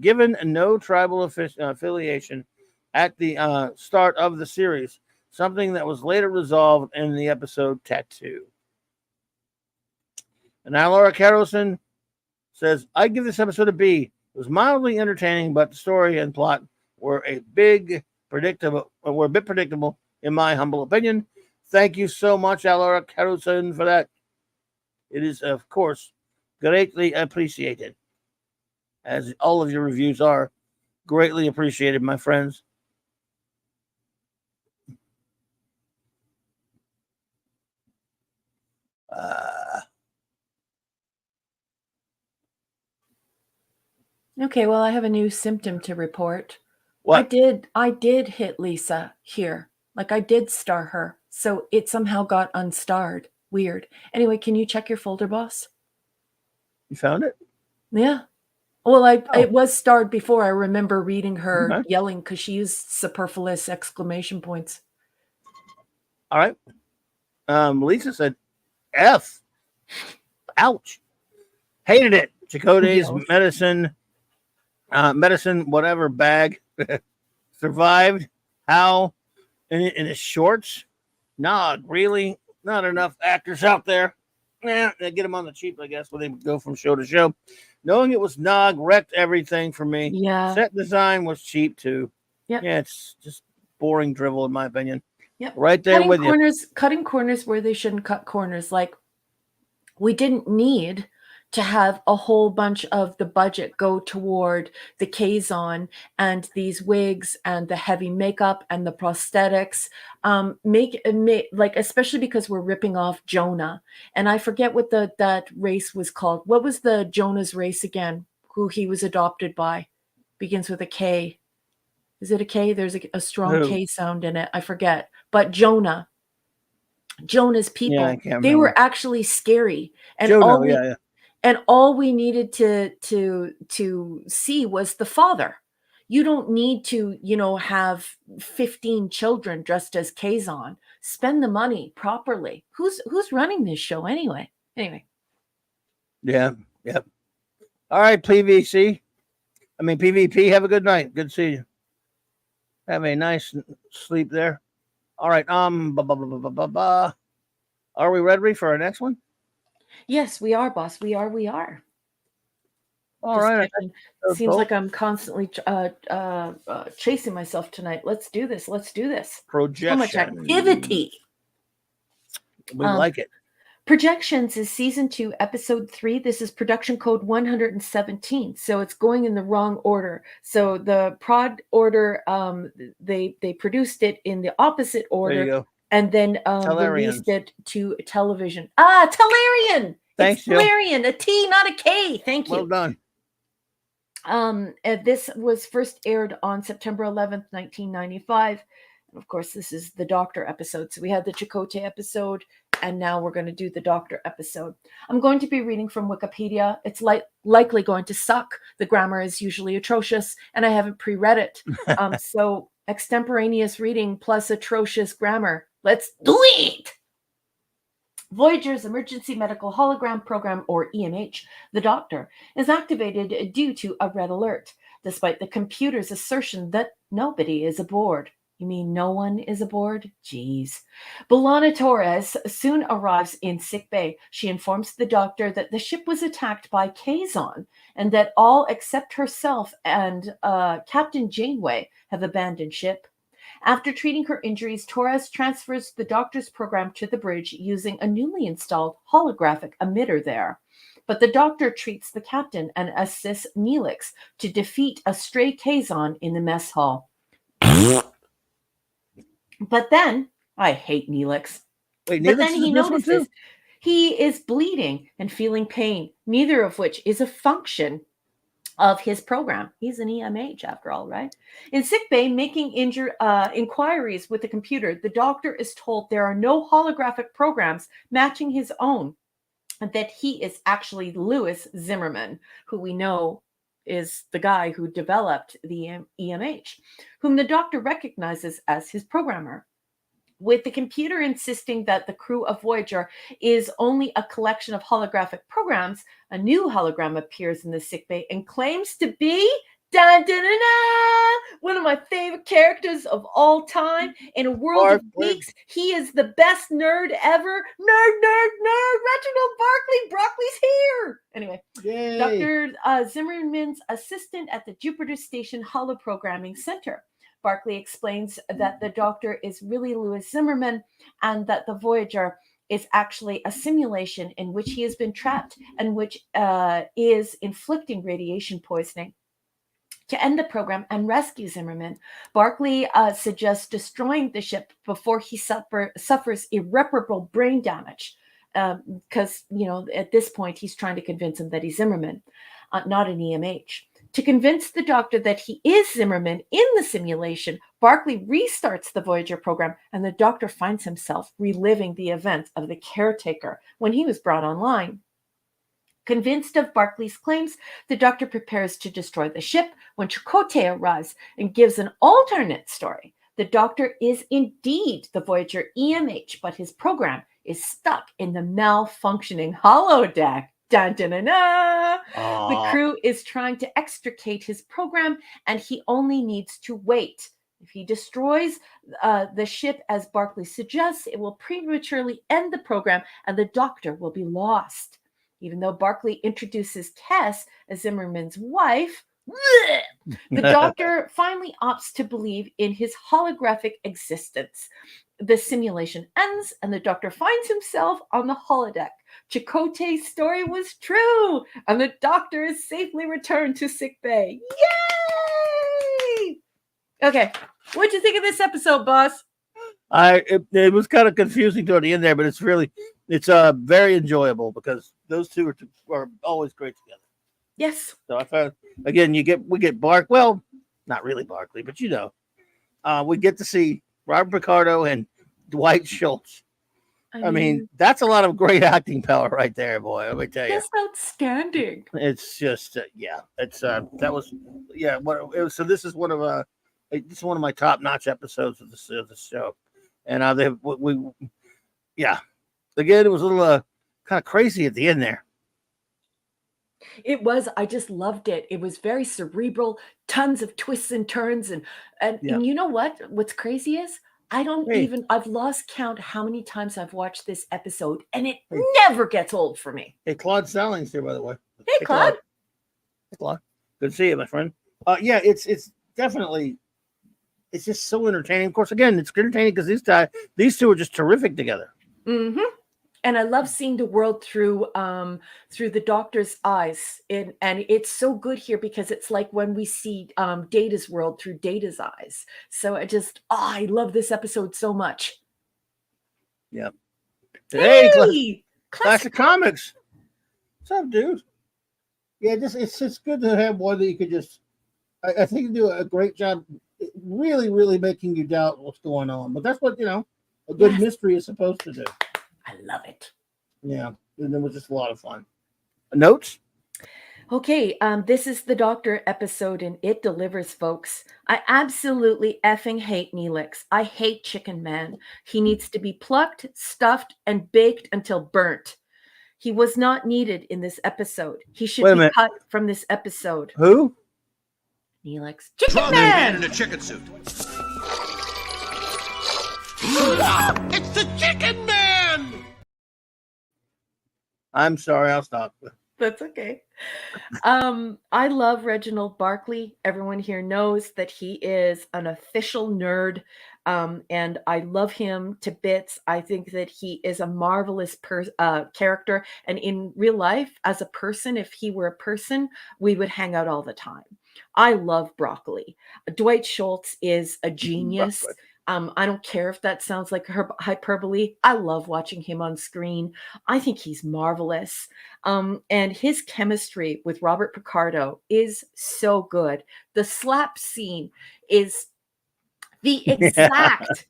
given no tribal affiliation at the start of the series, something that was later resolved in the episode Tattoo. And now Laura Carolson says, I give this episode a B. It was mildly entertaining, but the story and plot were a bit predictable in my humble opinion. Thank you so much, Laura Carolson, for that. It is, of course, greatly appreciated, as all of your reviews are greatly appreciated, my friends. Okay, well, I have a new symptom to report. What? I did hit Lisa here. Like I did star her. So it somehow got unstarred. Weird. Anyway, can you check your folder, boss? You found it? Yeah. Well, it was starred before. I remember reading her yelling because she used superfluous exclamation points. All right. Lisa said, F. Ouch. Hated it. Chakotay's medicine, whatever bag survived. How? In his shorts? Nah, really? Not enough actors out there. They get them on the cheap, I guess, when they go from show to show. Knowing it was Nog wrecked everything for me. Yeah. Set design was cheap too. Yep. Yeah, it's just boring drivel in my opinion. Yep. Right there with you. Cutting corners where they shouldn't cut corners. Like we didn't need to have a whole bunch of the budget go toward the Kazon and these wigs and the heavy makeup and the prosthetics. Make like, especially because we're ripping off Jonah. And I forget what that race was called. What was the Jonah's race again? Who he was adopted by? Begins with a K. Is it a K? There's a strong K sound in it. I forget. But Jonah's people, they were actually scary. And And all we needed to see was the father. You don't need to, have 15 children dressed as Kazon. Spend the money properly. Who's running this show anyway? Anyway. Yeah. Yep. All right, PVP. Have a good night. Good to see you. Have a nice sleep there. All right. Are we ready for our next one? Yes, we are, boss. We are. All right. Seems like I'm constantly chasing myself tonight. Let's do this. Projection. So much activity. We like it. Projections is season 2, episode 3. This is production code 117. So it's going in the wrong order. So the prod order, they produced it in the opposite order. There you go. And then Tellarians. released it to television. Tellarian. Thanks, it's Jill. Tellarian, a T, not a K. Thank you. Well done. This was first aired on September 11th, 1995. And of course, this is the Doctor episode. So we had the Chakotay episode, and now we're going to do the Doctor episode. I'm going to be reading from Wikipedia. It's likely going to suck. The grammar is usually atrocious, and I haven't pre-read it. So extemporaneous reading plus atrocious grammar. Let's do it! Voyager's Emergency Medical Hologram Program, or EMH, the Doctor, is activated due to a red alert, despite the computer's assertion that nobody is aboard. You mean no one is aboard? Jeez. B'Elanna Torres soon arrives in sickbay. She informs the Doctor that the ship was attacked by Kazon and that all except herself and Captain Janeway have abandoned ship. After treating her injuries, Torres transfers the Doctor's program to the bridge using a newly installed holographic emitter there. But the Doctor treats the captain and assists Neelix to defeat a stray Kazon in the mess hall. But then, I hate Neelix. Wait, But Neelix then is he in this one notices too? he is bleeding and feeling pain, neither of which is a function of his program. He's an EMH after all, right? In sickbay, making inquiries with the computer, the Doctor is told there are no holographic programs matching his own, and that he is actually Louis Zimmerman, who we know is the guy who developed the EMH, whom the Doctor recognizes as his programmer. With the computer insisting that the crew of Voyager is only a collection of holographic programs, a new hologram appears in the sickbay and claims to be one of my favorite characters of all time. In a world of geeks, he is the best nerd ever. Nerd! Reginald Barkley! Broccoli's here! Anyway, Yay. Dr. Zimmerman's assistant at the Jupiter Station Holoprogramming Center. Barkley explains that the Doctor is really Louis Zimmerman and that the Voyager is actually a simulation in which he has been trapped and which is inflicting radiation poisoning. To end the program and rescue Zimmerman, Barkley suggests destroying the ship before he suffers irreparable brain damage. Because, at this point, he's trying to convince him that he's Zimmerman, not an EMH. To convince the Doctor that he is Zimmerman in the simulation, Barkley restarts the Voyager program, and the Doctor finds himself reliving the events of the Caretaker when he was brought online. Convinced of Barkley's claims, the Doctor prepares to destroy the ship when Chakotay arrives and gives an alternate story. The Doctor is indeed the Voyager EMH, but his program is stuck in the malfunctioning holodeck. Dun, dun, dun, dun. The crew is trying to extricate his program, and he only needs to wait. If he destroys the ship, as Barkley suggests, it will prematurely end the program, and the Doctor will be lost. Even though Barkley introduces Tess as Zimmerman's wife, the Doctor finally opts to believe in his holographic existence. The simulation ends, and the Doctor finds himself on the holodeck. Chakotay's story was true, and the Doctor is safely returned to sickbay. Yay! Okay, what'd you think of this episode, boss? It was kind of confusing toward the end there, but it's very enjoyable because those two are always great together. Yes. So I found again we get Bark. Well, not really Barkley, but we get to see Robert Picardo and Dwight Schultz. I mean, that's a lot of great acting power right there, boy. Let me tell you, that's outstanding. It's just So this is one of my top notch episodes of the show, and again it was a little kind of crazy at the end there. It was. I just loved it. It was very cerebral, tons of twists and turns, and you know what? What's crazy is I've lost count how many times I've watched this episode, and it never gets old for me. Hey, Claude Stallings here, by the way. Hey, Claude. Hey, Claude. Good to see you, my friend. It's definitely, it's just so entertaining. Of course, again, it's entertaining because these two are just terrific together. Mm-hmm. And I love seeing the world through the Doctor's eyes. And it's so good here because it's like when we see Data's world through Data's eyes. So I love this episode so much. Yep. Hey, Classic Comics. What's up, dude? Yeah, it's good to have one that you could just. I think you do a great job, really, really making you doubt what's going on. But that's what a good mystery is supposed to do. I love it. Yeah, and it was just a lot of fun. Notes? Okay, this is the Doctor episode, and it delivers, folks. I absolutely effing hate Neelix. I hate Chicken Man. He needs to be plucked, stuffed, and baked until burnt. He was not needed in this episode. He should be cut from this episode. Who? Neelix. Chicken Draw that Man! man in a chicken suit. It's the Chicken Man! I'm sorry, I'll stop. That's okay. I love Reginald Barkley. Everyone here knows that he is an official nerd, and I love him to bits. I think that he is a marvelous character, and in real life, as a person, if he were a person, we would hang out all the time. I love Broccoli. Dwight Schultz is a genius. I don't care if that sounds like hyperbole. I love watching him on screen. I think he's marvelous. And his chemistry with Robert Picardo is so good. The slap scene is the exact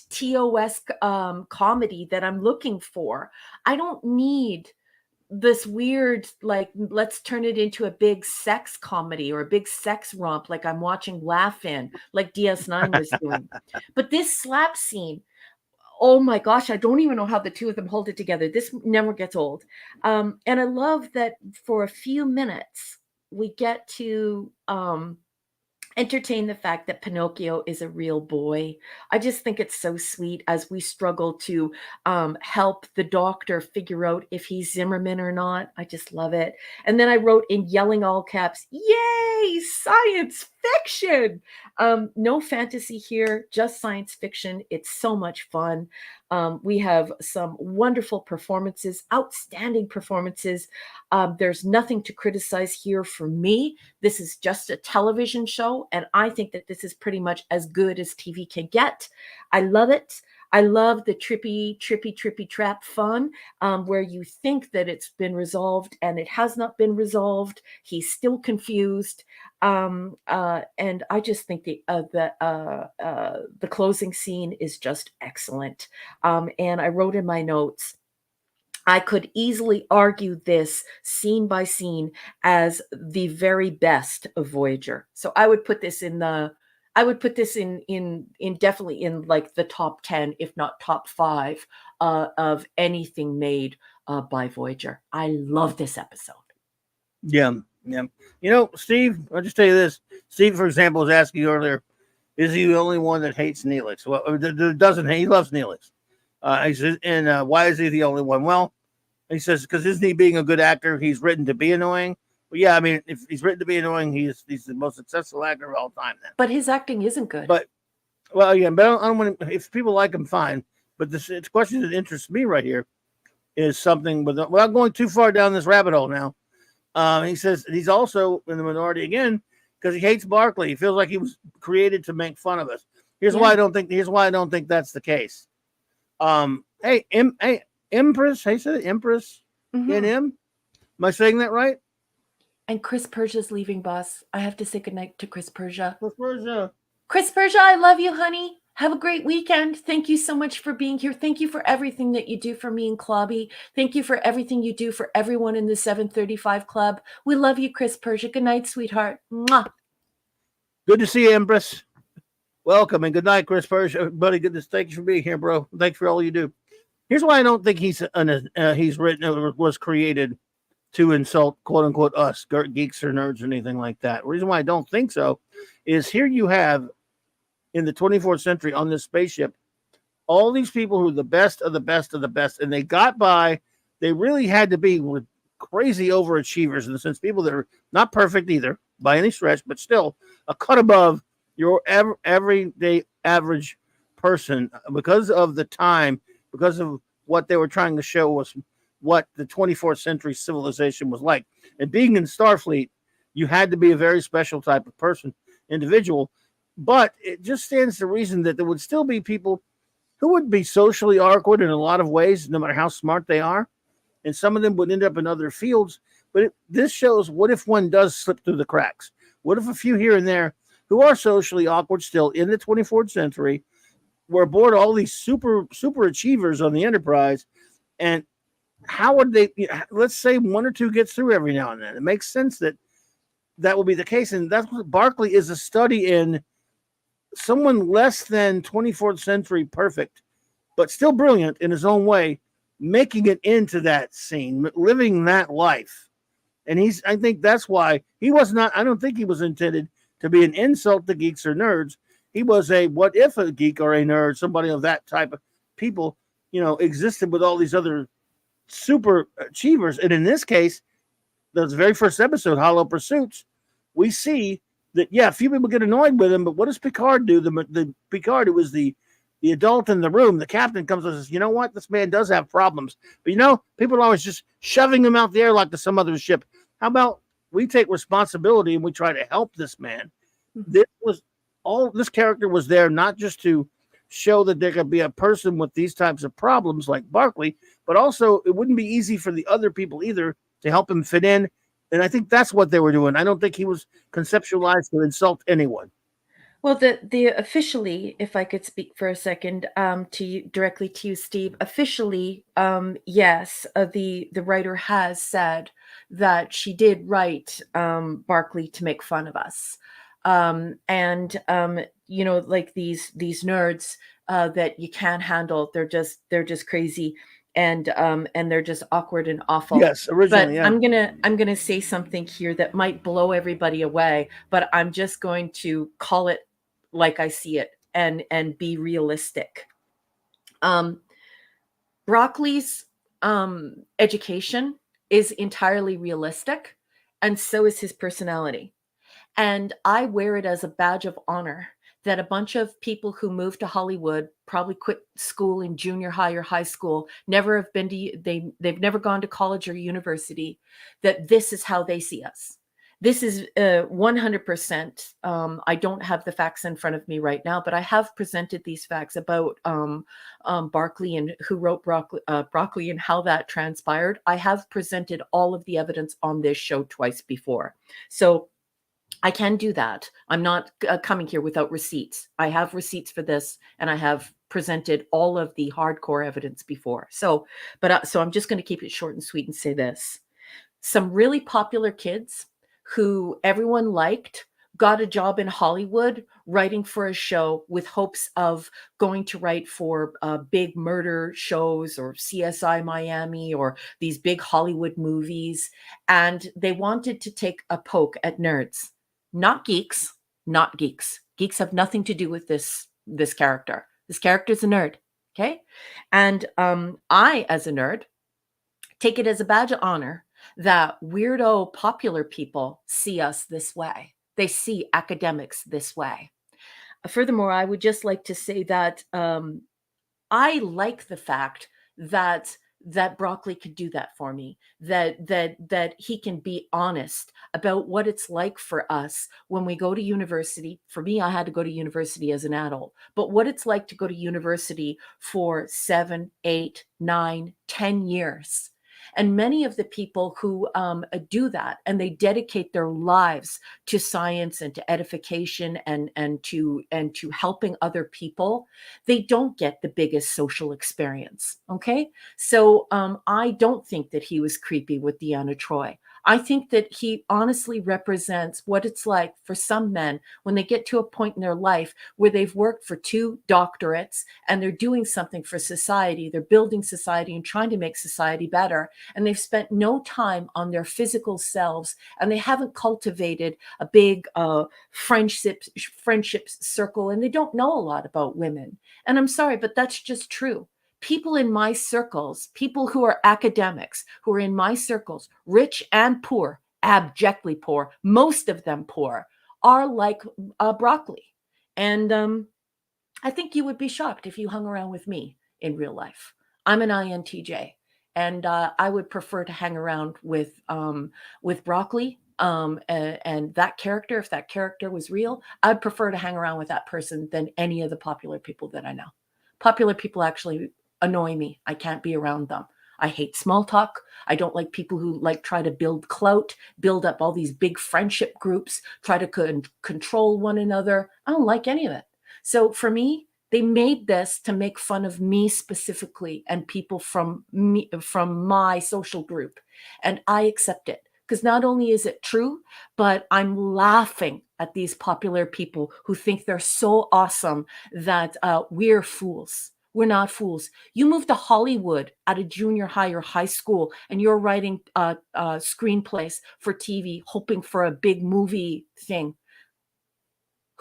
TOS comedy that I'm looking for. I don't need this weird, like, let's turn it into a big sex comedy or a big sex romp like I'm watching Laugh-In, like DS9 was doing. But this slap scene, oh my gosh, I don't even know how the two of them hold it together. This never gets old. And I love that for a few minutes, we get to entertain the fact that Pinocchio is a real boy. I just think it's so sweet as we struggle to help the Doctor figure out if he's Zimmerman or not. I just love it. And then I wrote in yelling all caps, yay, science fiction. No fantasy here, just science fiction. It's so much fun. We have some wonderful performances, outstanding performances. There's nothing to criticize here for me. This is just a television show, and I think that this is pretty much as good as TV can get. I love it. I love the trippy trap fun, where you think that it's been resolved and it has not been resolved. He's still confused. And I just think the closing scene is just excellent. And I wrote in my notes, I could easily argue this scene by scene as the very best of Voyager. So I would put this in definitely in like the top 10, if not top 5, of anything made by Voyager. I love this episode. Yeah. Steve, I'll just tell you this. Steve, for example, was asking you earlier, is he the only one that hates Neelix? Well, doesn't he loves Neelix. He says, and why is he the only one? Well, he says, because isn't he being a good actor? He's written to be annoying. Well, yeah, I mean, if he's written to be annoying, he's the most successful actor of all time. Then. But his acting isn't good. But I don't want to. If people like him, fine. But it's question that interests me right here is something without going too far down this rabbit hole now. He says he's also in the minority again because he hates Barkley. He feels like he was created to make fun of us. Here's why I don't think that's the case. Hey, Empress. Hey, said Empress. Mm-hmm. Am I saying that right? And Chris Persia's leaving, boss. I have to say goodnight to Chris Persia. Chris Persia, I love you, honey. Have a great weekend. Thank you so much for being here. Thank you for everything that you do for me and Clobby. Thank you for everything you do for everyone in the 735 Club. We love you, Chris Persia. Good night, sweetheart. Mwah. Good to see you, Empress. Welcome and good night, Chris Persia. Buddy, goodness, thank you for being here, bro. Thanks for all you do. Here's why I don't think he's written or was created to insult, quote unquote, us geeks or nerds or anything like that. The reason why I don't think so is here you have in the 24th century on this spaceship all these people who are the best of the best of the best, and they got by. They really had to be with crazy overachievers in the sense people that are not perfect either by any stretch, but still a cut above your everyday average person because of the time because of what they were trying to show was what the 24th century civilization was like. And being in Starfleet, you had to be a very special type of person, individual. But it just stands to reason that there would still be people who would be socially awkward in a lot of ways, no matter how smart they are. And some of them would end up in other fields. But this shows, what if one does slip through the cracks? What if a few here and there who are socially awkward still in the 24th century were aboard all these super achievers on the Enterprise, and how would they, let's say one or two gets through every now and then. It makes sense that that will be the case. And that's what Barclay is, a study in someone less than 24th century perfect, but still brilliant in his own way, making it into that scene, living that life. And I think that's why he was not, I don't think he was intended to be an insult to geeks or nerds. He was a, what if a geek or a nerd, somebody of that type of people, existed with all these other super achievers. And in this case, the very first episode, Hollow Pursuits, we see that, a few people get annoyed with him, but what does Picard do? The Picard, who was the adult in the room, the captain comes and says, you know what? This man does have problems. But, people are always just shoving him out the air like to some other ship. How about we take responsibility and we try to help this man? This character was there not just to show that there could be a person with these types of problems like Barclay, but also it wouldn't be easy for the other people either to help him fit in. And I think that's what they were doing. I don't think he was conceptualized to insult anyone. Well, the officially, if I could speak for a second, directly to you, Steve. Officially, yes, the writer has said that she did write Barclay to make fun of us, and like these nerds that you can't handle. They're just crazy. And they're just awkward and awful. Yes, originally. But I'm gonna say something here that might blow everybody away, but I'm just going to call it like I see it and be realistic. Broccoli's education is entirely realistic, and so is his personality. And I wear it as a badge of honor that a bunch of people who moved to Hollywood, probably quit school in junior high or high school, never have been to, they've never gone to college or university, that this is how they see us. This is 100%. I don't have the facts in front of me right now, but I have presented these facts about Barclay and who wrote Broccoli and how that transpired. I have presented all of the evidence on this show twice before. So I can do that. I'm not coming here without receipts. I have receipts for this, and I have presented all of the hardcore evidence before. So I'm just going to keep it short and sweet and say this. Some really popular kids who everyone liked got a job in Hollywood writing for a show with hopes of going to write for big murder shows or CSI Miami or these big Hollywood movies. And they wanted to take a poke at nerds. Not geeks. Geeks have nothing to do with this character. This character is a nerd, okay? And I, as a nerd, take it as a badge of honor that weirdo popular people see us this way. They see academics this way. Furthermore, I would just like to say that I like the fact that Broccoli could do that for me, that he can be honest about what it's like for us when we go to university. For me, I had to go to university as an adult, but what it's like to go to university for 7, 8, 9, 10 years. And many of the people who do that, and they dedicate their lives to science and to edification and to helping other people, they don't get the biggest social experience. Okay, so I don't think that he was creepy with Deanna Troi. I think that he honestly represents what it's like for some men when they get to a point in their life where they've worked for 2 doctorates and they're doing something for society. They're building society and trying to make society better. And they've spent no time on their physical selves, and they haven't cultivated a big friendships circle, and they don't know a lot about women. And I'm sorry, but that's just true. People in my circles, people who are academics, who are in my circles, rich and poor, abjectly poor, most of them poor, are like Broccoli. And I think you would be shocked if you hung around with me in real life. I'm an INTJ, and I would prefer to hang around with Broccoli. And that character, if that character was real, I'd prefer to hang around with that person than any of the popular people that I know. Popular people actually annoy me. I can't be around them. I hate small talk. I don't like people who like try to build clout, build up all these big friendship groups, try to control one another. I don't like any of it. So for me, they made this to make fun of me specifically and people from me, from my social group. And I accept it because not only is it true, but I'm laughing at these popular people who think they're so awesome that we're fools. We're not fools. You move to Hollywood at a junior high or high school, and you're writing screenplays for TV, hoping for a big movie thing.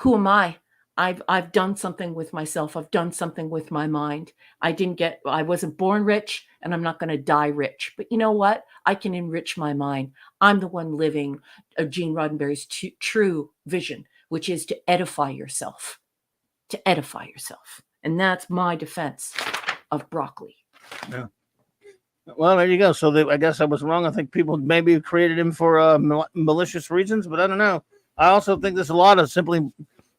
Who am I? I've done something with myself. I've done something with my mind. I wasn't born rich, and I'm not going to die rich. But you know what? I can enrich my mind. I'm the one living Gene Roddenberry's true vision, which is to edify yourself. To edify yourself. And that's my defense of Broccoli. Yeah. Well, there you go. So I guess I was wrong. I think people maybe created him for malicious reasons, but I don't know. I also think there's a lot of simply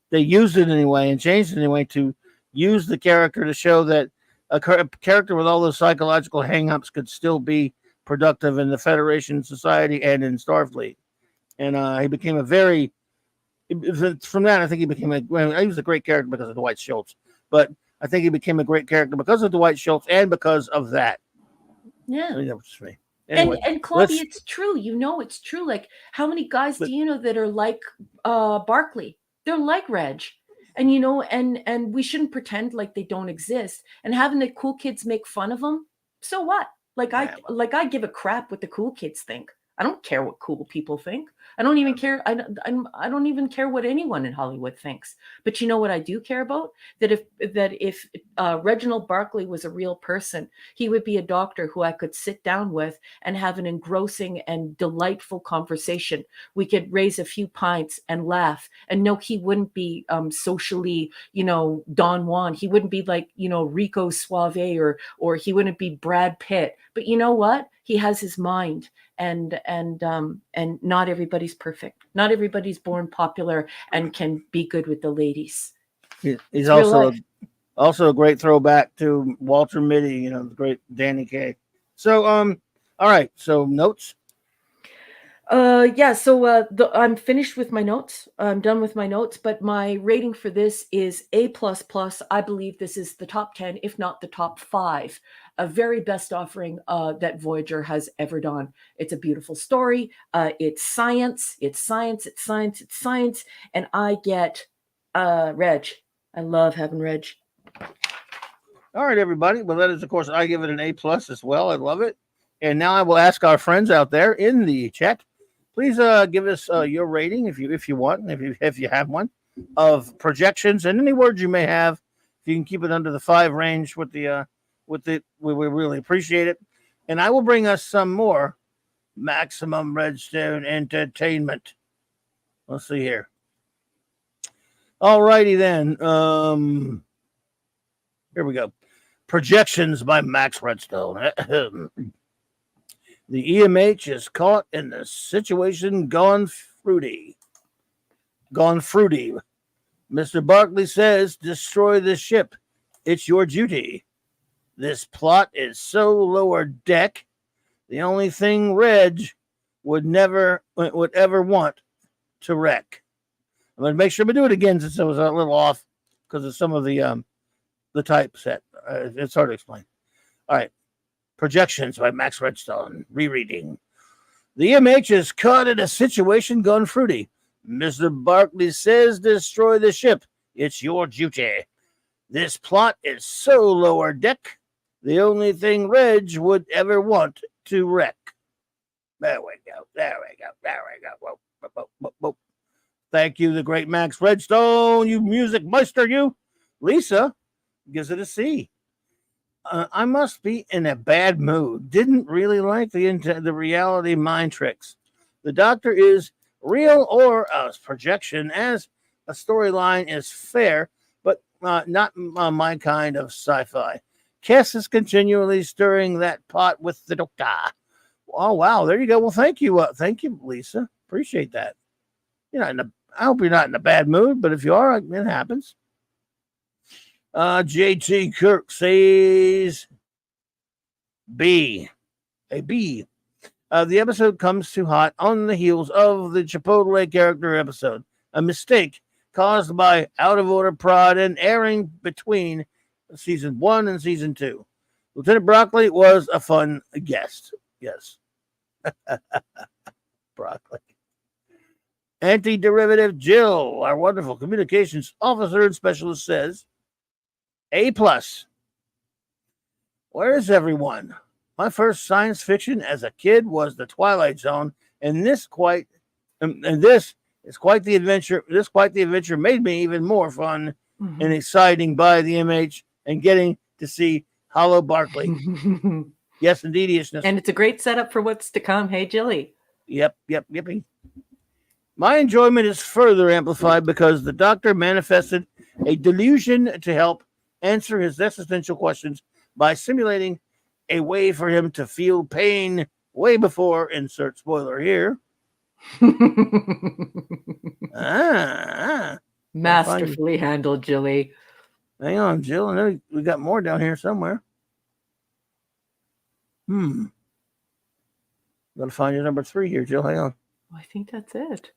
they used it anyway and changed it anyway to use the character to show that a character with all those psychological hangups could still be productive in the Federation society and in Starfleet. And he became from that, I think he became he was a great character because of Dwight Schultz. But I think he became a great character because of Dwight Schultz and because of that. Yeah. I mean, that was me. Anyway, and Clubby, it's true. You know it's true. Like, how many guys do you know that are like Barkley? They're like Reg. And, you know, and we shouldn't pretend like they don't exist. And having the cool kids make fun of them, so what? I give a crap what the cool kids think. I don't care what cool people think. I don't even care. I don't even care what anyone in Hollywood thinks. But you know what I do care about? That if Reginald Barkley was a real person, he would be a doctor who I could sit down with and have an engrossing and delightful conversation. We could raise a few pints and laugh. And no, he wouldn't be socially, Don Juan. He wouldn't be like, Rico Suave or he wouldn't be Brad Pitt. But you know what? He has his mind, and not everybody's perfect. Not everybody's born popular and can be good with the ladies. He's also a great throwback to Walter Mitty, the great Danny Kaye. So, all right. So notes. I'm finished with my notes. I'm done with my notes, but my rating for this is A++. I believe this is the top 10, if not the top 5, a very best offering that Voyager has ever done. It's a beautiful story. It's science. And I get Reg. I love having Reg. All right, everybody. Well, that is, of course, I give it an A+ as well. I love it. And now I will ask our friends out there in the chat. Please give us your rating if you want, if you have one, of projections and any words you may have. If you can keep it under the 5 range we really appreciate it. And I will bring us some more Maximum Redstone entertainment. Let's see here. All righty then. Here we go. Projections by Max Redstone. The EMH is caught in the situation gone fruity. Mr. Barkley says, destroy the ship. It's your duty. This plot is so lower deck. The only thing Reg would ever want to wreck. I'm going to make sure we do it again since I was a little off because of some of the typeset. It's hard to explain. All right. Projections by Max Redstone. Rereading. The EMH is caught in a situation gone fruity. Mr. Barkley says destroy the ship. It's your duty. This plot is so lower deck. The only thing Reg would ever want to wreck. There we go. Whoa. Thank you, the great Max Redstone. You music meister, you. Lisa gives it a C. I must be in a bad mood. Didn't really like the reality mind tricks. The Doctor is real or a projection, as a storyline is fair, but not my kind of sci-fi. Kess is continually stirring that pot with the doctor. Oh, wow. There you go. Well, thank you. Thank you, Lisa. Appreciate that. I hope you're not in a bad mood, but if you are, it happens. JT Kirk says B. A B. The episode comes too hot on the heels of the Chipotle character episode. A mistake caused by out of order prod and airing between season 1 and season 2. Lieutenant Broccoli was a fun guest. Yes. Broccoli. Anti-derivative Jill, our wonderful communications officer and specialist, says A+. Where is everyone? My first science fiction as a kid was The Twilight Zone, and this is quite the adventure. This quite the adventure made me even more fun and exciting by the MH and getting to see Hollow Barkley. Yes, indeed, and it's a great setup for what's to come. Hey, Jilly. Yippee. My enjoyment is further amplified because the Doctor manifested a delusion to help answer his existential questions by simulating a way for him to feel pain way before, insert spoiler here. Masterfully handled, Jilly. Hang on, Jill. I know we got more down here somewhere. Gotta find your number 3 here, Jill. Hang on. I think that's it.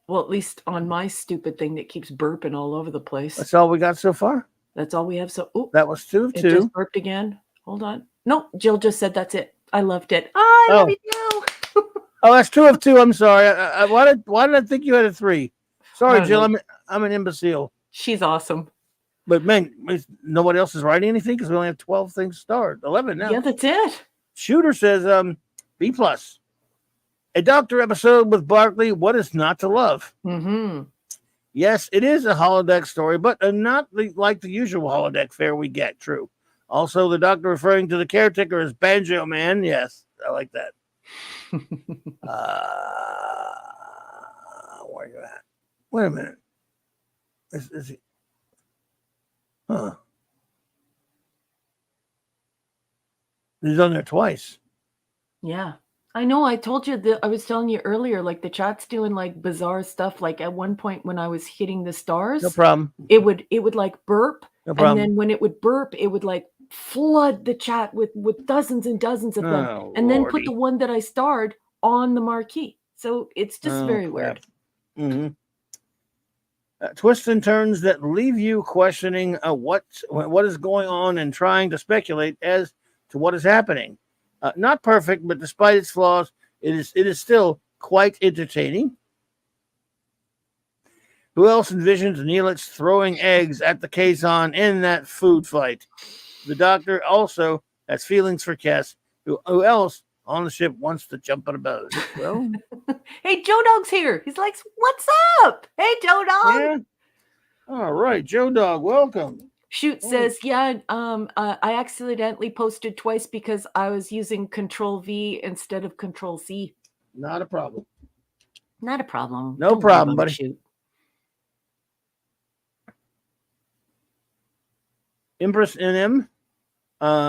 Well, at least on my stupid thing that keeps burping all over the place. That's all we got so far? That's all we have. So, that was 2 of 2. It just burped again. Hold on. No, Jill just said that's it. I loved it. I love you too. Oh, that's 2 of 2. I'm sorry. Why did I think you had a 3? Sorry, Jill. Know. I'm an imbecile. She's awesome. But man, nobody else is writing anything because we only have 12 things starred. 11 now. Yeah, that's it. Shooter says B+. A Doctor episode with Barkley. What is not to love? Yes, it is a holodeck story, but not like the usual holodeck fare we get. True. Also, the Doctor referring to the caretaker as Banjo Man. Yes, I like that. Where are you at? Wait a minute. Is he? Huh. He's on there twice. Yeah. I know. I told you that I was telling you earlier, like the chat's doing like bizarre stuff. Like at one point when I was hitting the stars, no problem. It would like burp. No problem. And then when it would burp, it would like flood the chat with dozens and dozens of them. And then put the one that I starred on the marquee. So it's just very weird. Twists and turns that leave you questioning what is going on and trying to speculate as to what is happening. Not perfect, but despite its flaws, it is still quite entertaining. Who else envisions Neelix throwing eggs at the Kazon in that food fight? The Doctor also has feelings for Kess. Who else on the ship wants to jump on a boat? Well, hey, Joe Dog's here. He's like, "What's up? Hey, Joe Dog." Yeah. All right, Joe Dog, welcome. Shoot says, yeah, I accidentally posted twice because I was using Control V instead of Control C. Not a problem. Not a problem. No problem, buddy. Shoot. Empress NM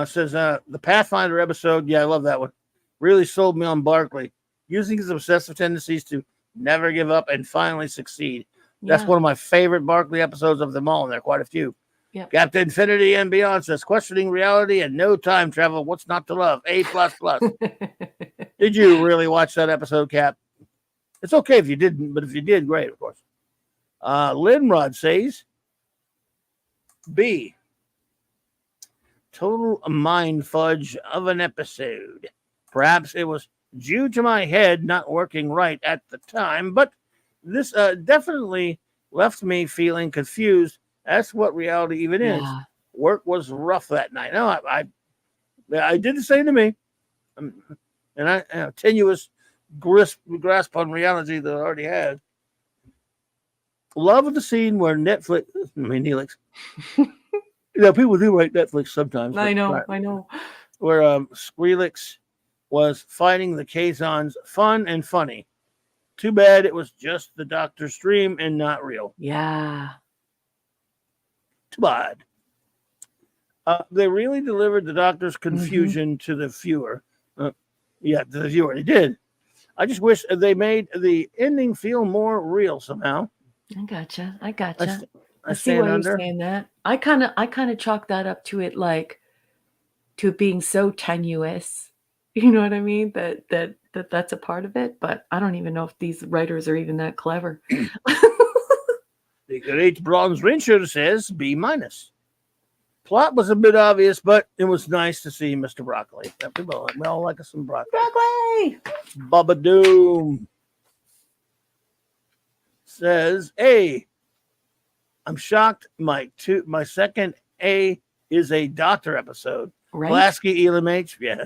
says the Pathfinder episode. Yeah, I love that one. Really sold me on Barkley, using his obsessive tendencies to never give up and finally succeed. That's one of my favorite Barkley episodes of them all, and there are quite a few. Yep. Captain Infinity and Beyond says, questioning reality and no time travel. What's not to love? A++. Did you really watch that episode, Cap? It's okay if you didn't, but if you did, great, of course. Linrod says, B. Total mind fudge of an episode. Perhaps it was due to my head not working right at the time, but this definitely left me feeling confused as to what reality even is. Work was rough that night. No, I did the same to me. And I tenuous grasp on reality that I already had. Love the scene where Neelix. People do write Netflix sometimes. I know. Where Skrillex was fighting the Kazons, fun and funny. Too bad it was just the Doctor's dream and not real. Yeah. Too bad. They really delivered the Doctor's confusion to the viewer. To the viewer. They did. I just wish they made the ending feel more real somehow. I gotcha. I I see why you're saying that. I kind of chalk that up to it, like, to it being so tenuous. You know what I mean? That's a part of it. But I don't even know if these writers are even that clever. The great Bronze Ranger says B-. Plot was a bit obvious, but it was nice to see Mr. Broccoli. We all like us some broccoli. Broccoli! Bubba Doom says, "Hey, I'm shocked. My second A is a Doctor episode. Right? Lasky Elam H. Yeah.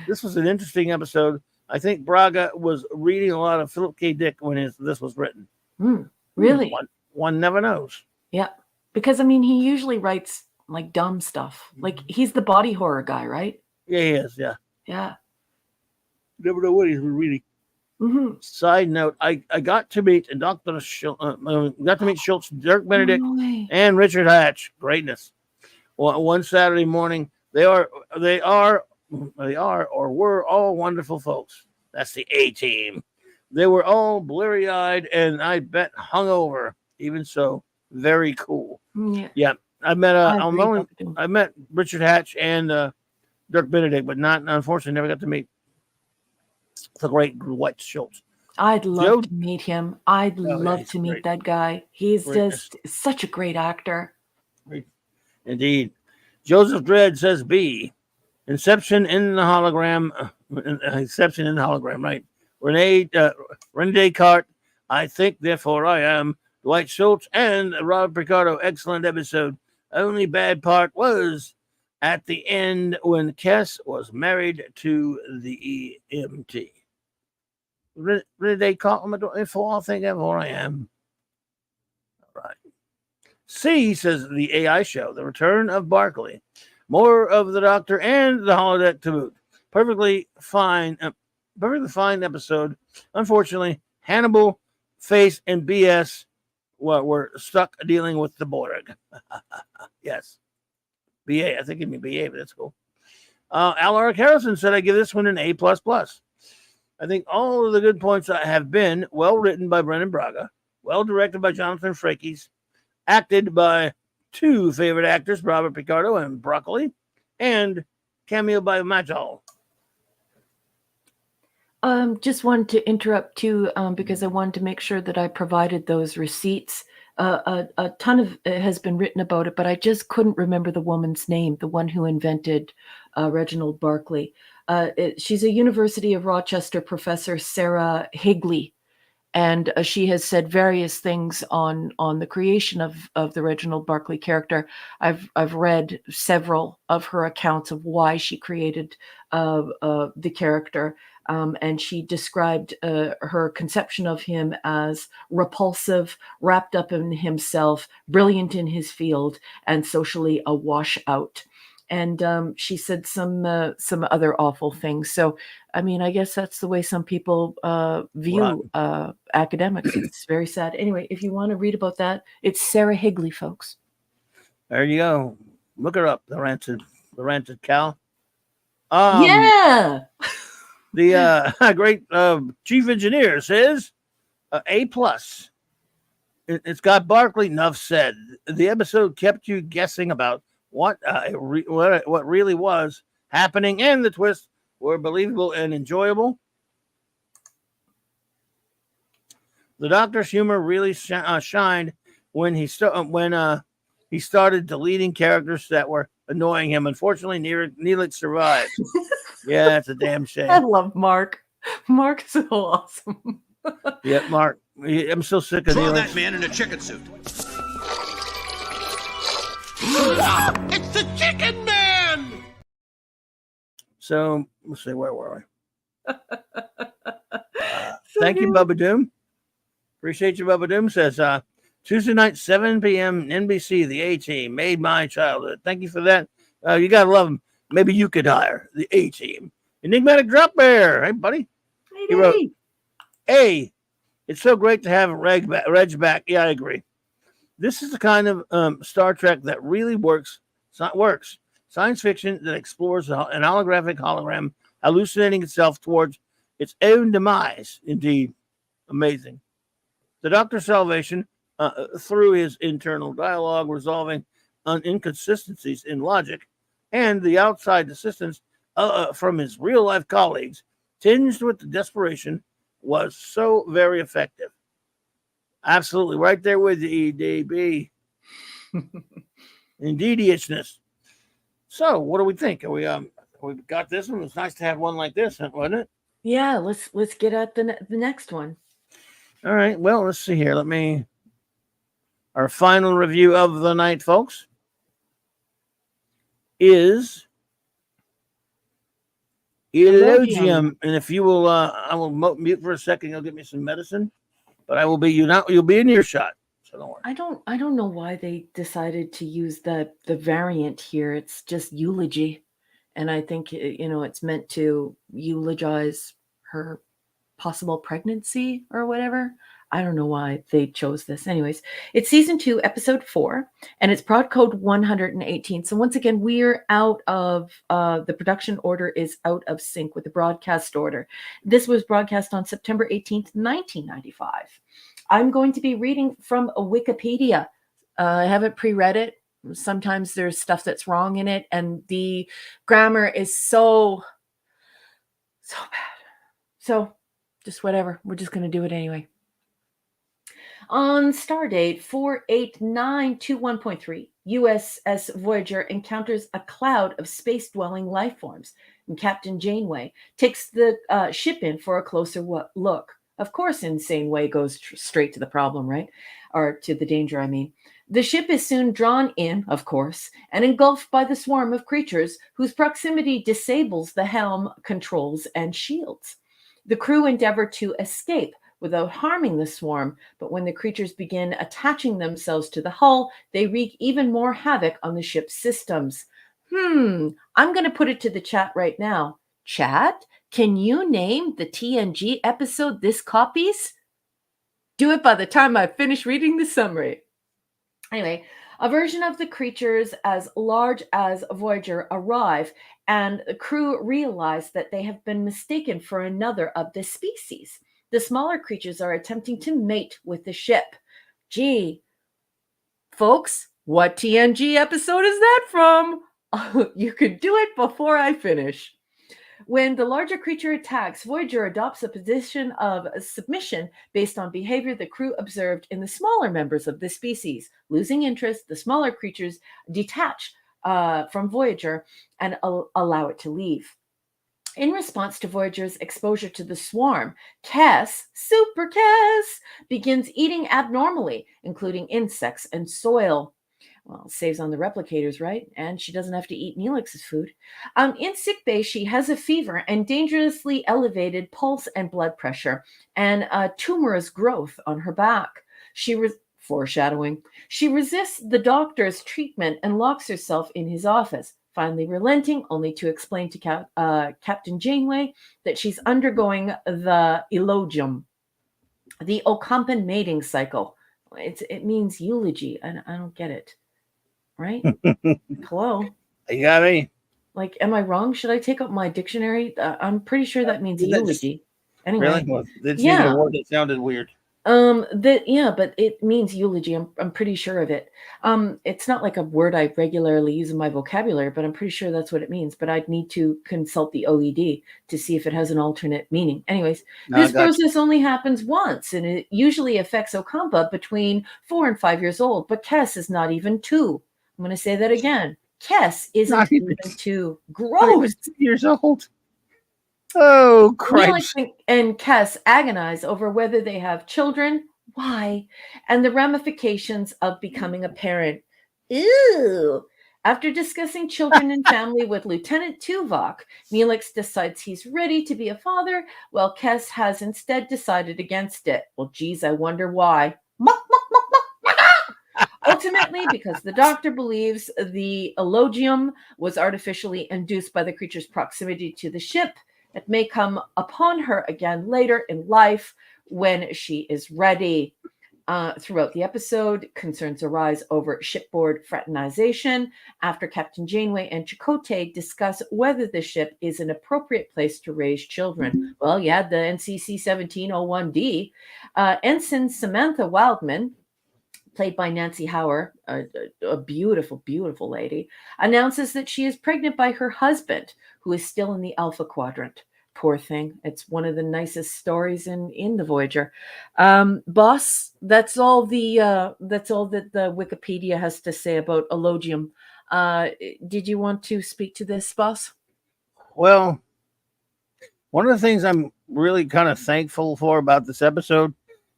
This was an interesting episode. I think Braga was reading a lot of Philip K. Dick when this was written. Really? One never knows. Yeah. Because, I mean, he usually writes, like, dumb stuff. Like, he's the body horror guy, right? Yeah, he is, yeah. Yeah. Never know what he's reading. Side note, I got to meet Schultz, Dirk Benedict, and Richard Hatch. Greatness. Well, one Saturday morning, they are or were all wonderful folks. That's the A team. They were all bleary-eyed and I bet hungover. Even so, very cool. Yeah. I met Richard Hatch and Dirk Benedict, but unfortunately never got to meet the great Dwight Schultz. I'd love to meet him. I'd love to meet that guy. He's just such a great actor. Indeed. Joseph Dredd says B. Inception in the hologram. Inception in the hologram, right? Rene Descartes. I think, therefore I am. Dwight Schultz and Robert Picardo. Excellent episode. Only bad part was at the end when Kes was married to the EMT. Rene Descartes. Therefore I think, therefore I am. All right. C says the AI show, the return of Barkley, more of the Doctor and the holodeck to boot. Perfectly fine episode. Unfortunately, Hannibal, Face, and BS were stuck dealing with the Borg. Yes, BA. I think it'd be BA, but that's cool. Alaric Harrison said I give this one an A++. I think all of the good points have been well written by Brendan Braga, well directed by Jonathan Frakes, acted by two favorite actors, Robert Picardo and Broccoli, and cameo by Majal. Just wanted to interrupt too, because I wanted to make sure that I provided those receipts. A ton of it has been written about it, but I just couldn't remember the woman's name, the one who invented Reginald Barkley. She's a University of Rochester professor, Sarah Higley. And she has said various things on the creation of the Reginald Barkley character. I've read several of her accounts of why she created the character, and she described her conception of him as repulsive, wrapped up in himself, brilliant in his field, and socially a washout. And she said some other awful things. So, I mean, I guess that's the way some people view academics. It's very sad. Anyway, if you want to read about that, it's Sarah Higley, folks. There you go. Look her up, the ranted cow. Yeah. The great chief engineer says A+. It's got Barkley. Enough said. The episode kept you guessing about what really was happening, and the twists were believable and enjoyable. The Doctor's humor really shined when he started deleting characters that were annoying him. Unfortunately, Neelix survived. Yeah, it's a damn shame. I love Mark. Mark's so awesome. Yeah, Mark. I'm so sick of Throw Neelix. that man in a chicken suit. It's the Chicken Man! So, let's see, where were we? Thank you, Bubba Doom. Appreciate you, Bubba Doom. Says, Tuesday night, 7 p.m., NBC, the A-Team, made my childhood. Thank you for that. You got to love them. Maybe you could hire the A-Team. Enigmatic Drop Bear. Hey, buddy. Hey, He wrote, A, it's so great to have Reg back. Yeah, I agree. This is the kind of Star Trek that really works. Works. Science fiction that explores an holographic hologram hallucinating itself towards its own demise. Indeed, amazing. The Doctor's salvation, through his internal dialogue, resolving inconsistencies in logic, and the outside assistance from his real-life colleagues, tinged with the desperation, was so very effective. Absolutely, right there with the EDB. Indeedishness. So, what do we think? We got this one. It's nice to have one like this, wasn't it? Yeah, let's get at the next one. All right. Well, let's see here. Our final review of the night, folks, is Elogium. And if you will, I will mute for a second. You'll get me some medicine, but I will be you'll be in earshot. So don't worry. I don't know why they decided to use the variant here. It's just eulogy, and I think it's meant to eulogize her possible pregnancy or whatever. I don't know why they chose this. Anyways, it's season 2, episode 4, and it's prod code 118. So once again, we're out of the production order is out of sync with the broadcast order. This was broadcast on September 18th, 1995. I'm going to be reading from Wikipedia. I haven't pre-read it. Sometimes there's stuff that's wrong in it, and the grammar is so bad. So just whatever. We're just going to do it anyway. On stardate 48921.3, USS Voyager encounters a cloud of space-dwelling life forms, and Captain Janeway takes the ship in for a closer look. Of course, Insane Way goes straight to the problem, right? Or to the danger, I mean. The ship is soon drawn in, of course, and engulfed by the swarm of creatures whose proximity disables the helm, controls, and shields. The crew endeavor to escape without harming the swarm, but when the creatures begin attaching themselves to the hull, they wreak even more havoc on the ship's systems. I'm going to put it to the chat right now. Chat, can you name the TNG episode this copies? Do it by the time I finish reading the summary. Anyway, a version of the creatures as large as Voyager arrive, and the crew realize that they have been mistaken for another of the species. The smaller creatures are attempting to mate with the ship. Gee, folks, what TNG episode is that from? You could do it before I finish. When the larger creature attacks, Voyager adopts a position of submission based on behavior the crew observed in the smaller members of the species. Losing interest, the smaller creatures detach from Voyager and allow it to leave. In response to Voyager's exposure to the swarm, Cass, Super Cass, begins eating abnormally, including insects and soil. Well, saves on the replicators, right? And she doesn't have to eat Neelix's food. In sickbay, she has a fever and dangerously elevated pulse and blood pressure, and a tumorous growth on her back. Foreshadowing. She resists the doctor's treatment and locks herself in his office, finally relenting, only to explain to Captain Janeway that she's undergoing the elogium, the Ocampan mating cycle. It means eulogy, and I don't get it. Right? Hello? You got me? Like, am I wrong? Should I take up my dictionary? I'm pretty sure that means eulogy. Anyway. Really? Well, it's a word that sounded weird. But it means eulogy. I'm pretty sure of it. It's not like a word I regularly use in my vocabulary, but I'm pretty sure that's what it means. But I'd need to consult the OED to see if it has an alternate meaning. Anyways, this process only happens once, and it usually affects Ocampa between 4 and 5 years old. But Kes is not even 2. I'm going to say that again. Kes isn't even 2. Gross. 2 years old. Oh, Christ. Neelix and Kes agonize over whether they have children, why, and the ramifications of becoming a parent. Ew. After discussing children and family with Lieutenant Tuvok, Neelix decides he's ready to be a father, while Kes has instead decided against it. Well, geez, I wonder why. Ultimately, because the doctor believes the elogium was artificially induced by the creature's proximity to the ship, it may come upon her again later in life when she is ready. Throughout the episode, concerns arise over shipboard fraternization after Captain Janeway and Chakotay discuss whether the ship is an appropriate place to raise children. Well, you had the NCC 1701D. Ensign Samantha Wildman, played by Nancy Hauer, a beautiful, beautiful lady, announces that she is pregnant by her husband, who is still in the Alpha Quadrant. Poor thing. It's one of the nicest stories in the Voyager. Boss, that's all that the Wikipedia has to say about Elogium. Did you want to speak to this, Boss? Well, one of the things I'm really kind of thankful for about this episode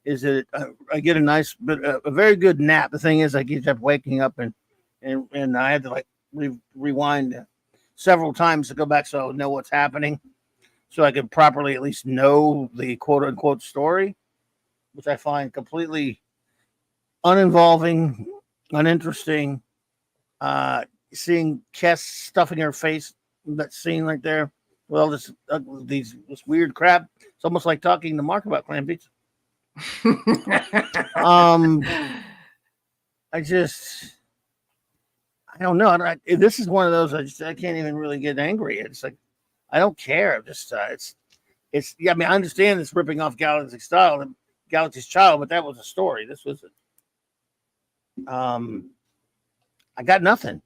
is that I get a very good nap. The thing is, I kept waking up and I had to like rewind several times to go back so I would know what's happening, so I could properly at least know the quote unquote story, which I find completely uninvolving, uninteresting. Seeing Kess stuffing her face, that scene right there, well, this weird crap. It's almost like talking to Mark about clam pizza. I don't know. This is one of those I can't even really get angry. It's like I don't care. It's yeah. I mean, I understand it's ripping off Galaxy's style and Galaxy's Child, but that was a story. This was I got nothing.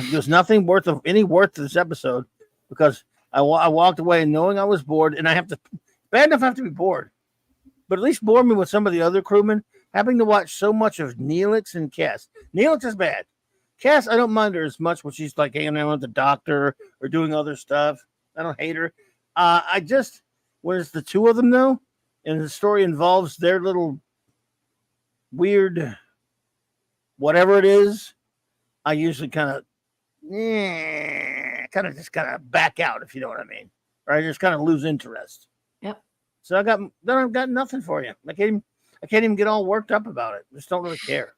There's nothing worth of this episode because I walked away knowing I was bored, and bad enough I have to be bored. But at least bore me with some of the other crewmen. Having to watch so much of Neelix and Cass. Neelix is bad. Cass, I don't mind her as much when she's like hanging out with the doctor or doing other stuff. I don't hate her. When it's the two of them though, and the story involves their little weird whatever it is, I usually kind of back out, if you know what I mean. Or I just kind of lose interest. Yep. So I've got nothing for you. I can't even get all worked up about it. Just don't really care.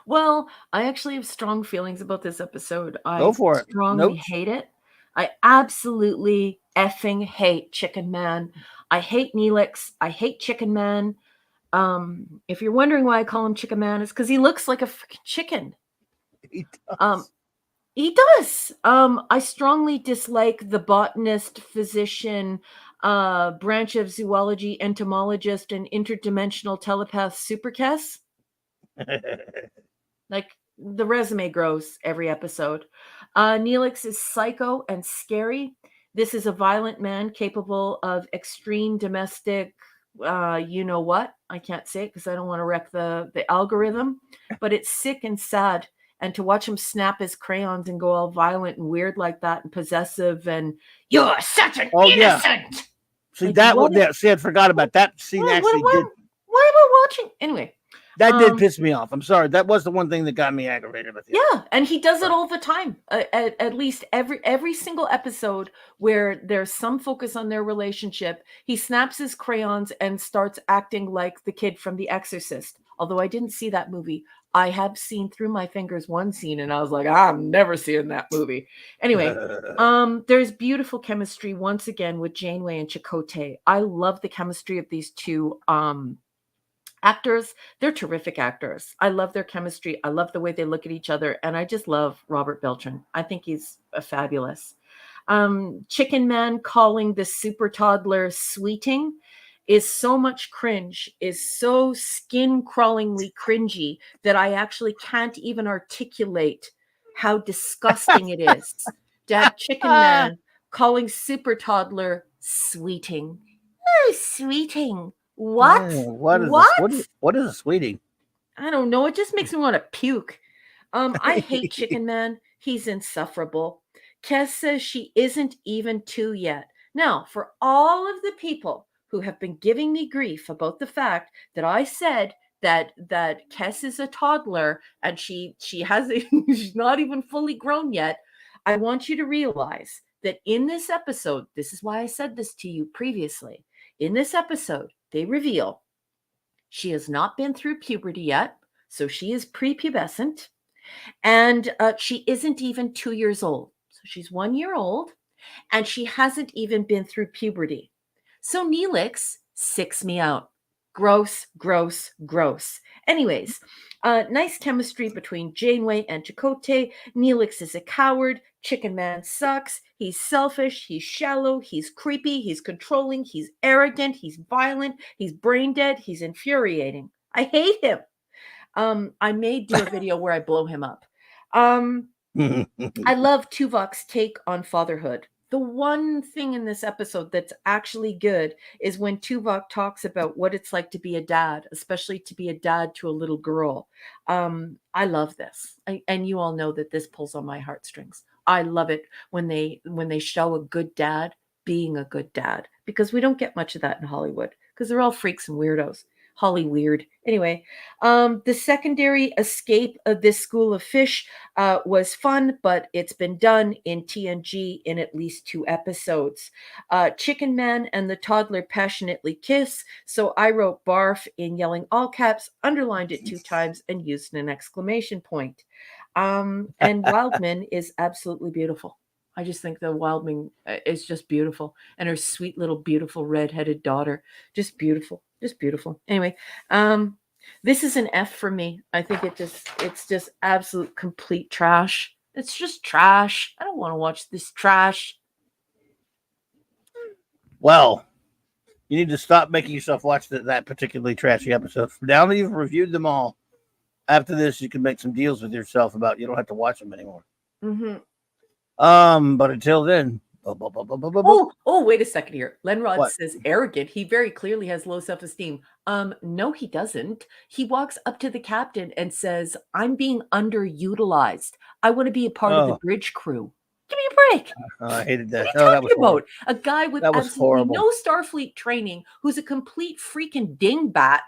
Well, I actually have strong feelings about this episode. Go for it. Strongly hate it. I absolutely effing hate Chicken Man. I hate Neelix. I hate Chicken Man. If you're wondering why I call him Chicken Man, it's because he looks like a freaking chicken. He does. He does. I strongly dislike the botanist, physician, branch of zoology, entomologist, and interdimensional telepath Superkess. Like, the resume grows every episode. Neelix is psycho and scary. This is a violent man capable of extreme domestic, you know what? I can't say it because I don't want to wreck the algorithm, but it's sick and sad. And to watch him snap his crayons and go all violent and weird like that and possessive and you're such an innocent. Yeah. See, like, see, I forgot about that scene. Why am I watching? Anyway. That did piss me off. I'm sorry. That was the one thing that got me aggravated with you. Yeah, and he does it all the time. At least every single episode where there's some focus on their relationship, he snaps his crayons and starts acting like the kid from The Exorcist. Although I didn't see that movie. I have seen through my fingers one scene and I was like, I'm never seeing that movie. Anyway, there's beautiful chemistry once again with Janeway and Chakotay. I love the chemistry of these two actors. They're terrific actors. I love their chemistry. I love the way they look at each other. And I just love Robert Beltran. I think he's fabulous. Chicken Man calling the super toddler sweeting is so much cringe, is so skin-crawlingly cringy that I actually can't even articulate how disgusting it is to have Chicken Man calling super toddler sweeting. Oh, sweeting. What? What is a sweeting? I don't know. It just makes me want to puke. I hate Chicken Man. He's insufferable. Kes says she isn't even 2 yet. Now, for all of the people who have been giving me grief about the fact that I said that Kes is a toddler and she hasn't she's not even fully grown yet, I want you to realize that in this episode, this is why I said this to you previously. In this episode, they reveal she has not been through puberty yet, so she is prepubescent, and she isn't even 2 years old. So she's 1 year old, and she hasn't even been through puberty. So Neelix sicks me out. Gross, gross, gross. Anyways, nice chemistry between Janeway and Chakotay. Neelix is a coward. Chicken Man sucks. He's selfish. He's shallow. He's creepy. He's controlling. He's arrogant. He's violent. He's brain dead. He's infuriating. I hate him. I may do a video where I blow him up. I love Tuvok's take on fatherhood. The one thing in this episode that's actually good is when Tuvok talks about what it's like to be a dad, especially to be a dad to a little girl. I love this. And you all know that this pulls on my heartstrings. I love it when they show a good dad being a good dad, because we don't get much of that in Hollywood because they're all freaks and weirdos. Holly weird. Anyway, the secondary escape of this school of fish was fun, but it's been done in TNG in at least 2 episodes. Chicken Man and the toddler passionately kiss, so I wrote barf in yelling all caps, underlined it 2 times, and used an exclamation point. And Wildman is absolutely beautiful. I just think the Wildman is just beautiful, and her sweet little beautiful red-headed daughter, just beautiful. Just beautiful. Anyway, this is an F for me. I think it's just absolute complete trash. It's just trash. I don't want to watch this trash. Well, you need to stop making yourself watch that particularly trashy episode. Now that you've reviewed them all, after this, you can make some deals with yourself about you don't have to watch them anymore. Mm-hmm. But until then. Oh, wait a second here. Lenrod What? says arrogant. He very clearly has low self-esteem. No, he doesn't. He walks up to the captain and says, I'm being underutilized. I want to be a part of the bridge crew. Give me a break. I hated that. What are you talking about? A guy with absolutely horrible. no Starfleet training, who's a complete freaking dingbat,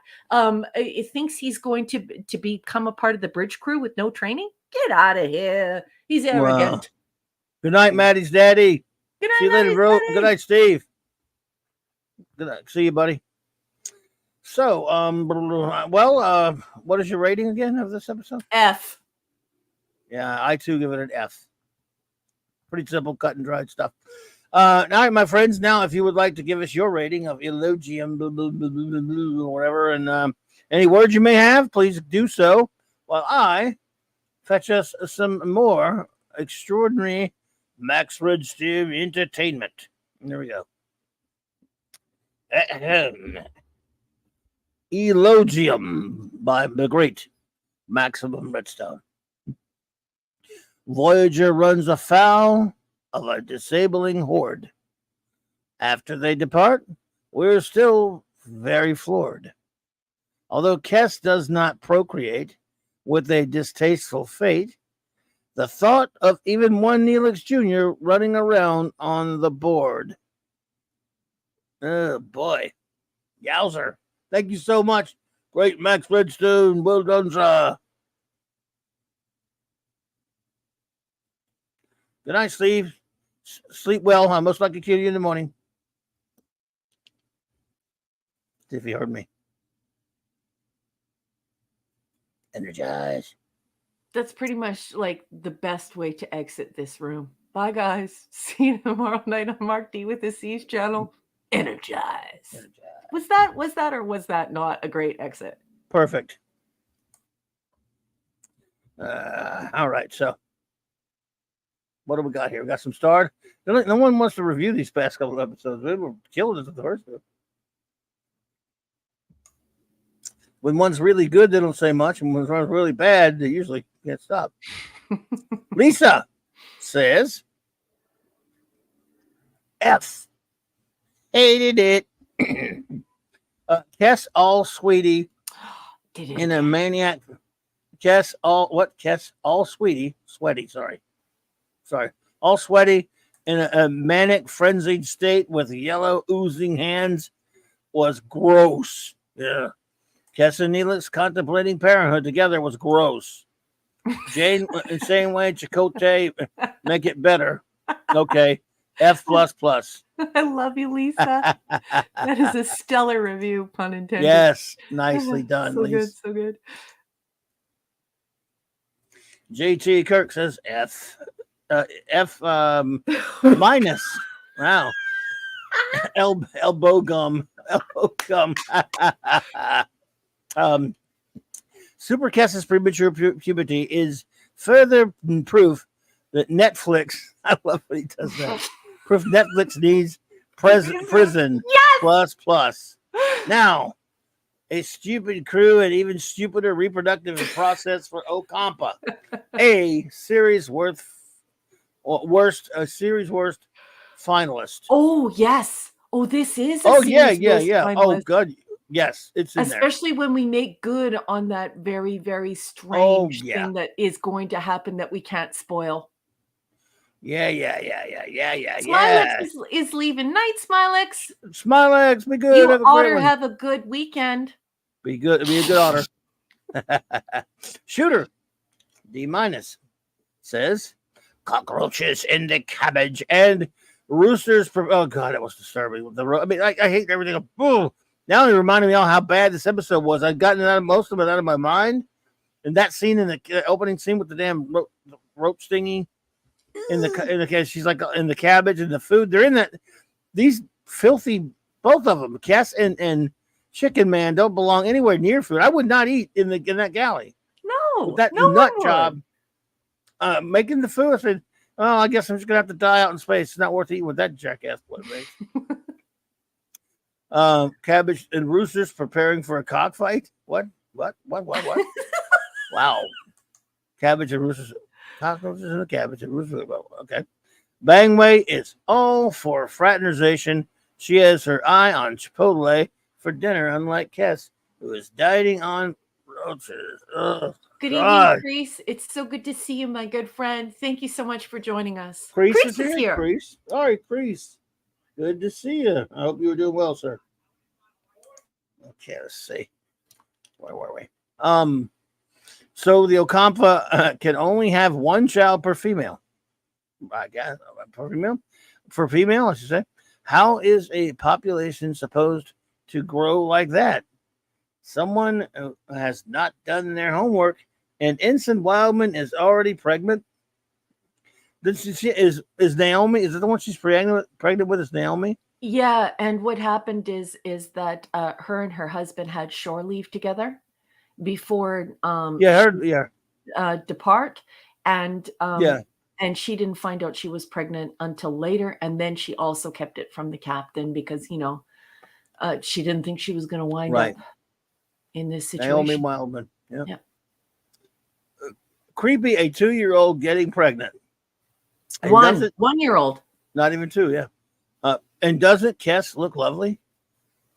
thinks he's going to become a part of the bridge crew with no training? Get out of here. He's arrogant. Wow. Good night, Maddie's daddy. Good night, See you later, bro. Good night, Steve. Good night. See you, buddy. So, what is your rating again of this episode? F. Yeah, I too give it an F. Pretty simple, cut and dried stuff. All right, my friends. Now, if you would like to give us your rating of Elogium, or whatever, and any words you may have, please do so while I fetch us some more extraordinary Max Redstone entertainment. There we go. Elogium by the great Maximum Redstone. Voyager runs afoul of a disabling horde. After they depart, we're still very floored. Although Kes does not procreate with a distasteful fate, the thought of even one Neelix Jr. running around on the board. Oh, boy. Yowzer. Thank you so much. Great Max Redstone. Well done, sir. Good night, Steve. Sleep well. I'll most likely kill you in the morning. See if you heard me. Energize. That's pretty much like the best way to exit this room. Bye, guys. See you tomorrow night on Mark D with the C's channel. Energize. Was that or was that not a great exit? Perfect. All right, so what do we got here? We got some stars. No one wants to review these past couple of episodes. We were killing us with the first one. When one's really good, they don't say much. And when one's really bad, they usually can't stop. Lisa says, F. Hated it. Kes all sweetie in a maniac. Kes all sweetie. Sweaty, sorry. All sweaty in a manic frenzied state with yellow oozing hands was gross. Yeah. Kes and Neelix contemplating parenthood together was gross. Jane, in same way, Chakotay, make it better. Okay. F++. I love you, Lisa. That is a stellar review, pun intended. Yes. Nicely done, so Lisa. good, so good. JT Kirk says F. F minus. Wow. elbow gum. Elbow gum. Super Kess's premature puberty is further proof that Netflix, I love when he does that, proof Netflix needs prison plus. Now, a stupid crew and even stupider reproductive process for Ocampa. A series worst finalist. Oh, yes. Oh, this is a Oh, series yeah. worst Oh, finalist. good. Yes, it's in there. Especially when we make good on that very, very strange thing that is going to happen that we can't spoil. Yeah. Smilex is leaving. Night, Smilex. Smilex, be good. You have a ought great to one. have a good weekend. Be good. Be a good otter. Shooter, D- says cockroaches in the cabbage and roosters. Oh God, that was disturbing. I mean, I hate everything. Ooh. Now it reminded me how bad this episode was. I'd gotten most of it out of my mind, and that scene in the opening scene with the damn rope stinging in the she's like in the cabbage and the food. They're in that. These filthy, both of them, Cass and Chicken Man, don't belong anywhere near food. I would not eat in that galley. No, with that no nut one job. Making the food. I said, "Oh, I guess I'm just gonna have to die out in space. It's not worth eating with that jackass blood makes." Cabbage and roosters preparing for a cockfight. What? Wow. Cabbage and roosters. Cockroaches and a cabbage and roosters. Okay. Bangway is all for fraternization. She has her eye on Chipotle for dinner, unlike Kess, who is dieting on roaches. Good evening, Crease. It's so good to see you, my good friend. Thank you so much for joining us. Crease is here. Crease. All right, Crease. Good to see you. I hope you were doing well, sir. Okay, let's see. Where were we? So the Ocampa can only have one child per female. I guess per female. For female, I should say. How is a population supposed to grow like that? Someone has not done their homework, and Ensign Wildman is already pregnant. Is Naomi? Is it the one she's pregnant with? Is Naomi? Yeah, and what happened is that her and her husband had shore leave together before depart, and and she didn't find out she was pregnant until later, and then she also kept it from the captain because she didn't think she was going to wind up in this situation. Naomi Wildman. Yeah. Creepy, a 2-year-old getting pregnant. 1-year-old. Not even 2, yeah. And doesn't Kess look lovely?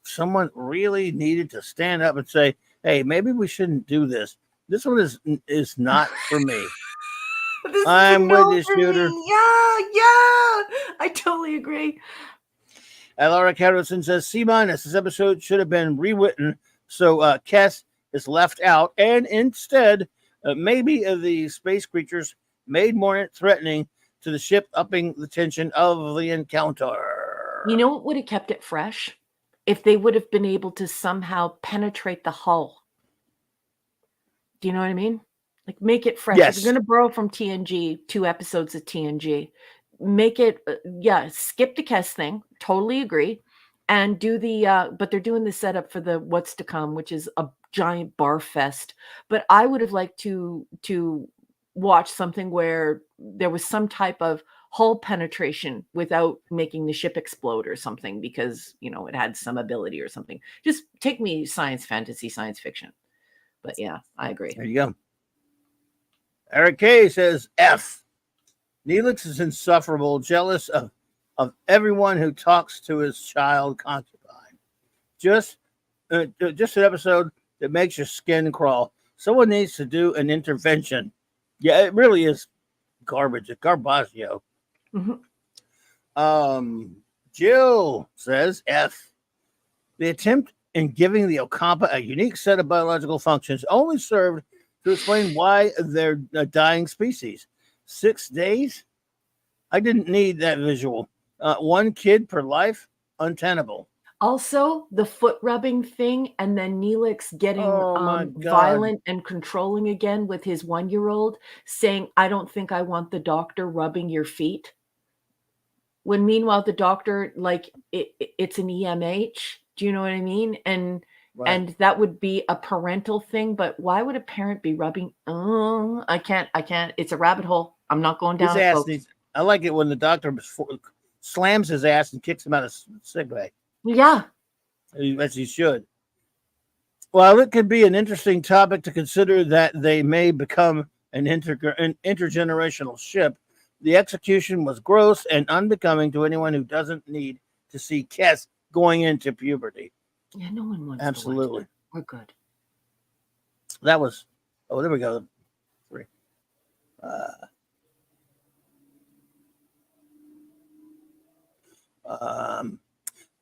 Someone really needed to stand up and say, "Hey, maybe we shouldn't do this. This one is not for me." I'm with you, Shooter. Yeah. I totally agree. Laura Carrison says, C-. This episode should have been rewritten so Kess is left out, and instead, maybe the space creatures made more threatening to the ship, upping the tension of the encounter. You know what would have kept it fresh? If they would have been able to somehow penetrate the hull. Do you know what I mean? Like, make it fresh. Yes. If you're going to borrow from TNG, 2 episodes of TNG, make it, skip the Kess thing. Totally agree. And do but they're doing the setup for the what's to come, which is a giant bar fest. But I would have liked to watch something where there was some type of hull penetration without making the ship explode or something, because it had some ability or something. Just take me science fiction. But yeah, I agree. There you go. Eric K says F. Neelix is insufferable, jealous of everyone who talks to his child concubine. Just an episode that makes your skin crawl. Someone needs to do an intervention. Yeah, it really is garbage. It's garbaggio. Mm-hmm. Jill says F. The attempt in giving the Ocampa a unique set of biological functions only served to explain why they're a dying species. 6 days? I didn't need that visual. 1 kid per life? Untenable. Also, the foot rubbing thing, and then Neelix getting violent and controlling again with his 1-year-old, saying, "I don't think I want the doctor rubbing your feet." when meanwhile the doctor, like, it's an EMH. Do you know what I mean? And that would be a parental thing, but why would a parent be rubbing? Oh, I can't. It's a rabbit hole. I'm not going down His it, ass folks. needs. I like it when the doctor slams his ass and kicks him out of sick bay. Yeah. As he should. While it could be an interesting topic to consider that they may become an intergenerational ship, the execution was gross and unbecoming to anyone who doesn't need to see Kes going into puberty. Yeah, no one wants Absolutely. to watch that. We're good. That was, there we go. 3.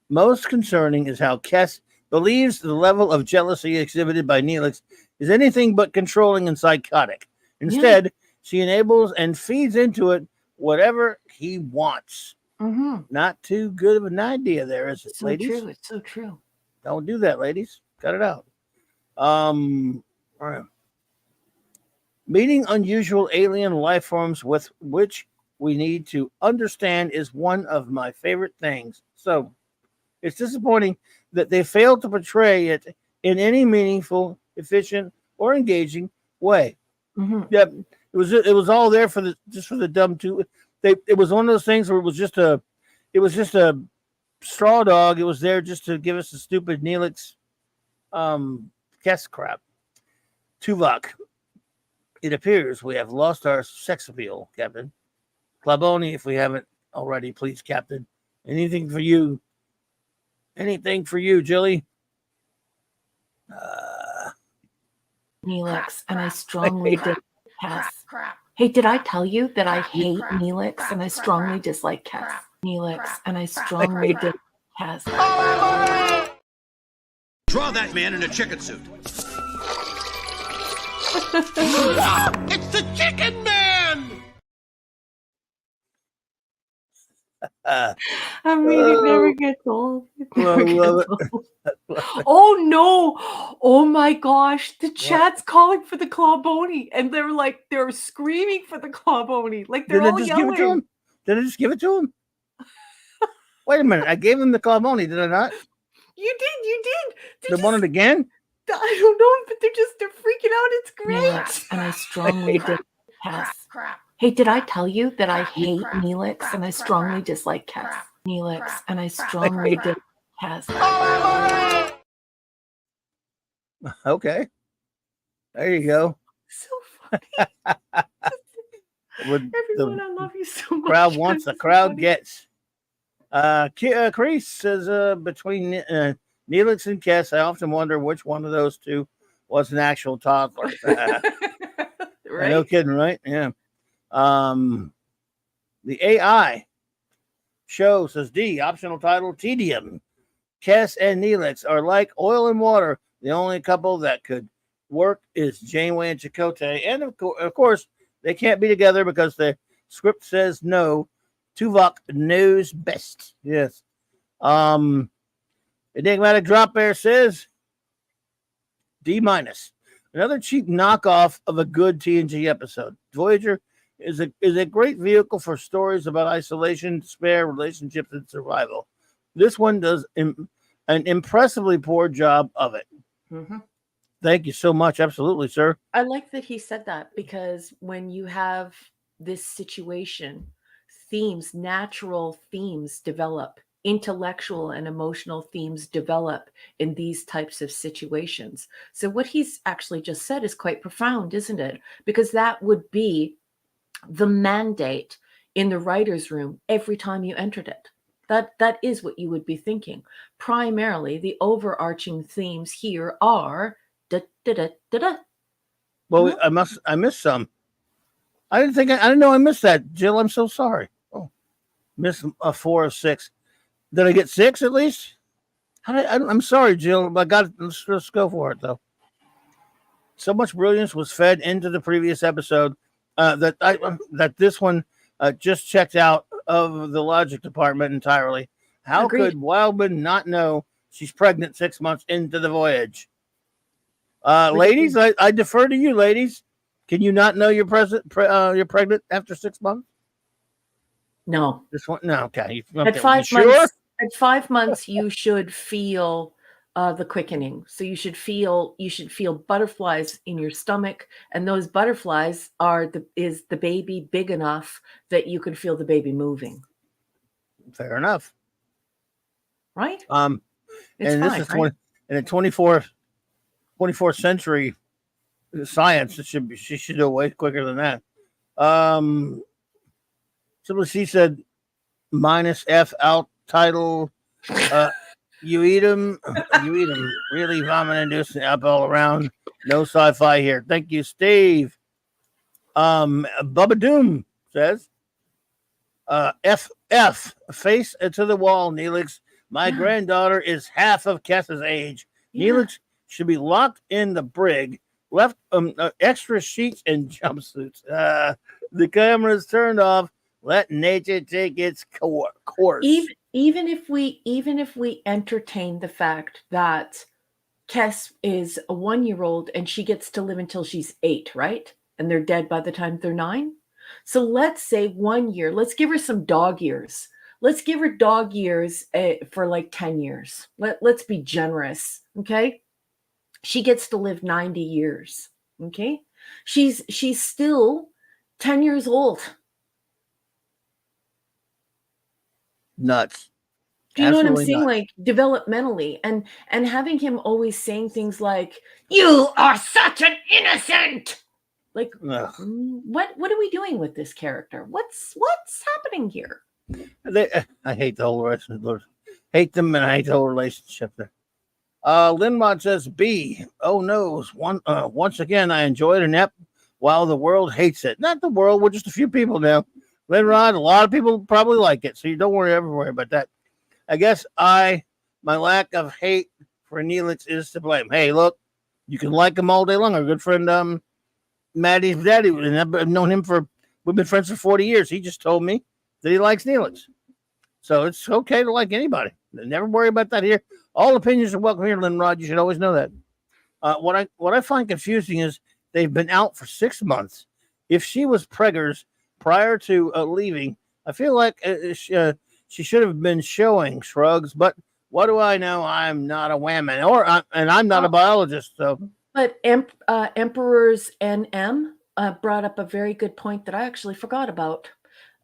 Most concerning is how Kes believes the level of jealousy exhibited by Neelix is anything but controlling and psychotic. Instead, she enables and feeds into it whatever he wants. Mm-hmm. Not too good of an idea there, is it, So ladies? true. It's so true. Don't do that, ladies. Cut it out. All right. Meeting unusual alien life forms with which we need to understand is one of my favorite things. So it's disappointing that they failed to portray it in any meaningful, efficient, or engaging way. Mm-hmm. Yep, it was all there for the dumb two. It was one of those things where it was just a straw dog. It was there just to give us a stupid Neelix Kes crap. Tuvok. It appears we have lost our sex appeal, Captain. Claboni, if we haven't already, please, Captain. Anything for you, Jilly? Neelix, and I strongly dislike Kes. Hey, did I tell you that I hate Neelix and I strongly dislike Kes? Neelix, and I strongly dislike Kes. Draw that man in a chicken suit. It's the Chicken Man! I mean, it never gets old. Love Oh no! Oh my gosh! The chat's calling for the Clawbony, and they're screaming for the Clawbony, like they're all yelling. Did I just give it to him? Wait a minute! I gave him the Clawbony, did I not? You did. They want it again? I don't know, but they're freaking out. It's great. Neelix, and I strongly dislike Kes. Hey, did I tell you that I hate Neelix and I strongly dislike Kes? Neelix, and I strongly dislike Kes. Okay. There you go. So funny. Everyone, I love you so much. Crowd wants, the crowd gets. Chris says between Neelix and Kes, I often wonder which one of those two was an actual toddler. Right? No kidding, right? Yeah. The AI show says D, optional title, Tedium. Kes and Neelix are like oil and water. The only couple that could work is Janeway and Chakotay. And of course, they can't be together because the script says no. Tuvok knows best. Yes. Enigmatic Drop Bear says D-. Another cheap knockoff of a good TNG episode. Voyager is a great vehicle for stories about isolation, despair, relationships, and survival. This one does an impressively poor job of it. Mm-hmm. Thank you so much. Absolutely, sir. I like that he said that, because when you have this situation, natural themes develop, intellectual and emotional themes develop in these types of situations. So what he's actually just said is quite profound, isn't it? Because that would be the mandate in the writer's room every time you entered it. That is what you would be thinking. Primarily, the overarching themes here are da da da da da. Well, I missed some. I didn't know I missed that, Jill. I'm so sorry. Oh, missed 4 of 6. Did I get 6 at least? I'm sorry, Jill. Let's go for it though. So much brilliance was fed into the previous episode that this one just checked out of the logic department entirely. How Agreed. could Wildman not know she's pregnant 6 months into the voyage? Ladies, I defer to you, ladies. Can you not know you're pregnant after 6 months? No. This one? No. Okay. At You 5 sure? months, at 5 months, you should feel the quickening. So you should feel butterflies in your stomach, and those butterflies is the baby big enough that you can feel the baby moving. Fair enough. Right? It's and fine, this is right? in the 24th century science. She should do it way quicker than that. Simply she said minus F out title. You eat them. Really vomit inducing up all around. No sci-fi here. Thank you, Steve. Bubba Doom says, F face to the wall, Neelix. My granddaughter is half of Kessa's age. Yeah. Neelix should be locked in the brig, left extra sheets and jumpsuits. The camera's turned off. Let nature take its course. Even if we entertain the fact that Kess is a 1-year-old and she gets to live until she's 8, right? And they're dead by the time they're 9. So let's say 1 year. Let's give her some dog years. Let's give her dog years for like 10 years. Let's be generous, okay? She gets to live 90 years, okay? She's still 10 years old. Nuts. Do you know what I'm saying? Nuts. Like developmentally, and having him always saying things like, "You are such an innocent." Like, what are we doing with this character? What's happening here? I hate the whole relationship. Hate them, and I hate the whole relationship there. Linrod says, B. Oh no! Once again, I enjoyed an ep while the world hates it. Not the world. We're just a few people now. Linrod, a lot of people probably like it, so you don't worry about that. I guess my lack of hate for Neelix is to blame. Hey, look, you can like him all day long. Our good friend Maddie's daddy, and I've known him we've been friends for 40 years. He just told me that he likes Neelix. So it's okay to like anybody. Never worry about that here. All opinions are welcome here, Linrod. You should always know that. What I find confusing is they've been out for 6 months. If she was preggers prior to leaving, I feel like she should have been showing shrugs. But what do I know? I'm not a whammon, and I'm not a biologist. So, but Emperor's NM brought up a very good point that I actually forgot about.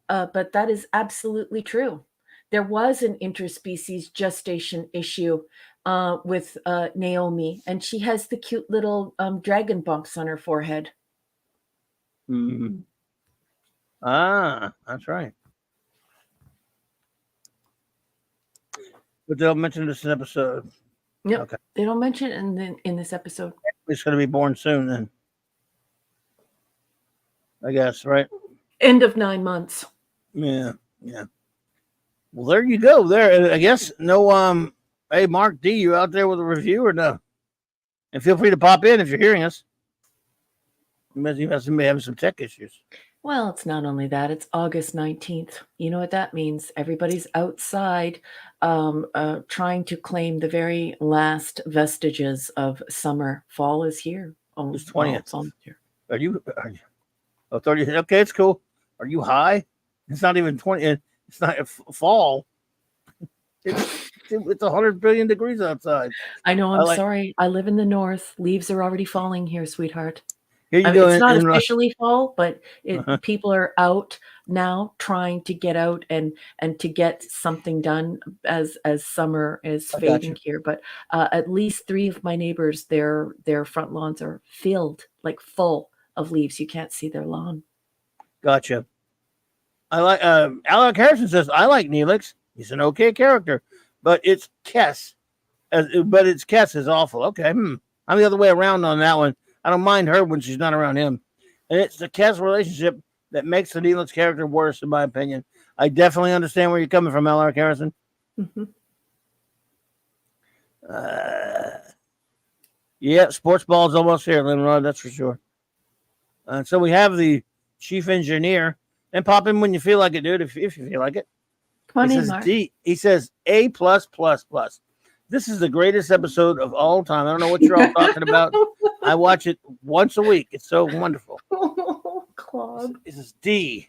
But that is absolutely true. There was an interspecies gestation issue with Naomi, and she has the cute little dragon bumps on her forehead. Mm-hmm. Ah, that's right. But they'll mention this in episode. Yep. Okay. They don't mention it in this episode. It's going to be born soon then. I guess, right? End of 9 months. Yeah. Well, there you go. There, I guess. No. Hey, Mark D, you out there with a review or no? And feel free to pop in if you're hearing us. You may be having some tech issues. Well, it's not only that. It's August 19th. You know what that means? Everybody's outside trying to claim the very last vestiges of summer. Fall is here. Oh, it's 20th. It's almost here. Are you? Oh, 30. Okay, it's cool. Are you high? It's not even 20. It's not fall. It's 100 billion degrees outside. I know. I'm sorry. I live in the north. Leaves are already falling here, sweetheart. Here you go. It's not officially fall, but people are out now trying to get out and to get something done as summer is fading here. But at least 3 of my neighbors, their front lawns are filled, like full of leaves. You can't see their lawn. Gotcha. I like Alec Harrison says, I like Neelix. He's an okay character, but it's Kess. Kess is awful. Okay. I'm the other way around on that one. I don't mind her when she's not around him. And it's the Kess relationship that makes the Neelix character worse, in my opinion. I definitely understand where you're coming from, Alec Harrison. Mm-hmm. Yeah, sports ball's almost here, Linrod, that's for sure. So we have the chief engineer. And pop in when you feel like it, dude, if you feel like it. Come on in, Mark. He says A++++. This is the greatest episode of all time. I don't know what you're all talking about. I watch it once a week. It's so wonderful. Claude. This is D.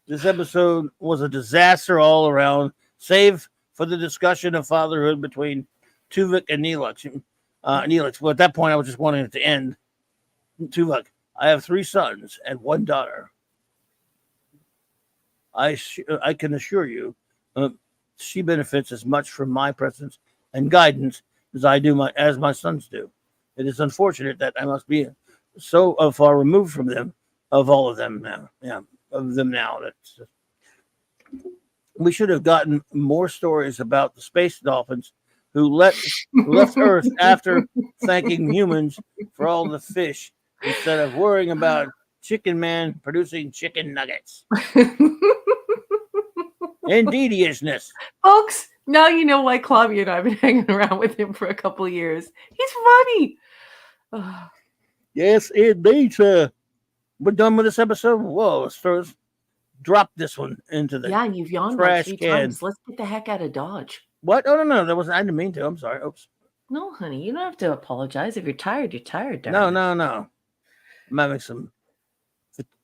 This episode was a disaster all around, save for the discussion of fatherhood between Tuvok and Neelix. Neelix. Well, at that point, I was just wanting it to end. Tuvok, I have 3 sons and 1 daughter. I can assure you, she benefits as much from my presence and guidance as I do as my sons do. It is unfortunate that I must be so far removed from them, of all of them now. Yeah, of them now. We should have gotten more stories about the space dolphins who left Earth after thanking humans for all the fish instead of worrying about Chicken Man producing chicken nuggets. Indeediousness. Folks, now you know why Clobby and I have been hanging around with him for a couple of years. He's funny. Yes, indeed, sir. We're done with this episode. Whoa, let's drop this one into the and you've yawned trash like 3 can. times. Let's get the heck out of Dodge. What? Oh, no. That wasn't. I didn't mean to. I'm sorry. Oops. No, honey, you don't have to apologize. If you're tired, you're tired. Darling. No. I'm having some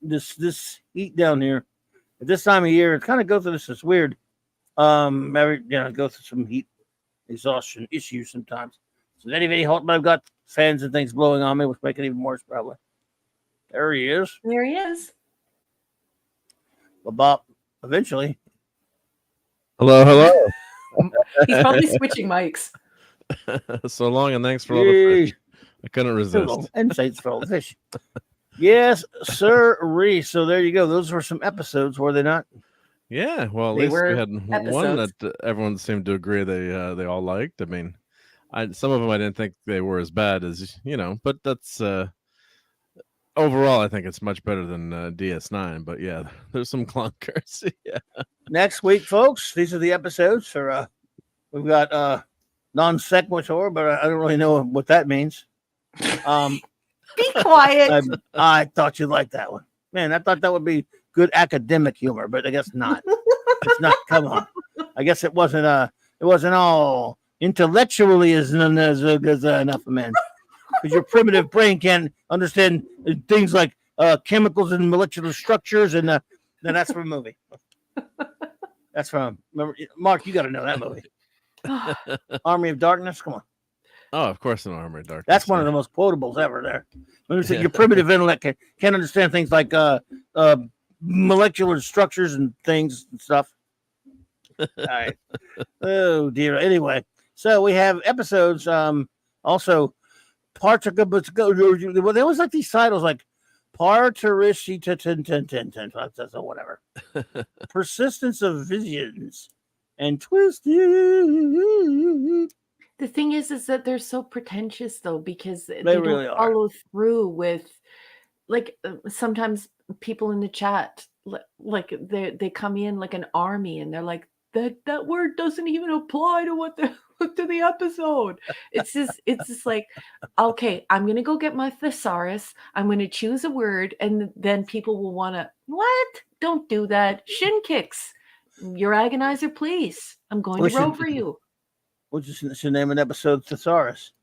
this heat down here at this time of year. It kind of goes through this. It's weird. Go through some heat exhaustion issues sometimes. So any hot, but I've got fans and things blowing on me, which make it even worse, probably. There he is. There he is. Well, Bob, eventually. Hello. He's probably switching mics. So long, and thanks for all the fish. I couldn't resist. And thanks for all the fish. Yes, sir. So there you go. Those were some episodes, were they not? Yeah. Well, at least we had one that everyone seemed to agree they all liked. I mean, some of them I didn't think they were as bad as but that's overall I think it's much better than DS9. But yeah, there's some clunkers. Yeah. Next week, folks, these are the episodes. For we've got non sequitur, but I don't really know what that means. Be quiet. I thought you'd like that one, man. I thought that would be good academic humor, but I guess not. It's not. Come on. I guess it wasn't. It wasn't all intellectually as enough of men, because your primitive brain can't understand things like chemicals and molecular structures, and then that's from a movie. That's from. Remember, Mark, you got to know that movie. Army of Darkness. Come on. Oh, of course, an Army of Darkness. That's one of the most quotables ever. There. When you say your primitive intellect can't understand things like molecular structures and things and stuff. All right. Oh dear. Anyway, so we have episodes. Also, well, they always like these titles like Parturishi or whatever. Persistence of Visions and Twisted. The thing is that they're so pretentious, though, because they really don't follow through with, like, sometimes people in the chat, like they come in like an army, and they're like, that word doesn't even apply to to the episode. It's just like, okay, I'm gonna go get my thesaurus. I'm gonna choose a word, and then people will wanna, what? Don't do that. Shin kicks. Your agonizer, please. I'm going to row for you. What should name an episode Thesaurus?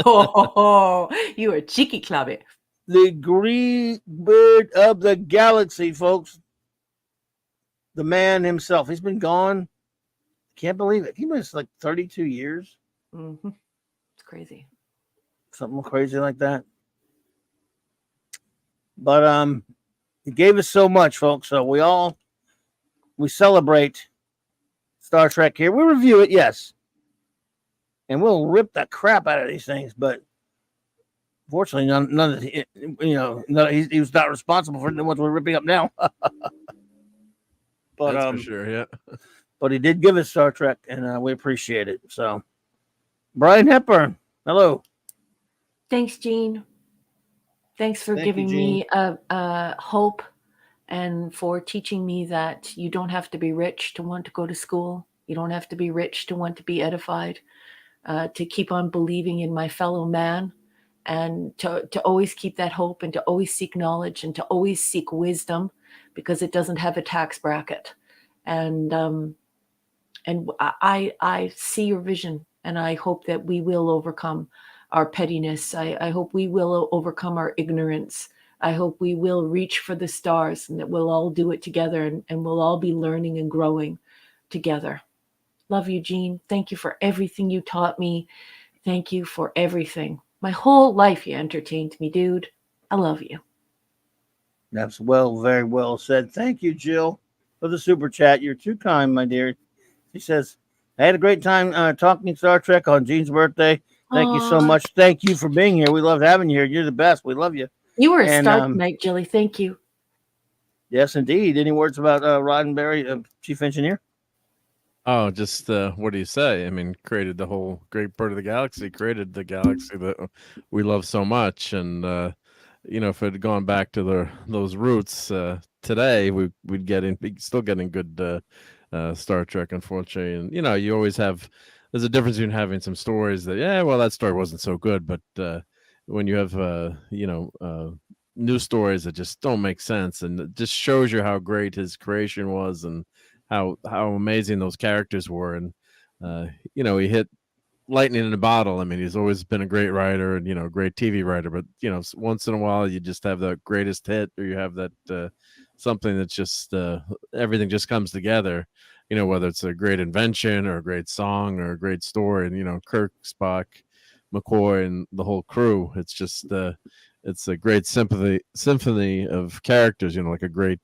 Oh, you are cheeky, Clobby. The green bird of the galaxy, folks. The man himself. He's been gone. Can't believe it. He was like 32 years. Mm-hmm. It's crazy. Something crazy like that. But he gave us so much, folks. So we celebrate Star Trek here. We review it, yes. And we'll rip the crap out of these things, but fortunately, none of the, he was not responsible for the ones we're ripping up now. But that's for sure, yeah. But he did give us Star Trek, and we appreciate it. So, Brian Hepburn, hello. Thanks, Gene. Thanks for giving me hope, and for teaching me that you don't have to be rich to want to go to school. You don't have to be rich to want to be edified, to keep on believing in my fellow man, and to always keep that hope, and to always seek knowledge, and to always seek wisdom, because it doesn't have a tax bracket. And I see your vision, and I hope that we will overcome our pettiness. I hope we will overcome our ignorance I hope we will reach for the stars and that we'll all do it together, and we'll all be learning and growing together. Love you, Gene. Thank you for everything you taught me. Thank you for everything. My whole life you entertained me, dude. I love you. That's very well said. Thank you, Jill, for the super chat. You're too kind, my dear. She says, I had a great time talking Star Trek on Gene's birthday. Thank you so much. Thank you for being here. We loved having you here. You're the best. We love you. You were a star tonight, Jilly. Thank you. Yes, indeed. Any words about Roddenberry, Chief Engineer? Oh, just what do you say? I mean, created the whole great bird of the galaxy, created the galaxy that we love so much. And, if it had gone back to those roots today, we'd still getting good Star Trek, unfortunately. And, you always there's a difference between having some stories that, that story wasn't so good. But when you have, new stories that just don't make sense, and it just shows you how great his creation was and how amazing those characters were. And he hit lightning in a bottle. I mean, he's always been a great writer and a great TV writer, but once in a while you just have the greatest hit, or you have that something that's just everything just comes together, whether it's a great invention or a great song or a great story. And Kirk, Spock, McCoy, and the whole crew, it's just it's a great symphony of characters, like a great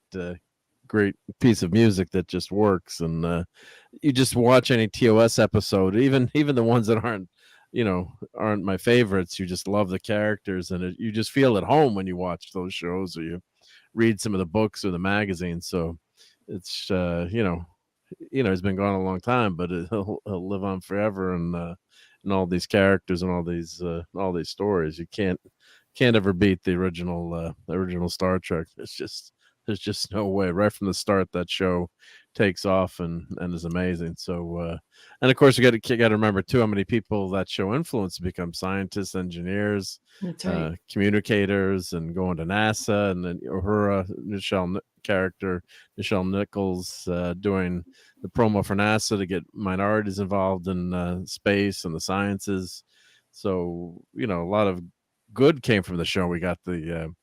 piece of music that just works. And you just watch any TOS episode, even the ones that aren't my favorites, you just love the characters, and you just feel at home when you watch those shows, or you read some of the books or the magazines. So it's he's been gone a long time, but he'll live on forever, and all these characters and all these stories. You can't ever beat the original Star Trek. There's just no way. Right from the start, that show takes off and is amazing. So, and of course, you got to remember too how many people that show influenced to become scientists, engineers, right. Communicators, and going to NASA. And then her character, Nichelle Nichols, doing the promo for NASA to get minorities involved in space and the sciences. So a lot of good came from the show. We got the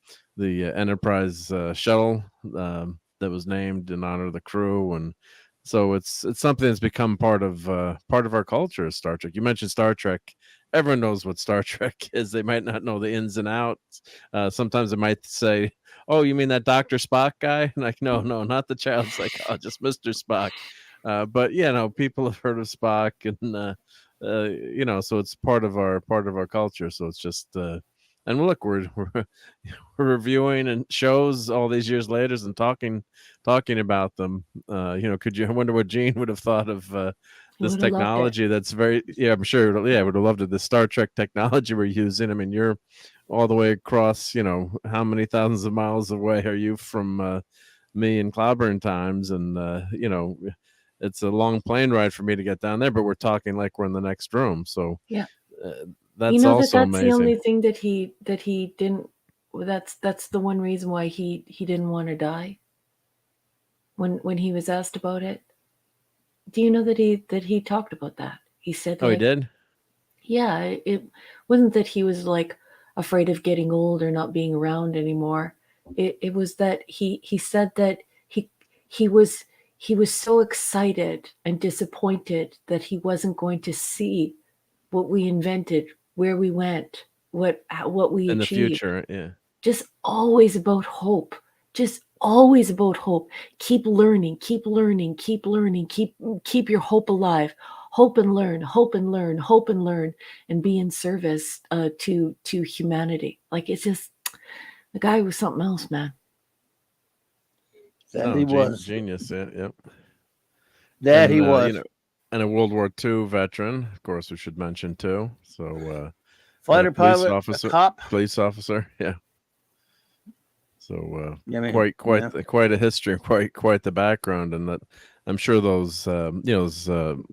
Enterprise shuttle that was named in honor of the crew, and so it's something that's become part of our culture. Star Trek. You mentioned Star Trek. Everyone knows what Star Trek is. They might not know the ins and outs. Sometimes they might say, "Oh, you mean that Dr. Spock guy?" And like, no, not the child psychologist, Mr. Spock. But people have heard of Spock, and so it's part of our culture. So it's just. And look, we're reviewing and shows all these years later and talking about them. I wonder what Gene would have thought of this technology that's very, I'm sure, would have loved it. The Star Trek technology we're using. I mean, you're all the way across, how many thousands of miles away are you from me in CLOBBERIN times? And, it's a long plane ride for me to get down there, but we're talking like we're in the next room. So yeah. That's also amazing. The only thing that he didn't. That's the one reason why he didn't want to die. When he was asked about it, do you know that he talked about that? He said, "Oh, he did." Yeah, it wasn't that he was like afraid of getting old or not being around anymore. It was that he said that he was so excited and disappointed that he wasn't going to see what we invented, where we went, what we in achieved. The future. Yeah, just always about hope. Just always about hope. Keep learning, keep learning, keep learning, keep your hope alive. Hope and learn, hope and learn, hope and learn, and be in service to humanity. Like, it's just, the guy was something else, man. He was genius. Yeah, yep. That he was. And a World War II veteran, of course, we should mention too. So, fighter pilot, officer, a cop, police officer. Yeah. So, quite a history, quite the background, and that I'm sure those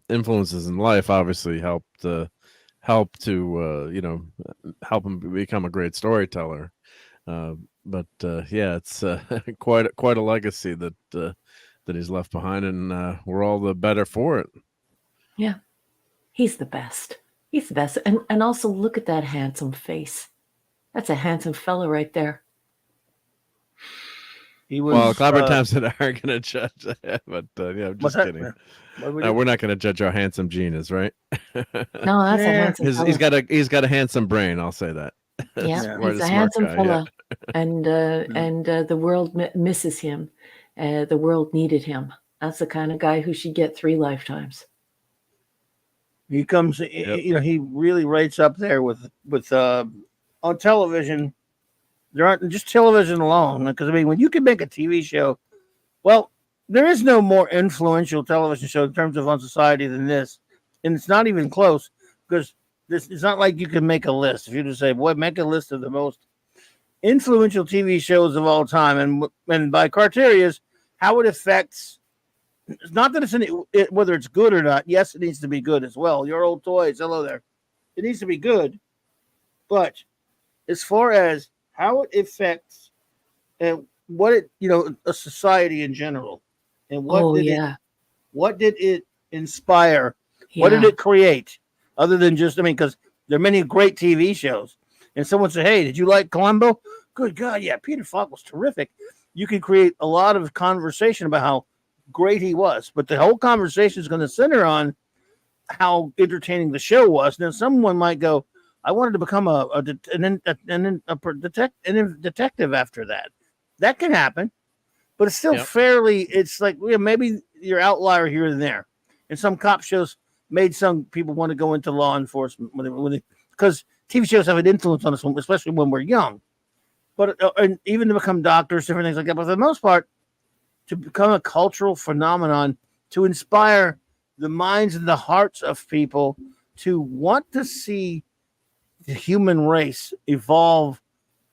influences in life obviously helped to help him become a great storyteller. But it's quite a legacy that he's left behind, and we're all the better for it. Yeah, he's the best. He's the best. And also look at that handsome face. That's a handsome fella right there. He was. Well, Clobber Thompson aren't going to judge, but yeah, I'm just kidding. We're not going to judge how handsome Gene is, right? No, that's a handsome fella. He's got a handsome brain. I'll say that. Yeah, he's a handsome fella, and the world misses him. The world needed him. That's the kind of guy who should get 3 lifetimes. He comes, he really rates up there with on television. There aren't just television alone, because I mean, when you can make a TV show, well, there is no more influential television show in terms of on society than this, and it's not even close, because it's not like you can make a list. If you just say, "Boy, make a list of the most influential TV shows of all time," and by criteria is how it affects. It's not that it's whether it's good or not. Yes, it needs to be good as well. Your Old Toys, hello there. It needs to be good, but as far as how it affects and what it, a society in general, and what did it inspire? Yeah. What did it create? Other than just, because there are many great TV shows, and someone said, "Hey, did you like Columbo?" Good God, yeah, Peter Falk was terrific. You can create a lot of conversation about how great he was, but the whole conversation is going to center on how entertaining the show was. Now, someone might go, "I wanted to become a detective after that." That can happen, but it's still fairly. It's like maybe you're outlier here and there, and some cop shows made some people want to go into law enforcement because TV shows have an influence on us, especially when we're young. But and even to become doctors, different things like that. But for the most part, to become a cultural phenomenon, to inspire the minds and the hearts of people to want to see the human race evolve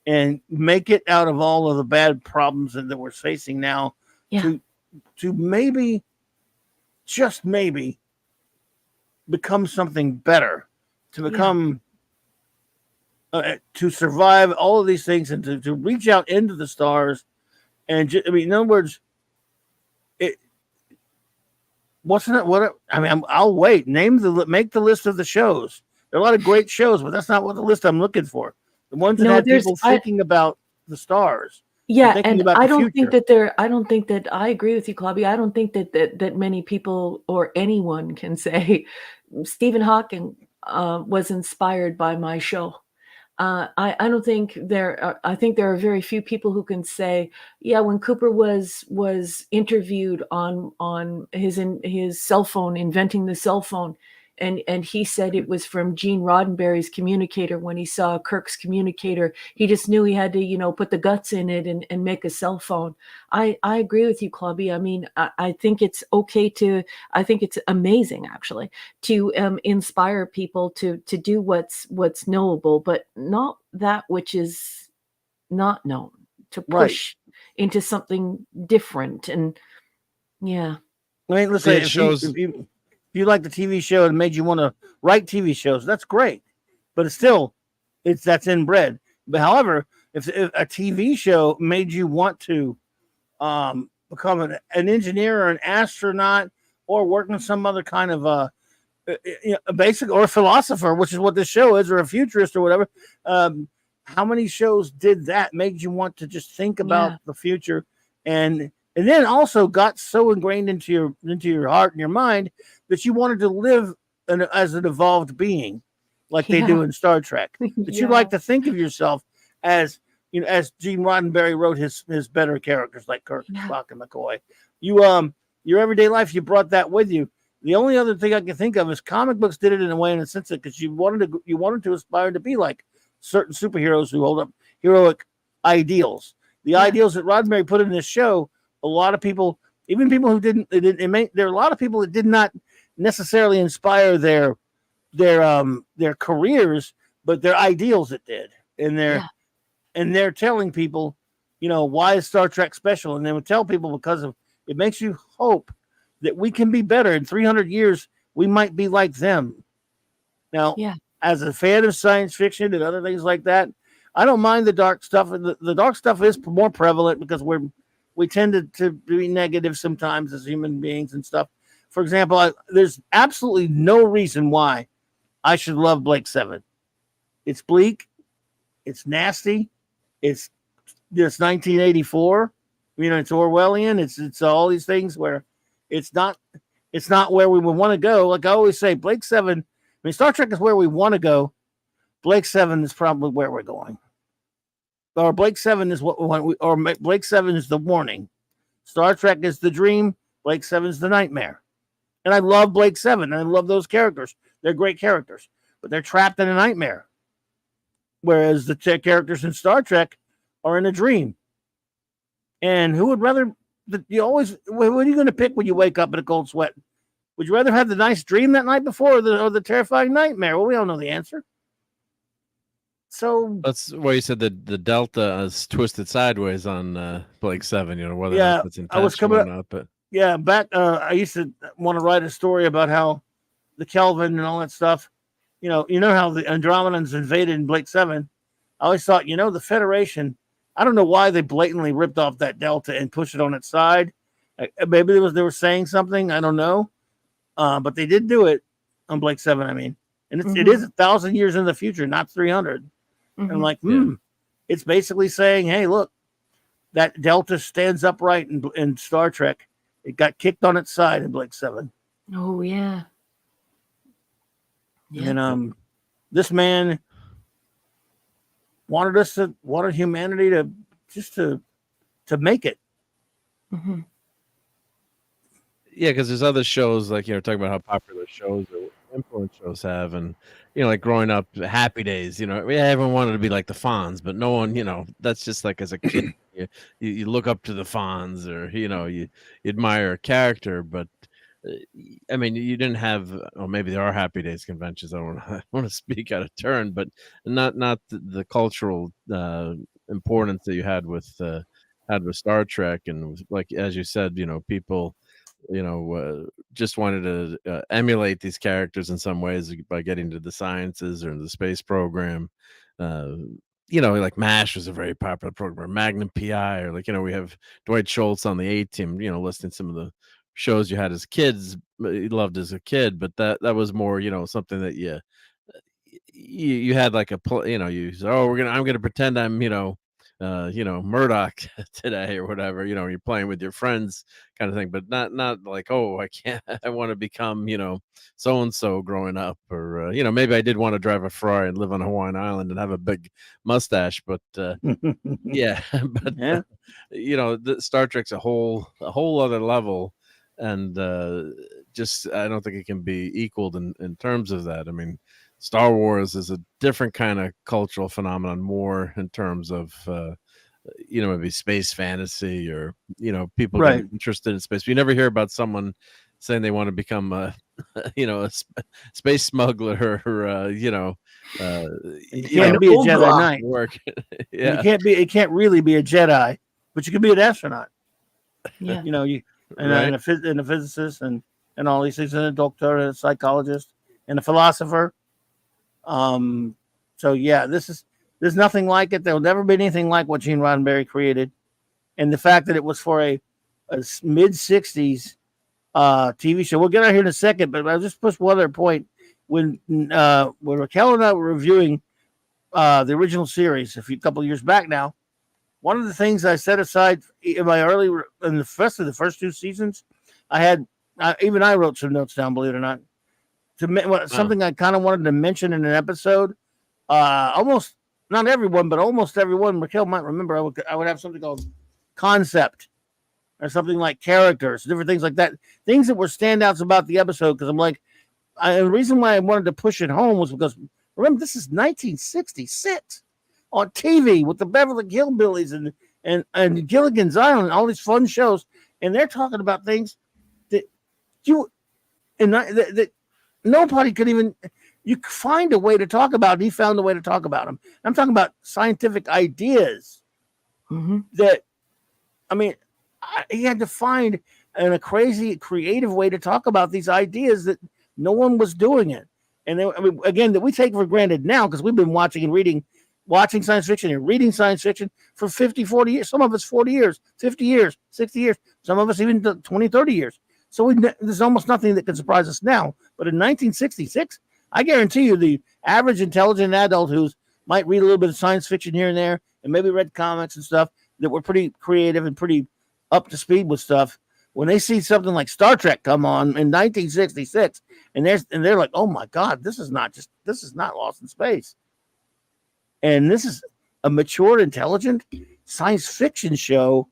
and make it out of all of the bad problems that we're facing now, to maybe, just maybe, become something better, to become, to survive all of these things, and to reach out into the stars. And in other words, I'll wait. Make the list of the shows. There are a lot of great shows, but that's not what the list I'm looking for. The ones that have people thinking about the stars. Yeah, and I don't think that I agree with you, Clobby. I don't think that many people or anyone can say Stephen Hawking was inspired by my show. I don't think I think there are very few people who can say, yeah, when Cooper was interviewed on his cell phone, inventing the cell phone, and he said it was from Gene Roddenberry's communicator. When he saw Kirk's communicator, he just knew he had to, put the guts in it and make a cell phone. I agree with you, Clubby. I mean, I think it's okay I think it's amazing, actually, to inspire people to do what's knowable, but not that which is not known, to push into something different. And yeah. I mean, let's say if you like the TV show and made you want to write TV shows, that's great. But that's inbred. But however, if a TV show made you want to become an engineer or an astronaut or work in some other kind of a basic or a philosopher, which is what this show is, or a futurist or whatever, how many shows did that made you want to just think about the future and then also got so ingrained into your heart and your mind that you wanted to live as an evolved being, like they do in Star Trek. That you like to think of yourself as, as Gene Roddenberry wrote his better characters like Kirk, Spock, and McCoy. Your everyday life, you brought that with you. The only other thing I can think of is comic books did it in a way, in a sense, because you wanted to aspire to be like certain superheroes who hold up heroic ideals. The ideals that Roddenberry put in this show. A lot of people, even people who there are a lot of people that did not necessarily inspire their careers, but their ideals it did. And they're telling people, why is Star Trek special? And they would tell people because it makes you hope that we can be better. In 300 years, we might be like them. Now, as a fan of science fiction and other things like that, I don't mind the dark stuff. The dark stuff is more prevalent because we tend to be negative sometimes as human beings and stuff. For example, there's absolutely no reason why I should love Blake 7. It's bleak. It's nasty. It's 1984. It's Orwellian. It's all these things where it's not where we would want to go. Like I always say, Blake 7. I mean, Star Trek is where we want to go. Blake 7 is probably where we're going. Or Blake 7 is what we want. Or Blake 7 is the warning. Star Trek is the dream. Blake 7 is the nightmare. And I love Blake 7. And I love those characters. They're great characters. But they're trapped in a nightmare. Whereas the characters in Star Trek are in a dream. And who would rather... what are you going to pick when you wake up in a cold sweat? Would you rather have the nice dream that night before or the terrifying nightmare? Well, we all know the answer. So that's why you said that the delta is twisted sideways on Blake 7. Whether or not it's intentional or not. But back I used to want to write a story about how the Kelvin and all that stuff. You know how the Andromedans invaded in Blake 7. I always thought, the Federation. I don't know why they blatantly ripped off that delta and pushed it on its side. Maybe they were saying something. I don't know. But they did do it on Blake 7. I mean, and it is 1,000 years in the future, not 300. And I'm like, it's basically saying, hey, look, that delta stands upright in Star Trek. It got kicked on its side in Blake 7. Oh, yeah. And this man wanted humanity to just to make it. Mm-hmm. Yeah, because there's other shows like talking about how popular shows or influence shows have, and like growing up, Happy Days. Everyone wanted to be like the Fonz, but no one. That's just like as a kid, you look up to the Fonz, or you admire a character, but I mean, you didn't have. Or maybe there are Happy Days conventions. I don't want to speak out of turn, but not the cultural importance that you had with Star Trek, and like as you said, people. Just wanted to emulate these characters in some ways by getting to the sciences or the space program. Like MASH was a very popular program, Magnum PI, or we have Dwight Schultz on the A-Team, listing some of the shows you had as kids, you loved as a kid, but that was more, something that you had like you said, I'm gonna pretend I'm, Murdoch today or whatever, you're playing with your friends kind of thing, but not like, I can't, I want to become, so-and-so growing up, or, maybe I did want to drive a Ferrari and live on Hawaiian Island and have a big mustache, but, yeah, but, the Star Trek's a whole other level. And, I don't think it can be equaled in terms of that. I mean, Star Wars is a different kind of cultural phenomenon, more in terms of, maybe space fantasy, or, people get interested in space. You never hear about someone saying they want to become a space smuggler, or, you can't be a Jedi Knight. Work. Yeah. It can't really be a Jedi, but you can be an astronaut. Yeah. And a physicist and all these things, and a doctor, and a psychologist, and a philosopher. So yeah, there's nothing like it. There'll never be anything like what Gene Roddenberry created, and the fact that it was for a mid-60s TV show. We'll get out here in a second, but I'll just push one other point. When Raquel and I were reviewing the original series a couple of years back now, one of the things I set aside in the first two seasons, I wrote some notes down, believe it or not, something I kind of wanted to mention in an episode. Almost not everyone, but almost everyone. Raquel might remember. I would have something called concept, or something like characters, different things like that. Things that were standouts about the episode, because I'm like, the reason why I wanted to push it home was because, remember, this is 1966 on TV with the Beverly Hillbillies and Gilligan's Island, all these fun shows, and they're talking about things that that nobody could even. You find a way to talk about. He found a way to talk about them. I'm talking about scientific ideas that, I mean, he had to find a crazy, creative way to talk about these ideas that no one was doing it. And again, that we take for granted now because we've been watching science fiction and reading science fiction for 50, 40 years. Some of us 40 years, 50 years, 60 years. Some of us even 20, 30 years. So there's almost nothing that can surprise us now. But in 1966, I guarantee you the average intelligent adult who might read a little bit of science fiction here and there and maybe read comics and stuff that were pretty creative and pretty up to speed with stuff, when they see something like Star Trek come on in 1966, and they're like, oh my God, this is not Lost in Space. And this is a mature, intelligent science fiction show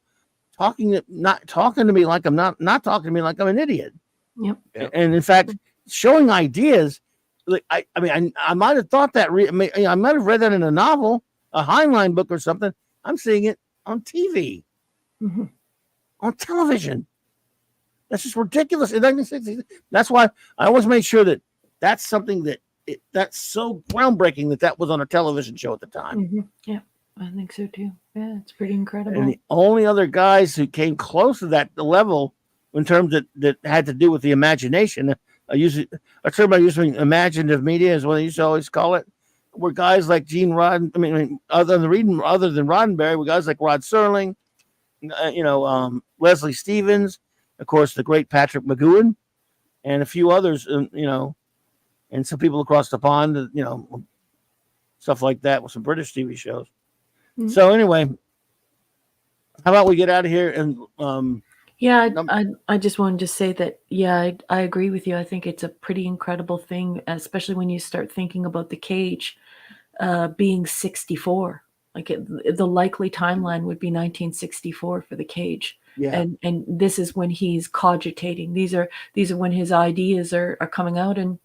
not talking to me like I'm an idiot. Yep. And in fact, showing ideas. Like I might have thought that I might have read that in a novel, a Heinlein book or something. I'm seeing it on TV, on television. That's just ridiculous. In 1960s, that's why I always made sure that that's something that's so groundbreaking that was on a television show at the time. Yeah, I think so too. Yeah, it's pretty incredible. And the only other guys who came close to that level in terms that had to do with the imagination. A term I use in imaginative media is what I used to always call it. Were guys like Gene Rod. Other than Roddenberry, were guys like Rod Serling, Leslie Stevens, of course, the great Patrick McGowan, and a few others. And some people across the pond. Stuff like that with some British TV shows. So anyway, how about we get out of here and. Yeah, I just wanted to say that, I agree with you. I think it's a pretty incredible thing, especially when you start thinking about the cage being 64. Like the likely timeline would be 1964 for the cage. Yeah. And this is when he's cogitating. These are when his ideas are coming out. And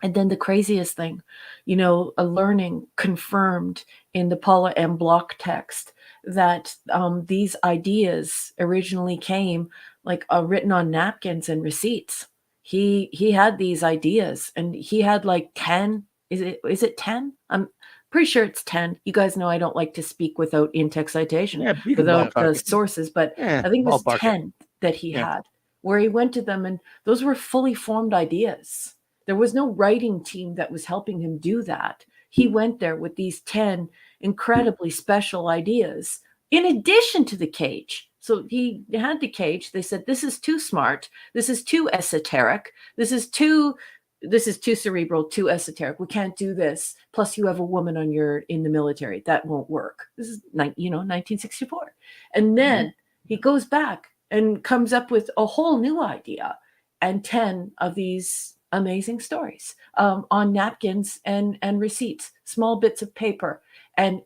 then the craziest thing, a learning confirmed in the Paula M. Block text that these ideas originally came written on napkins and receipts. He had these ideas, and he had like 10. Is it 10? I'm pretty sure it's 10. You guys know I don't like to speak without in-text citation, without the sources, but I think it was 10 that he had, where he went to them, and those were fully formed ideas. There was no writing team that was helping him do that. He went there with these 10 incredibly special ideas in addition to the cage. So he had the cage. They said, this is too smart. This is too esoteric. This is too cerebral, too esoteric. We can't do this. Plus you have a woman in the military. That won't work. This is 1964. And then he goes back and comes up with a whole new idea and 10 of these amazing stories on napkins and receipts, small bits of paper, and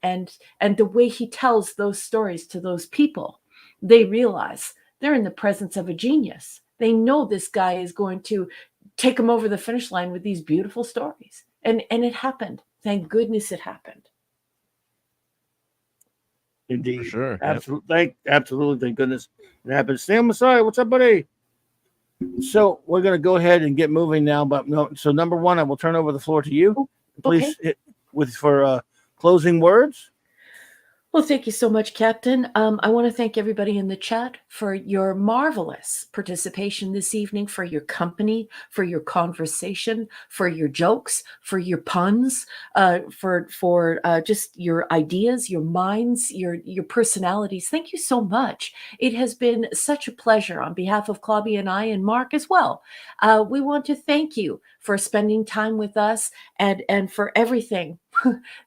the way he tells those stories to those people, they realize they're in the presence of a genius. They know this guy is going to take them over the finish line with these beautiful stories, and it happened. Thank goodness it happened. Indeed, for sure, absolutely, absolutely. Thank goodness it happened. Sam Messiah, what's up, buddy? So we're going to go ahead and get moving now. But no, so number one, I will turn over the floor to you. Please hit for closing words. Well, thank you so much, Captain. I want to thank everybody in the chat for your marvelous participation this evening, for your company, for your conversation, for your jokes, for your puns, for just your ideas, your minds, your personalities. Thank you so much. It has been such a pleasure on behalf of Clobby and I and Mark as well. We want to thank you for spending time with us and for everything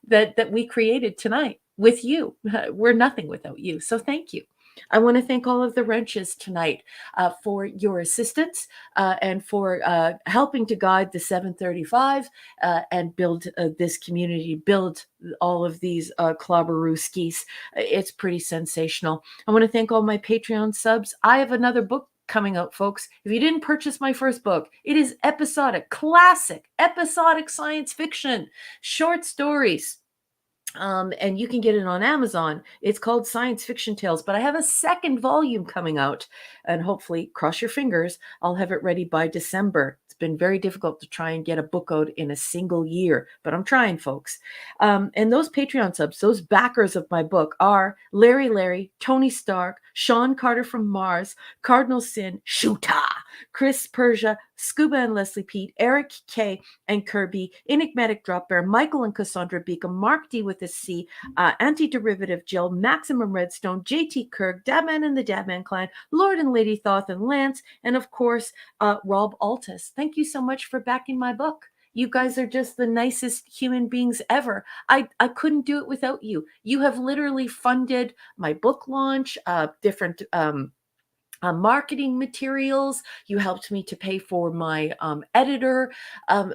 that we created tonight. With you. We're nothing without you. So thank you. I want to thank all of the wrenches tonight for your assistance and for helping to guide the 735 and build this community, build all of these Clobberooskies. It's pretty sensational. I want to thank all my Patreon subs. I have another book coming out, folks. If you didn't purchase my first book, it is classic episodic science fiction, short stories. And you can get it on Amazon. It's called Science Fiction Tales, but I have a second volume coming out, and hopefully, cross your fingers, I'll have it ready by December. It's been very difficult to try and get a book out in a single year, but I'm trying, folks. And those Patreon subs, those backers of my book are Larry, Tony Stark, Sean Carter from Mars, Cardinal Sin, Shuta, Chris Persia, Scuba and Leslie Pete, Eric K and Kirby, Enigmatic Drop Bear, Michael and Cassandra Beacom, Mark D with a C, Anti-Derivative Jill, Maximum Redstone, JT Kirk, Dabman and the Dabman Clan, Lord and Lady Thoth and Lance, and of course, Rob Altus. Thank you so much for backing my book. You guys are just the nicest human beings ever. I couldn't do it without you. You have literally funded my book launch, different marketing materials. You helped me to pay for my editor.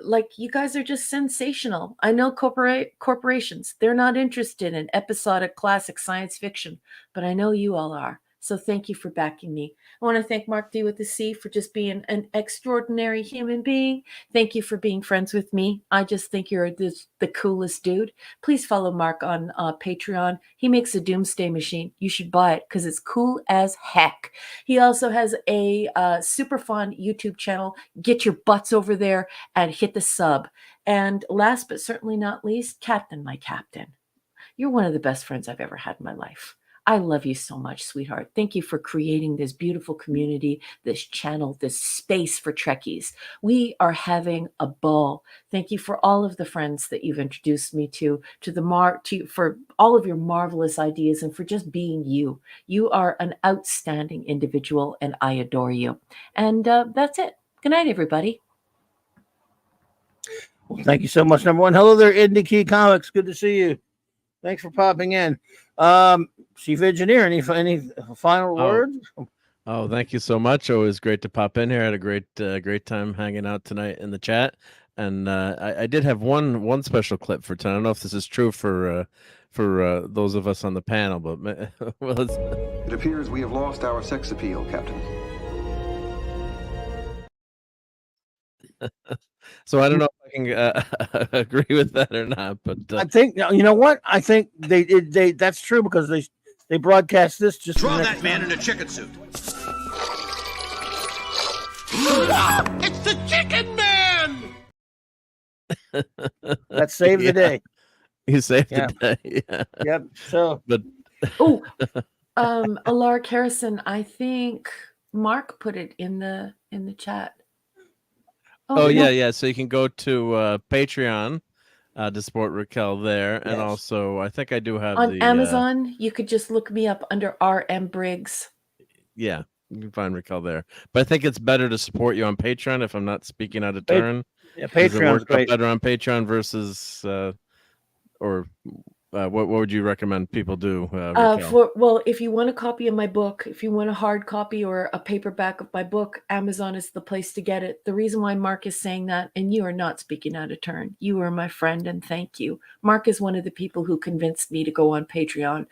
Like, you guys are just sensational. I know corporations, they're not interested in episodic classic science fiction, but I know you all are. So thank you for backing me. I want to thank Mark D with the C for just being an extraordinary human being. Thank you for being friends with me. I just think you're the coolest dude. Please follow Mark on Patreon. He makes a doomsday machine. You should buy it because it's cool as heck. He also has a super fun YouTube channel. Get your butts over there and hit the sub. And last but certainly not least, Captain, my captain. You're one of the best friends I've ever had in my life. I love you so much, sweetheart. Thank you for creating this beautiful community, this channel, this space for Trekkies. We are having a ball. Thank you for all of the friends that you've introduced me to for all of your marvelous ideas and for just being you. You are an outstanding individual, and I adore you. And that's it. Good night, everybody. Well, thank you so much, number one. Hello there, Indie Key Comics. Good to see you. Thanks for popping in. Chief Engineer, any final words? Oh, thank you so much. Always great to pop in here. I had a great time hanging out tonight in the chat. And I did have one special clip for tonight. I don't know if this is true for those of us on the panel, but well, it appears we have lost our sex appeal, Captain. So I don't know if I can agree with that or not, but I think, you know what? I think they that's true because they broadcast this just draw that man in a chicken suit. It's the Chicken Man. That saved the day. You saved the day. Yeah. Yep. So, but Alark Harrison, I think Mark put it in the chat. Oh yeah. So you can go to Patreon to support Raquel there, and also I think I do have on Amazon. You could just look me up under RM Briggs. Yeah, you can find Raquel there. But I think it's better to support you on Patreon if I'm not speaking out of turn. Yeah, Patreon's great. Better on Patreon versus what would you recommend people do? If you want a copy of my book, if you want a hard copy or a paperback of my book, Amazon is the place to get it. The reason why Mark is saying that, and you are not speaking out of turn, you are my friend, and thank you. Mark is one of the people who convinced me to go on Patreon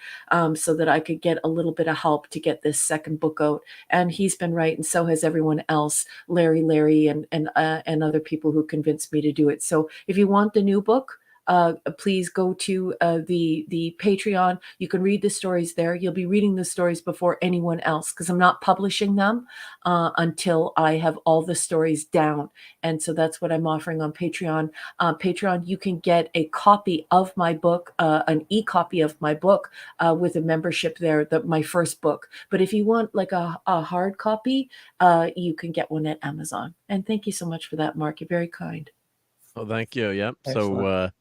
so that I could get a little bit of help to get this second book out. And he's been right, and so has everyone else, Larry, and other people who convinced me to do it. So if you want the new book, please go to the Patreon. You can read the stories there. You'll be reading the stories before anyone else because I'm not publishing them until I have all the stories down. And so that's what I'm offering on Patreon. Patreon, you can get a copy of my book, an e-copy of my book with a membership there, my first book. But if you want like a hard copy, you can get one at Amazon. And thank you so much for that, Mark. You're very kind. Oh, thank you. Yep. Excellent. So,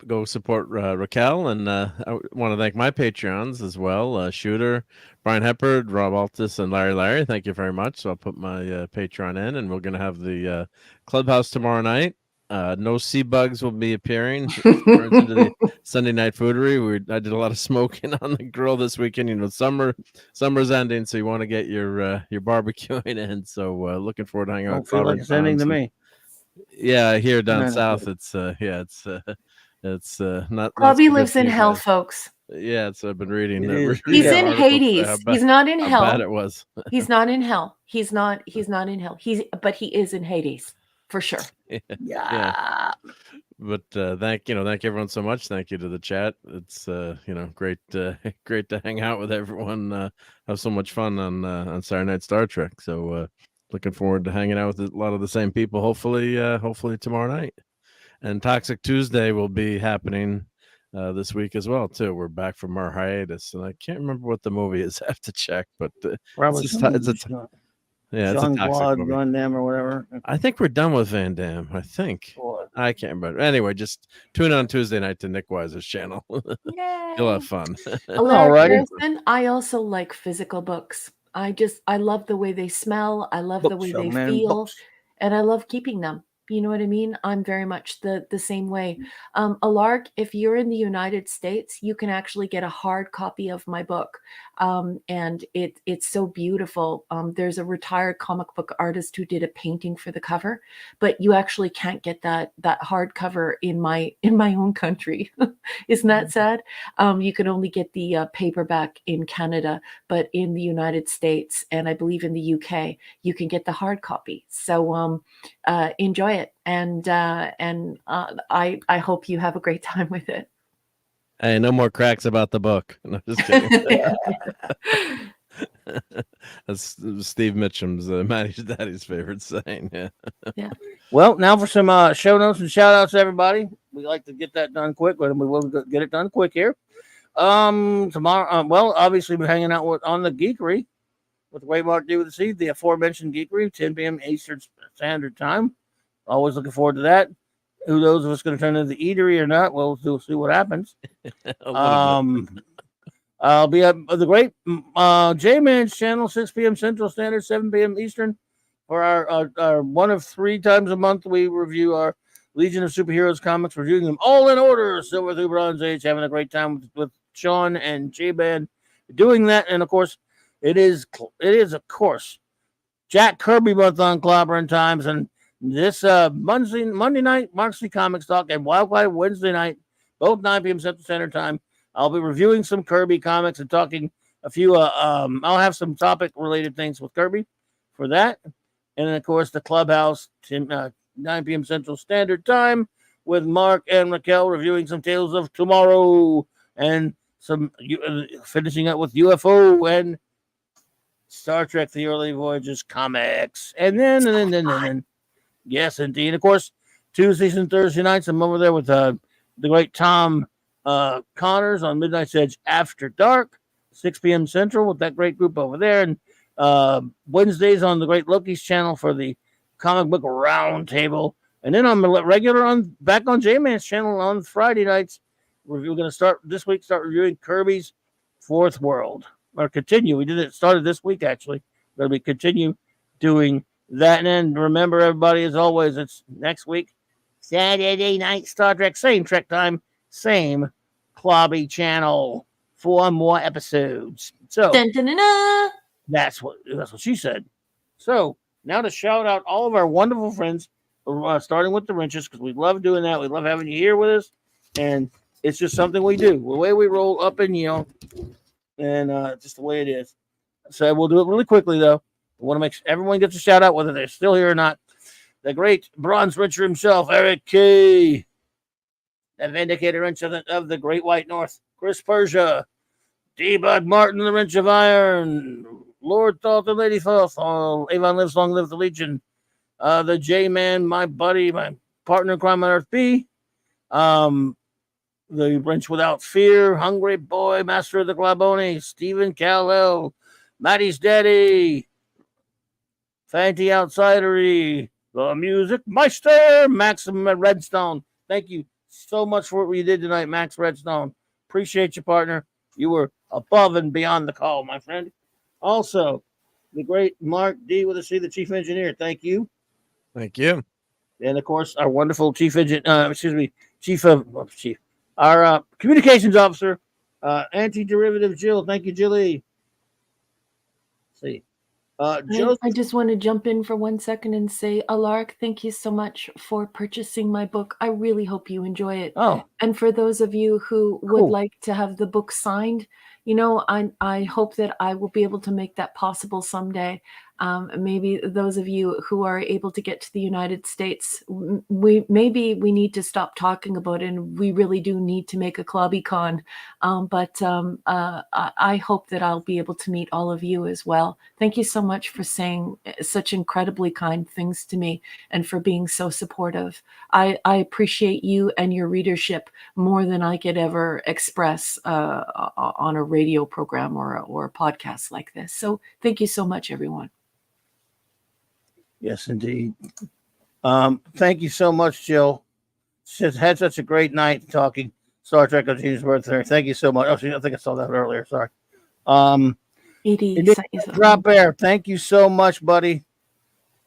go support Raquel, and I want to thank my Patreons as well, Shooter, Brian Heppard, Rob Altus, and Larry. Thank you very much. So I'll put my Patreon in, and we're going to have the Clubhouse tomorrow night. No sea bugs will be appearing. Into the Sunday night foodery. I did a lot of smoking on the grill this weekend. You know, summer's ending, so you want to get your barbecuing in. So looking forward to hanging out. Don't feel like it's ending to me. Yeah, here down south, it's not. Bobby lives in hell, folks. Yeah, it's I've been reading. He's in Hades. He's not in hell. How bad it was. He's not in hell. He's not in hell. But he is in Hades for sure. Yeah. But thank everyone so much. Thank you to the chat. It's great to hang out with everyone. Have so much fun on Saturday Night Star Trek. So looking forward to hanging out with a lot of the same people. Hopefully tomorrow night. And Toxic Tuesday will be happening this week as well too. We're back from our hiatus, and I can't remember what the movie is. I have to check, but it's a Toxic movie. Van Damme or whatever. I think we're done with Van Damme. I think. I can't remember. Anyway, just tune on Tuesday night to Nick Weiser's channel. You'll have fun. All right. I also like physical books. I love the way they smell. I love the way they feel, and I love keeping them. You know what I mean? I'm very much the same way. Alark, if you're in the United States, you can actually get a hard copy of my book, and it's so beautiful. There's a retired comic book artist who did a painting for the cover, but you actually can't get that hardcover in my own country. Isn't that sad? You can only get the paperback in Canada, but in the United States and I believe in the UK, you can get the hard copy. So enjoy it, and I hope you have a great time with it. Hey, no more cracks about the book. No, just kidding. That's Steve Mitchum's, Maddie's daddy's favorite saying. Yeah. Yeah. Well, now for some show notes and shout outs to everybody. We like to get that done quick, but we will get it done quick here. Tomorrow, well, obviously we're hanging out on the Geekery with Ray Mark D with the C, the aforementioned Geekery, 10 p.m. Eastern Standard Time. Always looking forward to that. Who knows if it's going to turn into the Eatery or not? We'll see what happens. I'll be at the great J-Man's channel, 6 p.m. Central Standard, 7 p.m. Eastern. For our one of 3 times a month, we review our Legion of Superheroes comics, reviewing them all in order, silver through bronze age, having a great time with Sean and J-Man doing that. And of course, it is of course Jack Kirby month on Clobbering Times, and this Monday night Marxley Comics Talk and Wildfire Wednesday night, both 9 p.m. Central Standard Time. I'll be reviewing some Kirby comics and talking a few. I'll have some topic related things with Kirby for that, and then of course the Clubhouse 9 p.m. Central Standard Time with Mark and Raquel reviewing some Tales of Tomorrow and some finishing up with UFO and Star Trek: The Early Voyages comics, and then yes, indeed, of course, Tuesdays and Thursday nights I'm over there with the great Tom Connors on Midnight's Edge After Dark, 6 p.m. Central with that great group over there, and Wednesdays on the great Loki's channel for the Comic Book Roundtable, and then I'm regular back on J-Man's channel on Friday nights. We're going to start reviewing Kirby's Fourth World, or continue. Started this week actually, but we continue doing that. And then remember, everybody, as always, it's next week, Saturday night, Star Trek, same Trek time, same Clobby channel, 4 more episodes. So that's what she said. So now to shout out all of our wonderful friends, starting with the Wrenches, because we love doing that. We love having you here with us, and it's just something we do. The way we roll up and yell, and just the way it is. So we'll do it really quickly, though. We want to make sure everyone gets a shout out, whether they're still here or not. The great bronze wrencher himself, Eric K., the Vindicator wrench of the Great White North, Chris Persia, D-Bud Martin, the wrench of iron, Lord Thoth and Lady Thoth, Avon lives, long live the Legion, the J-Man, my buddy, my partner in crime on Earth B, the wrench without fear, Hungry Boy, Master of the Glaboni, Stephen Callell, Maddie's Daddy, Fanty Outsidery, the Music Meister, Maxim Redstone. Thank you so much for what you did tonight, Max Redstone. Appreciate you, partner. You were above and beyond the call, my friend. Also, the great Mark D with a C, the chief engineer. Thank you. Thank you. And of course, our wonderful our communications officer, anti-derivative Jill. Thank you, Jilly. See. I just want to jump in for 1 second and say, Alark, thank you so much for purchasing my book. I really hope you enjoy it. Oh. And for those of you who would like to have the book signed, I hope that I will be able to make that possible someday. Maybe those of you who are able to get to the United States, we need to stop talking about it, and we really do need to make a ClobbyCon. But I hope that I'll be able to meet all of you as well. Thank you so much for saying such incredibly kind things to me and for being so supportive. I appreciate you and your readership more than I could ever express on a radio program or a podcast like this. So thank you so much, everyone. Yes, indeed. Thank you so much, Jill. She's had such a great night talking Star Trek on Gene's birthday. Thank you so much. Oh, I think I saw that earlier. Sorry. Drop Bear, thank you so much, buddy.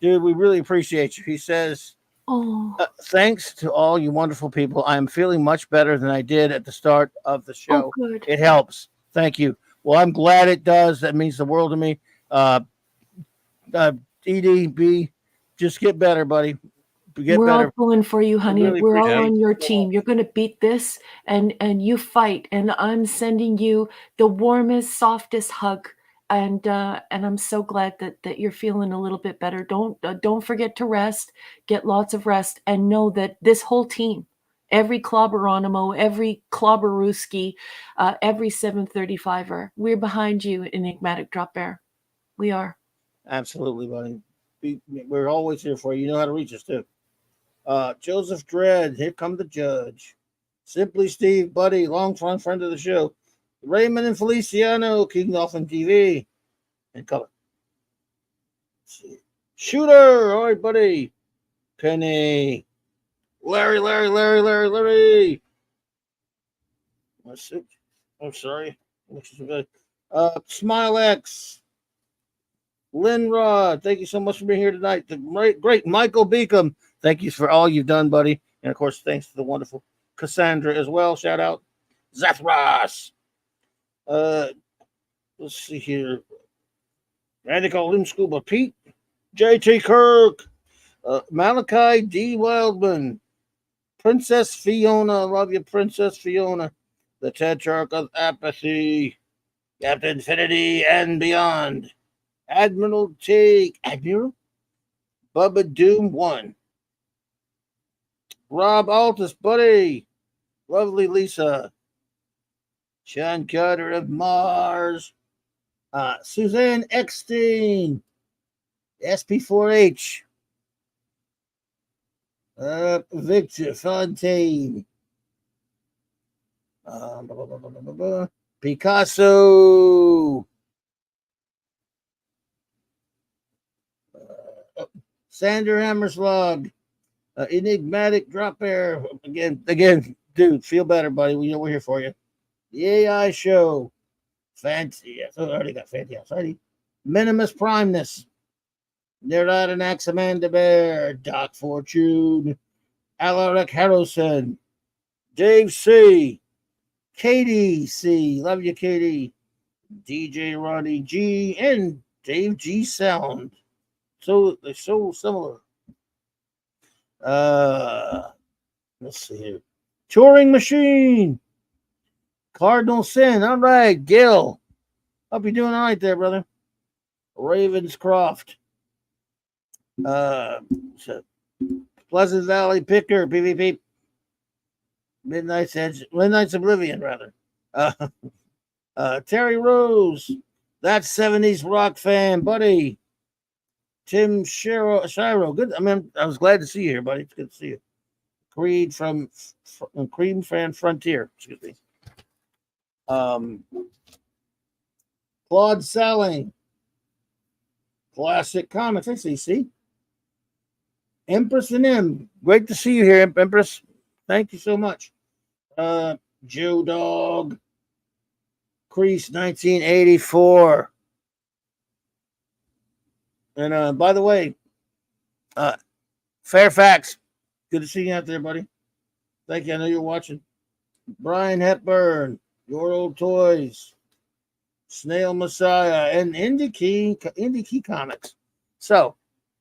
Dude, we really appreciate you. He says Oh, Thanks to all you wonderful people. I am feeling much better than I did at the start of the oh, show. good. It helps. Thank you. Well, I'm glad it does. That means the world to me. Uh, uh, EDB, just get better, buddy. Get We're all better. pulling for you, I honey. really We're all appreciate on your it. team. You're going to beat this, and you fight. And I'm sending you the warmest, softest hug. And I'm so glad that you're feeling a little bit better. Don't forget to rest. Get lots of rest, and know that this whole team, every Clobberonimo, every Clobberuski, every 735er, we're behind you, Enigmatic Drop Bear. We are. Absolutely, buddy. We're always here for you. You know how to reach us too. Joseph Dredd, here come the judge. Simply Steve, buddy, long time friend of the show. Raymond and Feliciano, King Dolphin TV, and color. Shooter, all right, buddy. Penny, Larry. I'm sorry. Smile X, Linrod, thank you so much for being here tonight. The great Michael Beacom, thank you for all you've done, buddy. And of course, thanks to the wonderful Cassandra as well. Shout out. Zathras. Let's see here. Randy Colin Scuba Pete. JT Kirk. Malachi D. Wildman. Princess Fiona. Love you, Princess Fiona. The Tetrarch of Apathy. Captain Infinity and Beyond. Admiral Take. Admiral? Bubba Doom 1. Rob Altus, buddy. Lovely Lisa. Sean Carter of Mars. Suzanne Eckstein. SP4H. Victor Fontaine. Picasso. Sander Hammerslog. Enigmatic Drop Air. Again, dude, feel better, buddy. We know we're here for you. The AI Show. Fancy. I already got Fancy outside. Minimus Primeness. Nerdad and Axamanda Bear. Doc Fortune. Alaric Harrelson. Dave C. Katie C. Love you, Katie. DJ Ronnie G. And Dave G. Sound. So they're so similar. Let's see here. Touring Machine. Cardinal Sin. All right, Gil. Hope you're doing all right there, brother. Ravenscroft. Pleasant Valley Picker. PvP. Midnight's Oblivion, rather. Terry Rose. That 70s rock fan, buddy. Tim Shiro. Good. I mean, I was glad to see you here, buddy. It's good to see you. Creed from Cream Fan Frontier. Excuse me. Claude Salling. Classic Comics. I see. Empress and M. Great to see you here, Empress. Thank you so much. Joe Dog. Crease 1984. And by the way, Fairfax, good to see you out there, buddy. Thank you. I know you're watching. Brian Hepburn, Your Old Toys, Snail Messiah, and Indie Key Comics. So,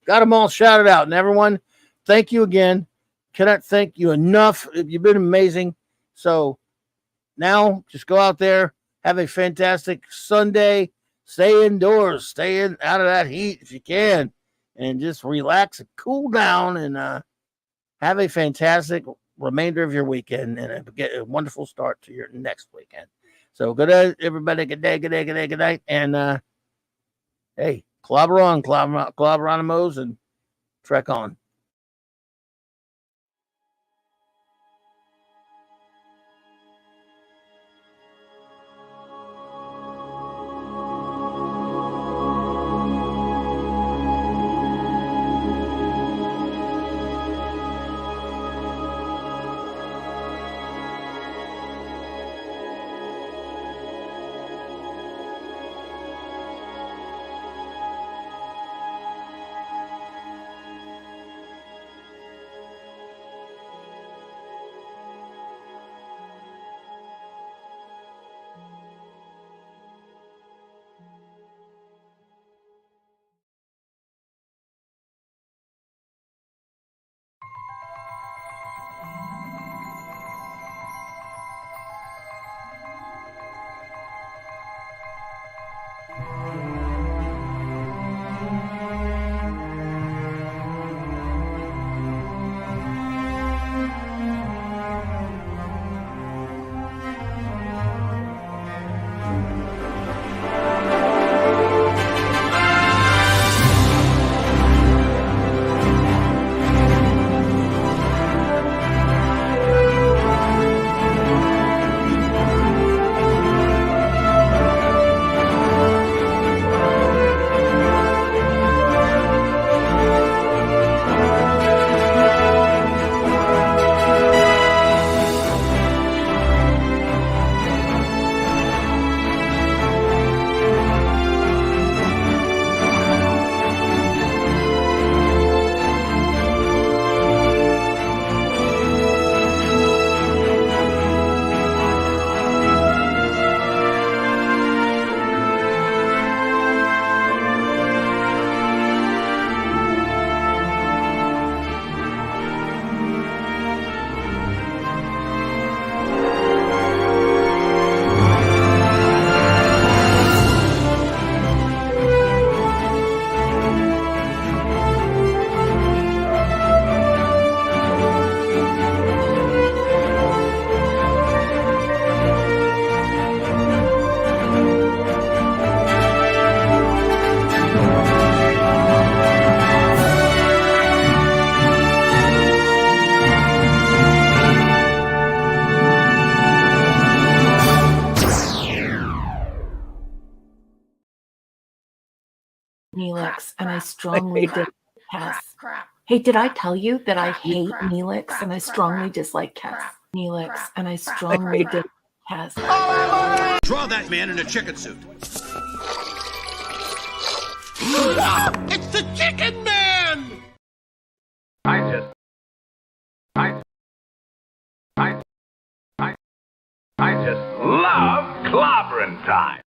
got them all shouted out. And everyone, thank you again. Cannot thank you enough. You've been amazing. So, now just go out there, have a fantastic Sunday. Stay indoors. Stay out of that heat if you can. And just relax and cool down and have a fantastic remainder of your weekend and get a wonderful start to your next weekend. So good night, everybody. Good night. And hey, clobber on, clobberonimos, and trek on. Neelix, and I strongly dislike Cass. Hey, did I tell you that I hate Neelix and I strongly dislike Cass? Neelix, and I strongly dislike Cass. Draw that man in a chicken suit. It's the Chicken Man! I just love clobbering time.